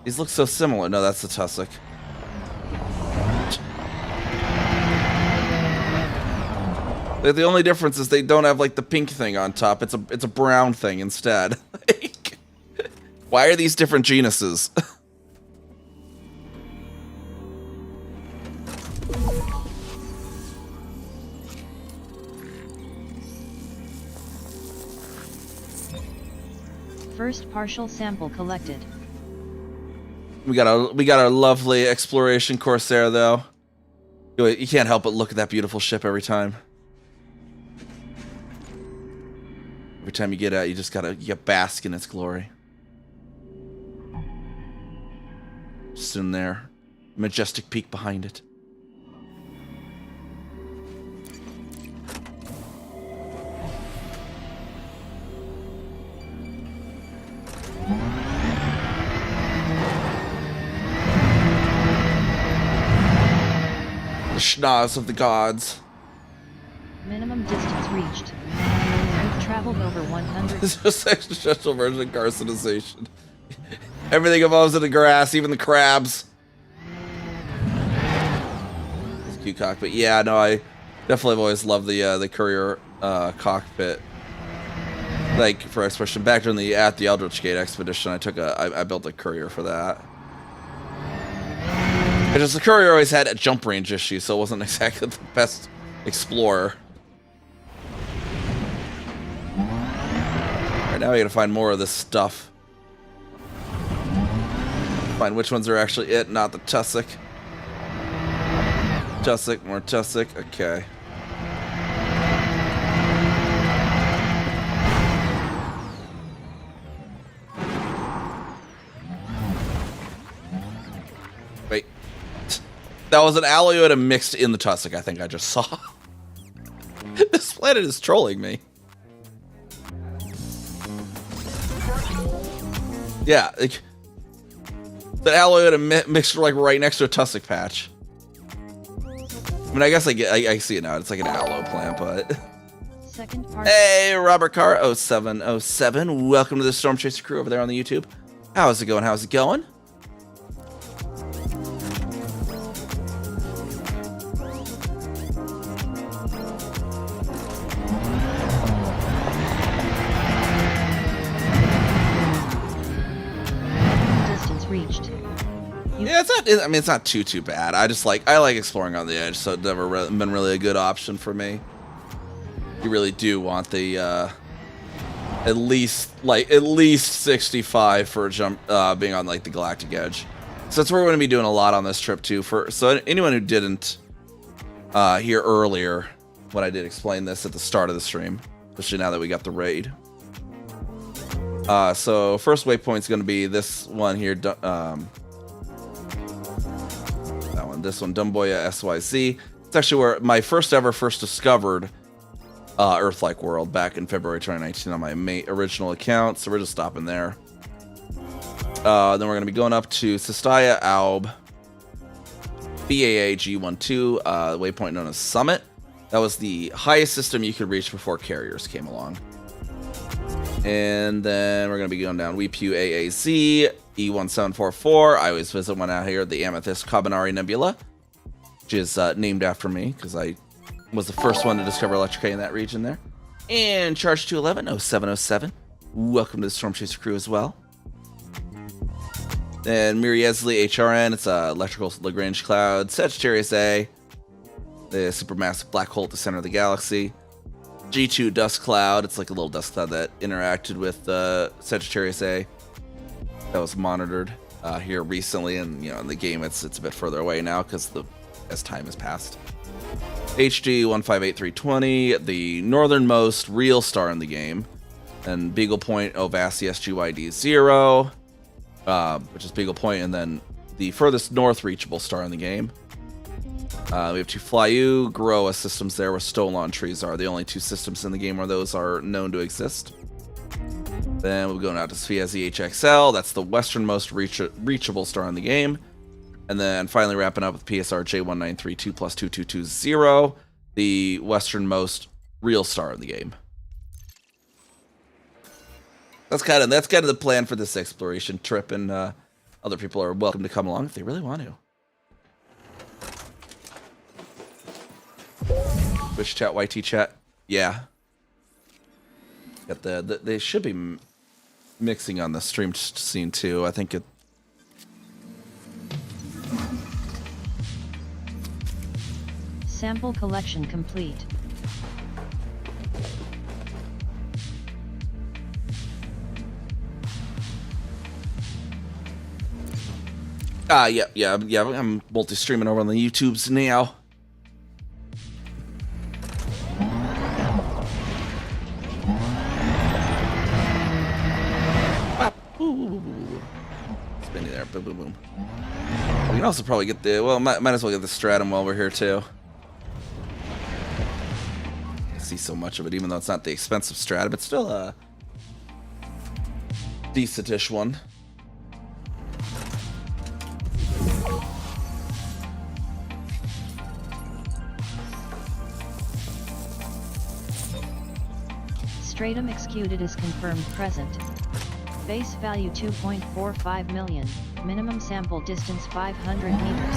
these look so similar. No, that's the tussock. The only difference is they don't have like the pink thing on top. It's a brown thing instead. Like, why are these different genuses? First partial sample collected. We got our lovely exploration Corsair though. You can't help but look at that beautiful ship every time. Every time you get out, you just you bask in its glory. Just in there, majestic peak behind it. The schnoz of the gods. Minimum distance reached. You've traveled over 100. This is an existential version of carcinization. Everything evolves in the grass, even the crabs. It's a cute cockpit. Yeah, no, I definitely have always loved the courier cockpit. Like for expedition, back during the Eldritch Gate expedition, I built a courier for that. Because the courier always had a jump range issue, so it wasn't exactly the best explorer. Alright, now we gotta find more of this stuff. Find which ones are actually it, not the tussock. Tussock, more tussock, okay. Wait. That was an Aloyota mixed in the tussock, I think I just saw. This planet is trolling me. Yeah, like, the Aloyota mixed like right next to a tussock patch. I mean, I guess I see it now. It's like an aloe plant, but... Second part. Hey, Robert Carr 0707. Welcome to the Storm Chaser crew over there on the YouTube. How's it going? How's it going? Distance reached. Yeah, it's not. I mean, it's not too bad. I like exploring on the edge, so it's never been really a good option for me. You really do want the at least 65 for a jump, being on like the galactic edge. So that's what we're going to be doing a lot on this trip too. So anyone who didn't hear earlier when I did explain this at the start of the stream, especially now that we got the raid. So first waypoint is going to be this one here. This one, Dumboya SYZ. It's actually where my first discovered Earth-like world back in February 2019 on my original account. So we're just stopping there. Then we're going to be going up to Sistaya Alb BAA G12, waypoint known as Summit. That was the highest system you could reach before carriers came along. And then we're going to be going down Weepu AAZ E1744. I always visit one out here, the Niamh Kaminari Nebula, which is named after me because I was the first one to discover Electric in that region there. And Charge 211 0707. Welcome to the Storm Chaser crew as well. Then Miriezli HRN, it's a electrical Lagrange cloud. Sagittarius A, the supermassive black hole at the center of the galaxy. G2 dust cloud, it's like a little dust cloud that interacted with Sagittarius A. That was monitored here recently, and in the game it's a bit further away now as time has passed. HD 158320, the northernmost real star in the game, and Beagle Point Ovasi SGYD 0, which is Beagle Point, and then the furthest north reachable star in the game. We have two Flyu, Garoa systems there where Stolon trees are. The only two systems in the game where those are known to exist. Then we're going out to Sphia ZHXL. That's the westernmost reachable star in the game. And then finally wrapping up with PSR J1932 plus 2220, the westernmost real star in the game. That's kind of the plan for this exploration trip, and other people are welcome to come along if they really want to. Twitch chat, YT chat, yeah. Got they should be mixing on the stream scene too. I think it. Sample collection complete. Yeah. I'm multi-streaming over on the YouTubes now. Spinning there, boom, boom, boom. We can also probably get might as well get the Stratum while we're here too. I see so much of it, even though it's not the expensive Stratum, it's still a decent-ish one. Stratum executed is confirmed present. Base value 2.45 million. Minimum sample distance 500 meters.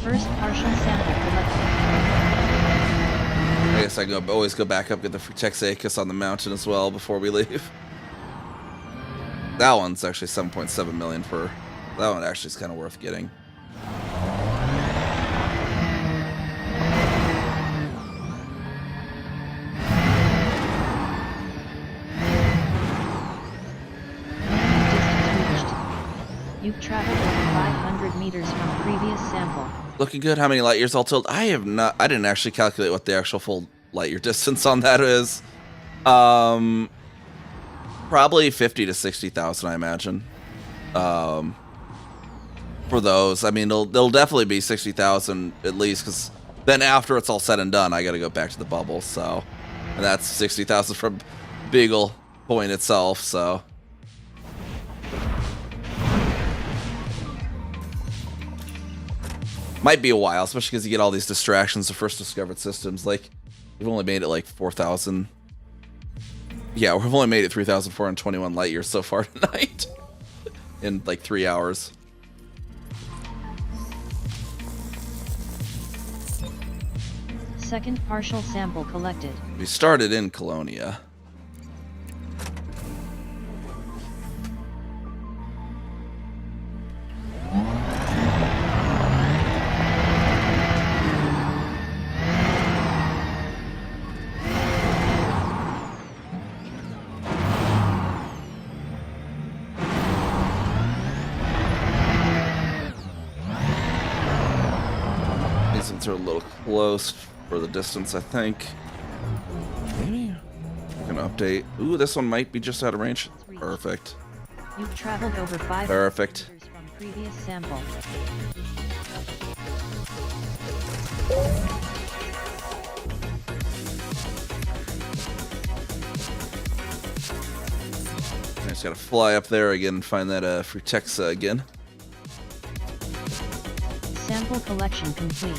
First partial sample collected. I guess I always go back up, get the Texacus on the mountain as well before we leave. That one's actually 7.7 million for. That one actually is kind of worth getting. You've traveled over 500 meters from previous sample. Looking good. How many light years all told? I didn't actually calculate what the actual full light year distance on that is. Probably 50 to 60,000, I imagine. For those, I mean, they'll definitely be 60,000 at least, because then after it's all said and done, I got to go back to the bubble. So, and that's 60,000 from Beagle Point itself. So. Might be a while, especially because you get all these distractions of first discovered systems. Like, we've only made it like 4,000. Yeah, we've only made it 3,421 light years so far tonight. in like 3 hours. Second partial sample collected. We started in Colonia. These ones are a little close for the distance, I think. Maybe we can update. Ooh, this one might be just out of range. Perfect. You've traveled over 5 Perfect. meters from previous sample. I just gotta fly up there again and find that Frutexa again. Sample collection complete.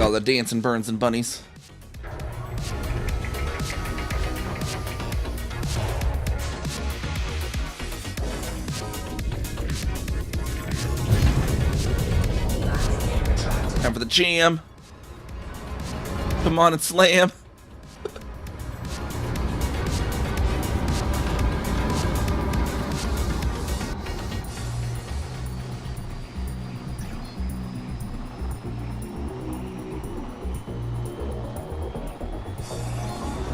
All the dancing burns and bunnies. Time for the jam. Come on and slam.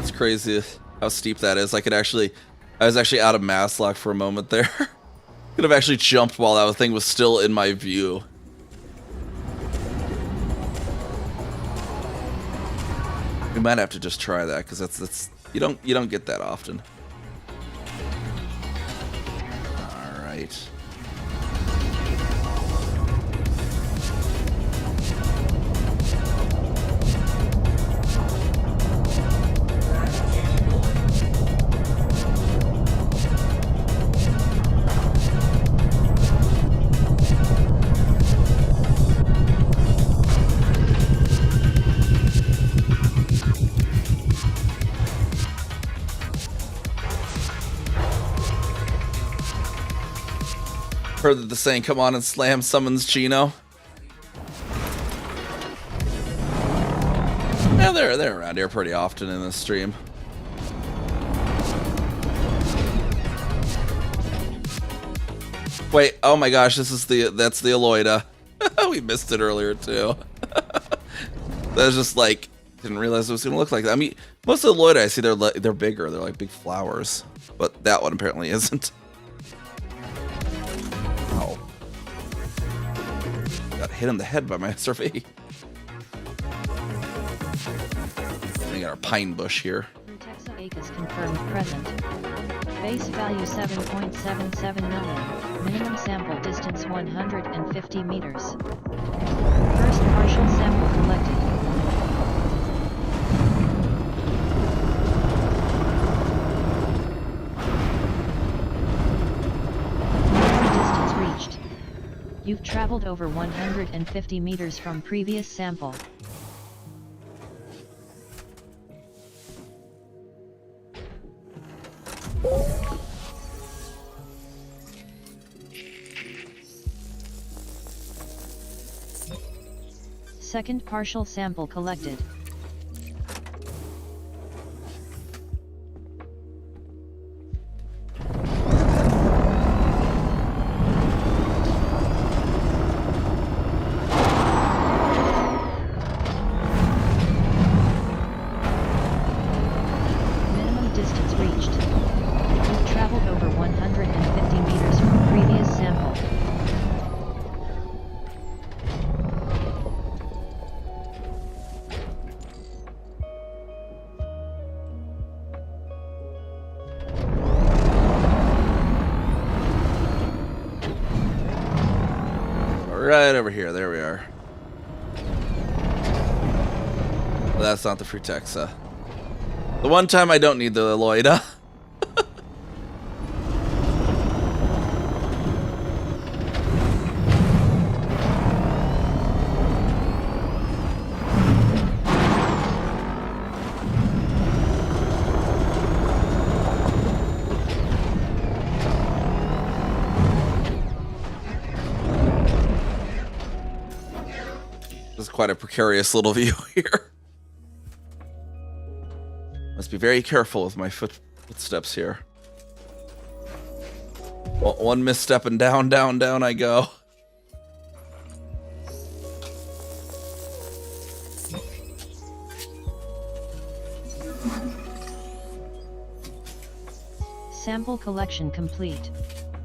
It's crazy how steep that is. I was actually out of mass lock for a moment there. Could have actually jumped while that thing was still in my view. We might have to just try that because that's you don't get that often. All right. Heard that the saying "come on and slam" summons Chino. Yeah, they're around here pretty often in this stream. Wait, oh my gosh, that's the Aloida. We missed it earlier too. That was just like, didn't realize it was gonna look like that. I mean, most of the Aloida I see they're bigger. They're like big flowers, but that one apparently isn't. Oh, got hit in the head by my SRV. We got our pine bush here. Frutexa acus confirmed present. Base value 7.77 million. Minimum sample distance 150 meters. First partial sample collected. Minimum distance reached. You've traveled over 150 meters from previous sample. Second partial sample collected. Minimum distance reached. You've traveled over 150 meters from previous sample. right over here. There we are. Well, that's not the Frutexa. The one time I don't need the Loida. This is quite a precarious little view here. Must be very careful with my footsteps here. Well, one misstep and down, down, down I go. Sample collection complete.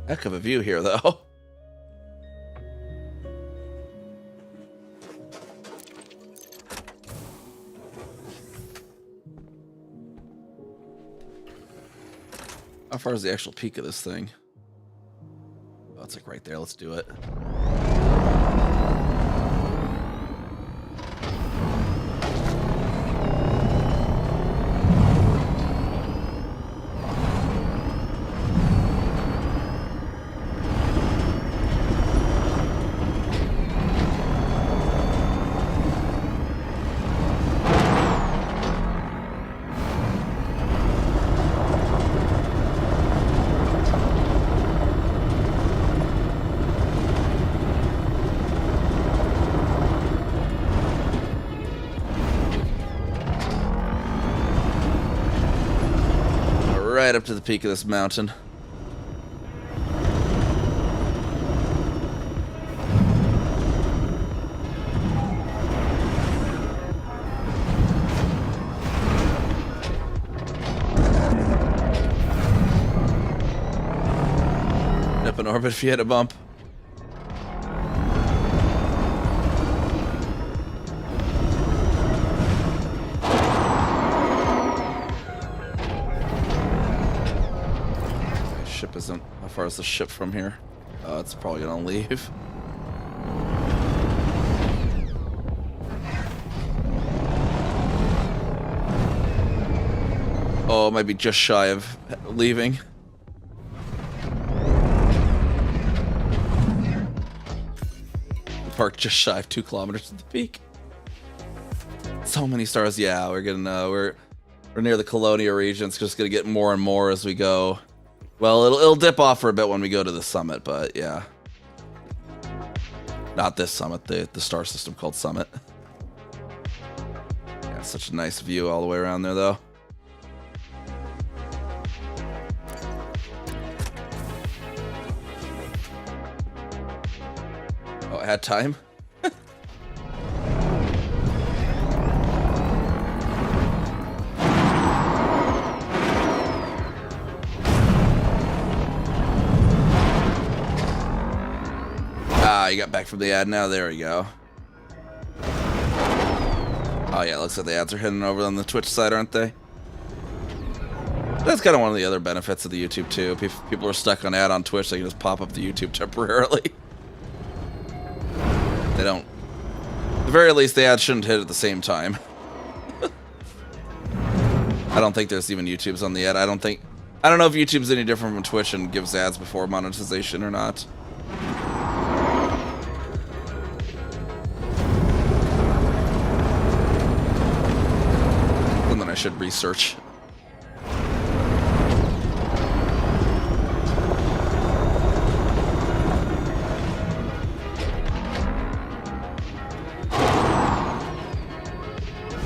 Heck of a view here, though. How far is the actual peak of this thing? Oh, it's like right there. Let's do it. Right up to the peak of this mountain. Up in orbit if you hit a bump. Ship isn't. How far is the ship from here? It's probably gonna leave. Oh, it might be just shy of leaving. Parked just shy of 2 kilometers to the peak. So many stars. Yeah, we're getting we're near the Colonia region. It's just gonna get more and more as we go. Well, it'll dip off for a bit when we go to the summit, but yeah. Not this summit, the star system called Summit. Yeah, such a nice view all the way around there, though. Oh, I had time? You got back from the ad now. There we go. Oh yeah, looks like the ads are heading over on the Twitch side, aren't they? That's kind of one of the other benefits of the YouTube too. People are stuck on ad on Twitch, they can just pop up the YouTube temporarily. They don't. At the very least, the ads shouldn't hit at the same time. I don't think there's even YouTubes on the ad. I don't know if YouTube's any different from Twitch and gives ads before monetization or not. I should research.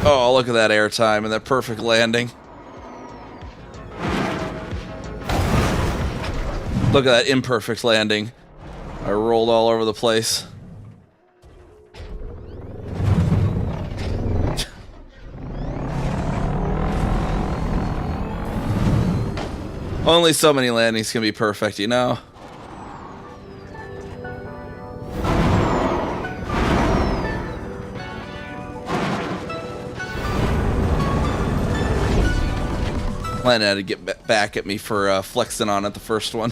Oh, look at that airtime and that perfect landing. Look at that imperfect landing. I rolled all over the place. Only so many landings can be perfect, you know? Plan had to get back at me for flexing on it the first one.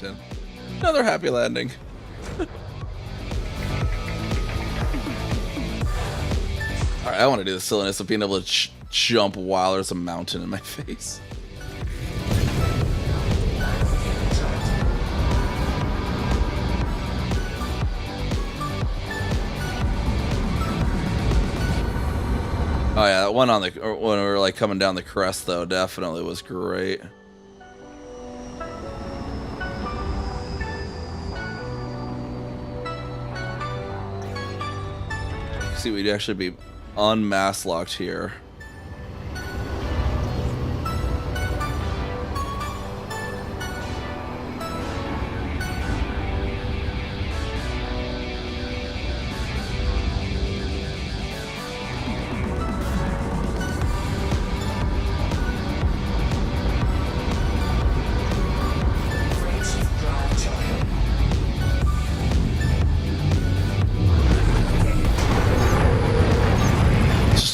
of 10. Another happy landing. Alright, I want to do the silliness of being able to jump while there's a mountain in my face. Oh yeah, that one on the when we were like coming down the crest though definitely was great. See, we'd actually be unmass locked here.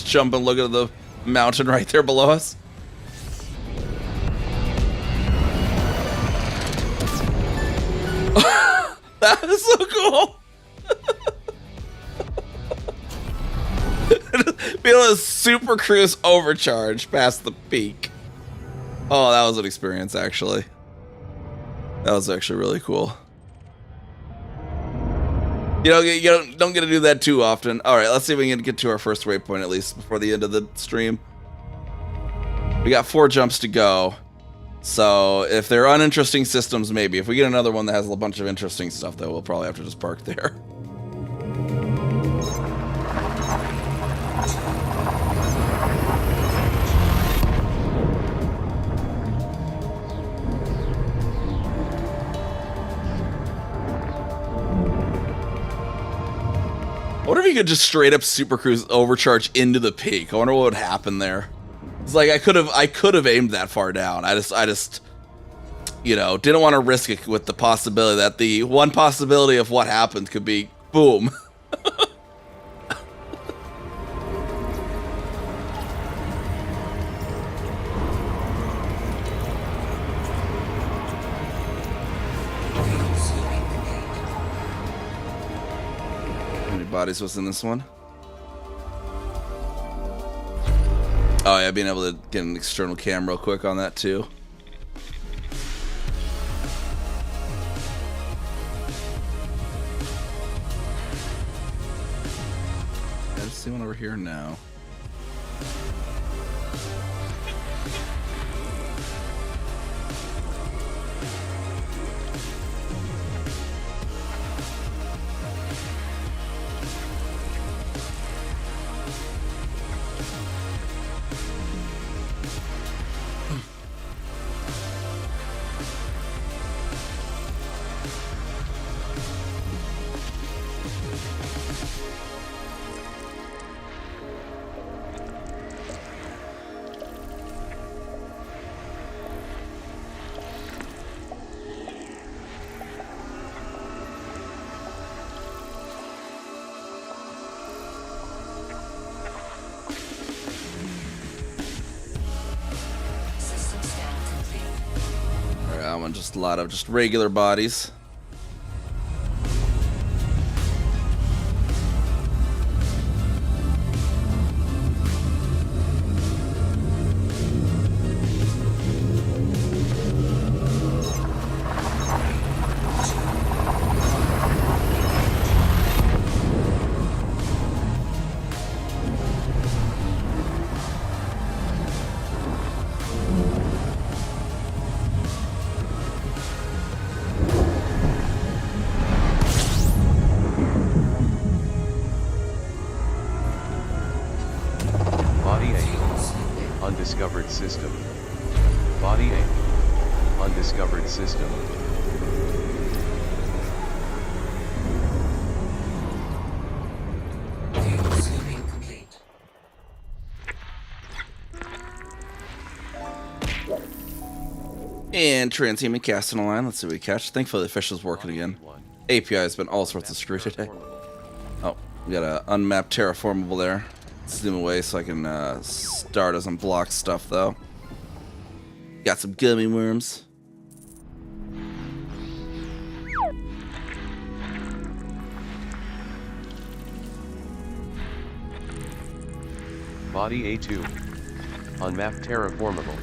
Jump and look at the mountain right there below us. That is so cool. Be able to super cruise overcharge past the peak. Oh, that was an experience actually. That was actually really cool. You don't get to do that too often. All right, let's see if we can get to our first waypoint at least before the end of the stream. We got 4 jumps to go. So if they're uninteresting systems, maybe. If we get another one that has a bunch of interesting stuff, though, we'll probably have to just park there. I wonder if you could just straight up super cruise overcharge into the peak. I wonder what would happen there. It's like I could have aimed that far down. I just you know, didn't want to risk it with the possibility that the one possibility of what happened could be boom. Bodies was in this one. Oh yeah, being able to get an external cam real quick on that too. I just see one over here now. Just a lot of just regular bodies. Undiscovered system. Body A. Undiscovered system. And transhuman casting a line. Let's see what we catch. Thankfully the fish is working again. API has been all sorts of screw today. Oh, we got an unmapped terraformable there. Zoom away so I can start as unblock stuff though. Got some gummy worms. Body A2. Unmapped terraformable.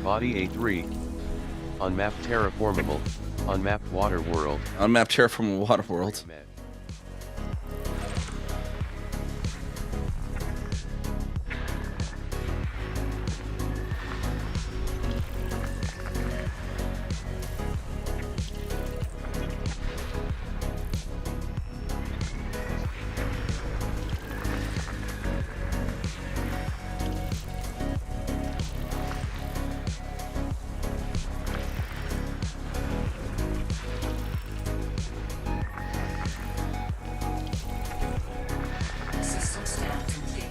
Body A3. Unmapped terraformable. Unmapped water world. Unmapped terraformable water world. Met. System scan complete.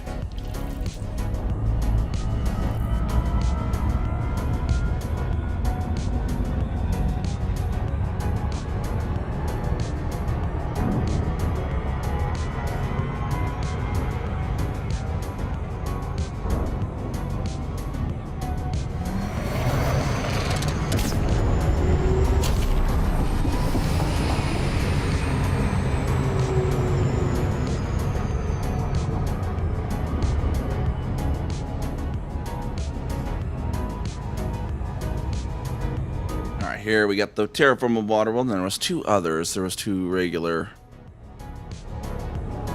All right, here we got the terraformable water world, and there was two others. There was two regular.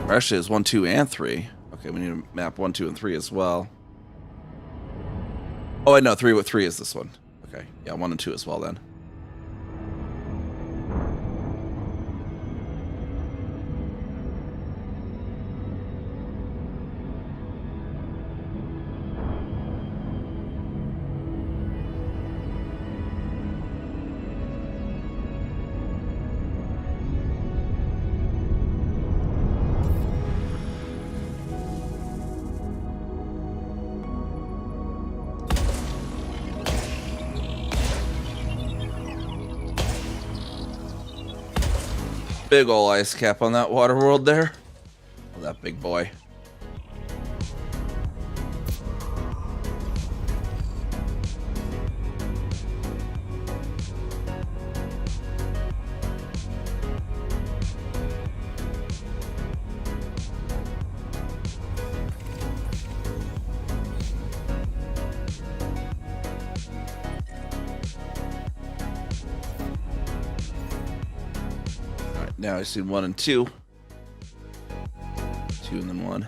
Or actually, it's 1, 2, and 3. Okay, we need to map 1, 2, and 3 as well. Oh, I know 3. What 3 is this one? Okay, yeah, 1 and 2 as well then. Big ol' ice cap on that water world there. Oh, that big boy. Now I see 1 and 2. 2 and then 1.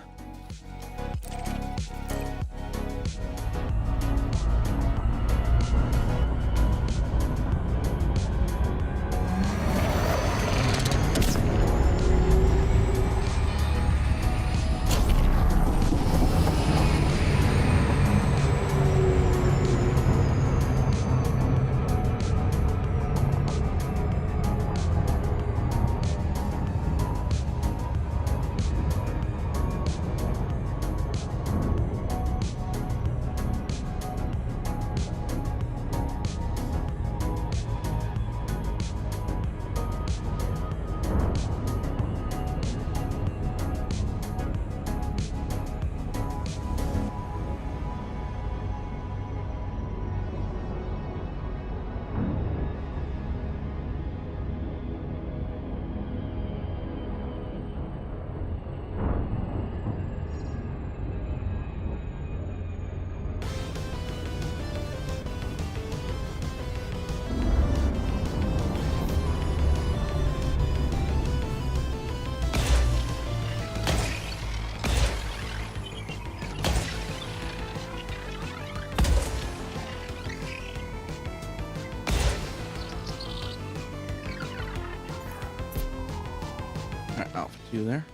Alpha 2 there.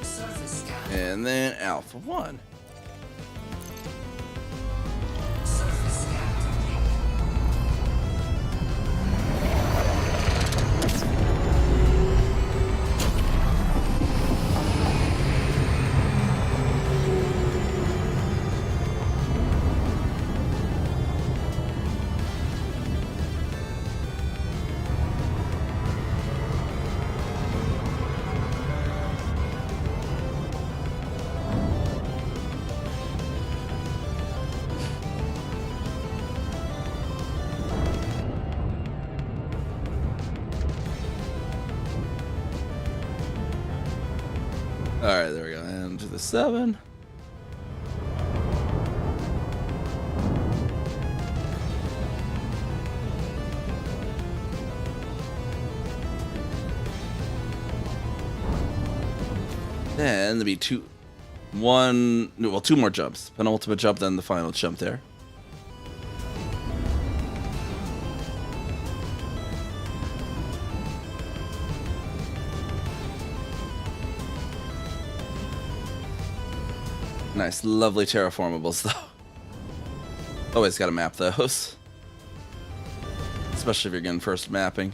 Surface scan. And then Alpha 1. Surface scan complete. Alright, there we go. And to the 7. Then there'll be two more jumps. Penultimate jump, then the final jump there. Nice, lovely terraformables, though. Always gotta map those. Especially if you're getting first mapping.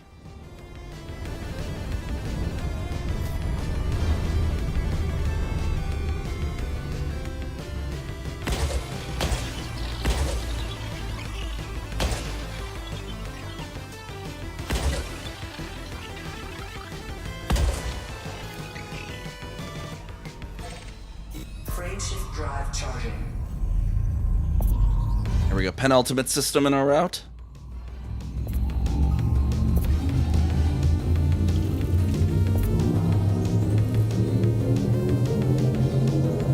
Frameshift drive charging. Here we go, penultimate system in our route.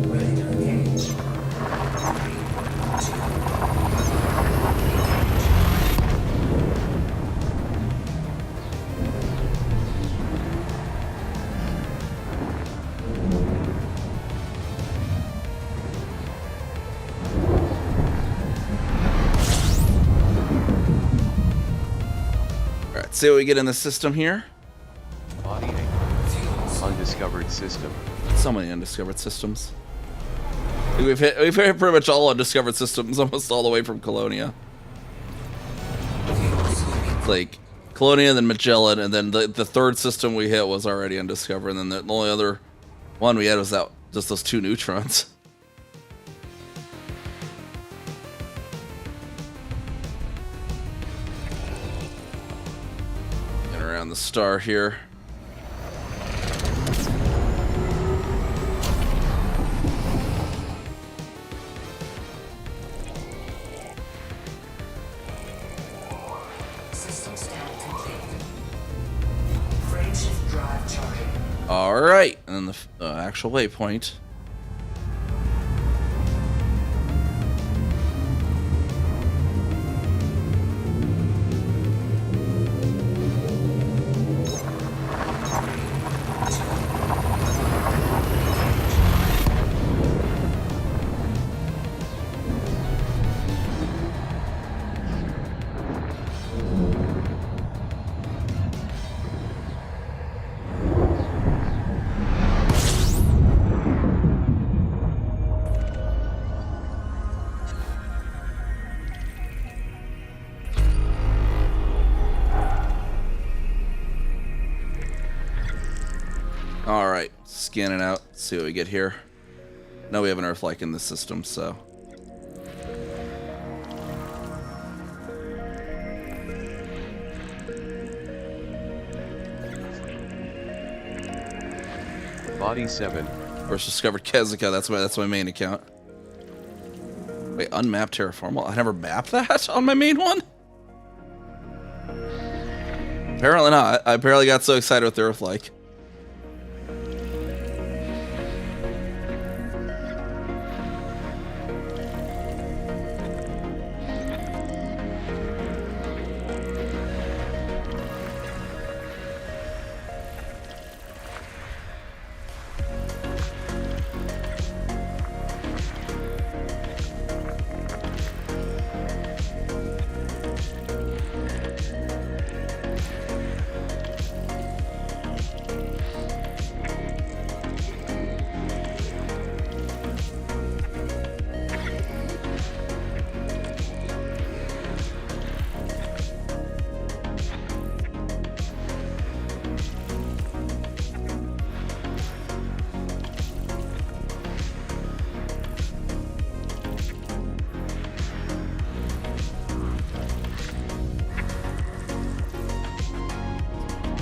Ready to engage. 3, 2, Alright, see what we get in the system here. Body 8. Undiscovered system. So many undiscovered systems. We've hit pretty much all undiscovered systems, almost all the way from Colonia. It's like Colonia, then Magellan, and then the third system we hit was already undiscovered, and then the only other one we had was just those 2 neutrons. Get around the star here. system scan complete. Frameshift drive charging. All right, and then the actual waypoint. All right, scan it out, see what we get here. No, we have an Earth-like in this system, so. Body 7. First discovered Kazaka, that's my main account. Wait, unmapped terraformal? I never mapped that on my main one? Apparently not. I apparently got so excited with the Earth-like.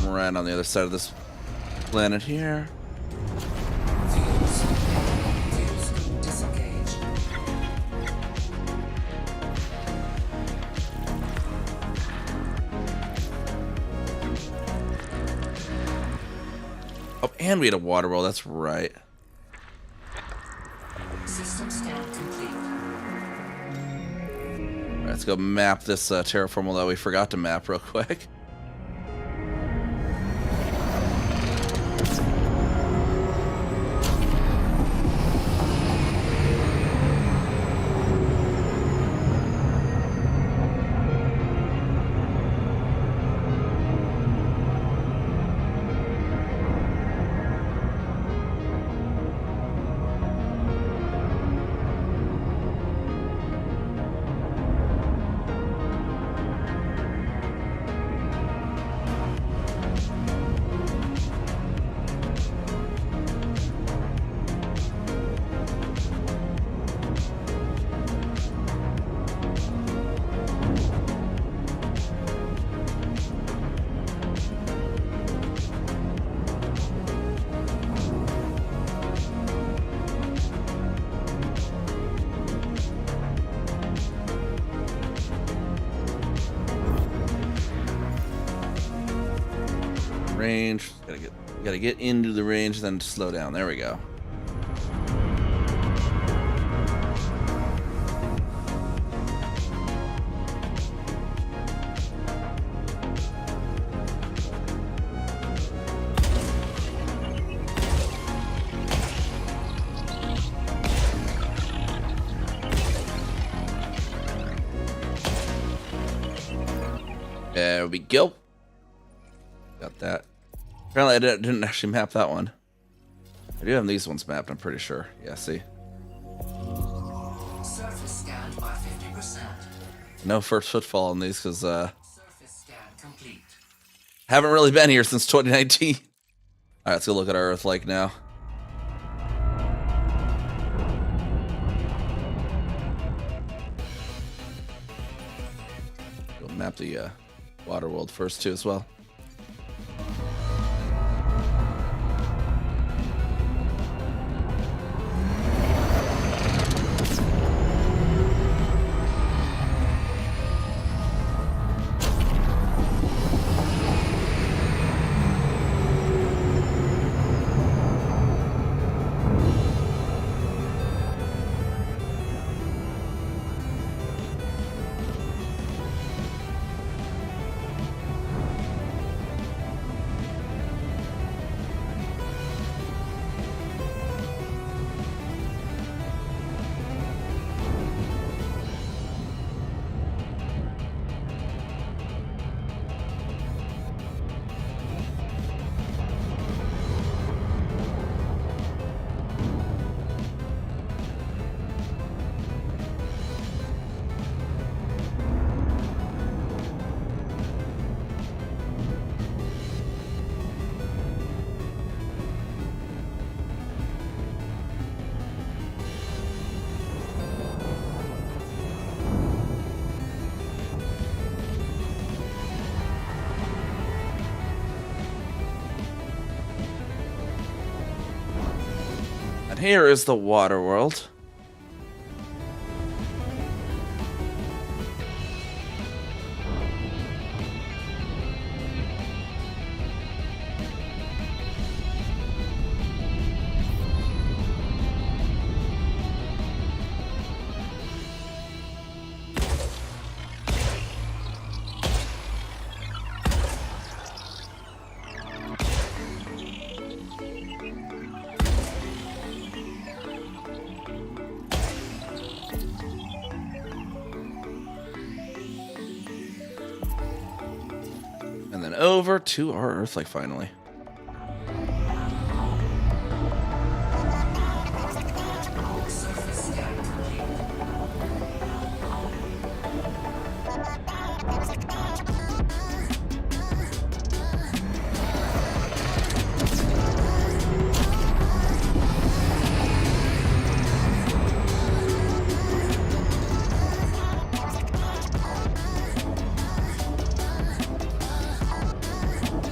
Right on the other side of this planet here. Fuse disengaged. Oh, and we had a water world, that's right. System scan complete. All right, let's go map this terraform that we forgot to map real quick. Range. Gotta get into the range, then slow down. There we go. There we go. Got that. Apparently I didn't actually map that one. I do have these ones mapped, I'm pretty sure. Yeah, see? Surface scanned by 50%. No first footfall on these because Surface scan complete. haven't really been here since 2019. Alright, let's go look at our Earth Lake now. Go map the water world first too as well. And here is the water world. And then over to our Earth Lake finally. Surface scan complete.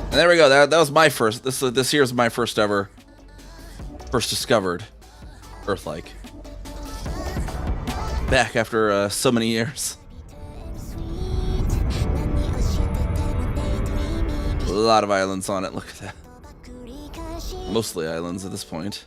And there we go. That was my first. This here's my first discovered Earth Lake. Back after so many years. A lot of islands on it. Look at that. Mostly islands at this point.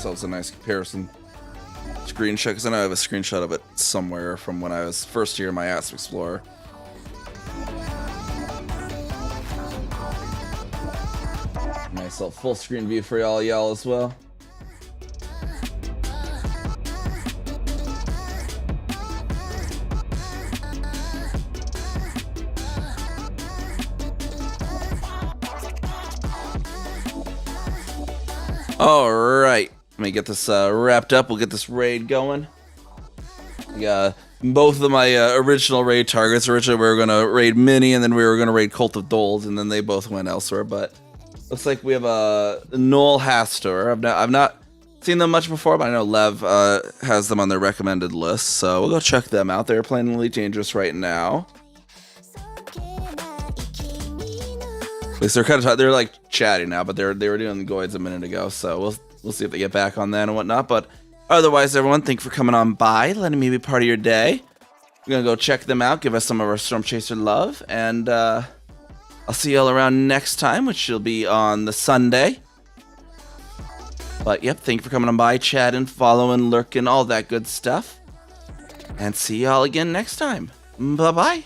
ourselves a nice comparison screenshot, because I know I have a screenshot of it somewhere from when I was first year in my Asp Explorer. Nice little full screen view for y'all as well. Alright, let me get this wrapped up. We'll get this raid going. Both of my original raid targets. Originally we were going to raid Mini, and then we were going to raid Cult of Dold, and then they both went elsewhere. But looks like we have a Noel Hastor. I've not seen them much before, but I know Lev has them on their recommended list, so we'll go check them out. They're playing Elite Dangerous right now. At least they're like chatting now, but they were doing the Goids a minute ago, so we'll see if they get back on that and whatnot. But otherwise, everyone, thank you for coming on by, letting me be part of your day. We're gonna go check them out, give us some of our Storm Chaser love, and I'll see y'all around next time, which will be on the Sunday. But yep, thank you for coming on by, chatting, following, lurking, all that good stuff. And see y'all again next time. Bye bye.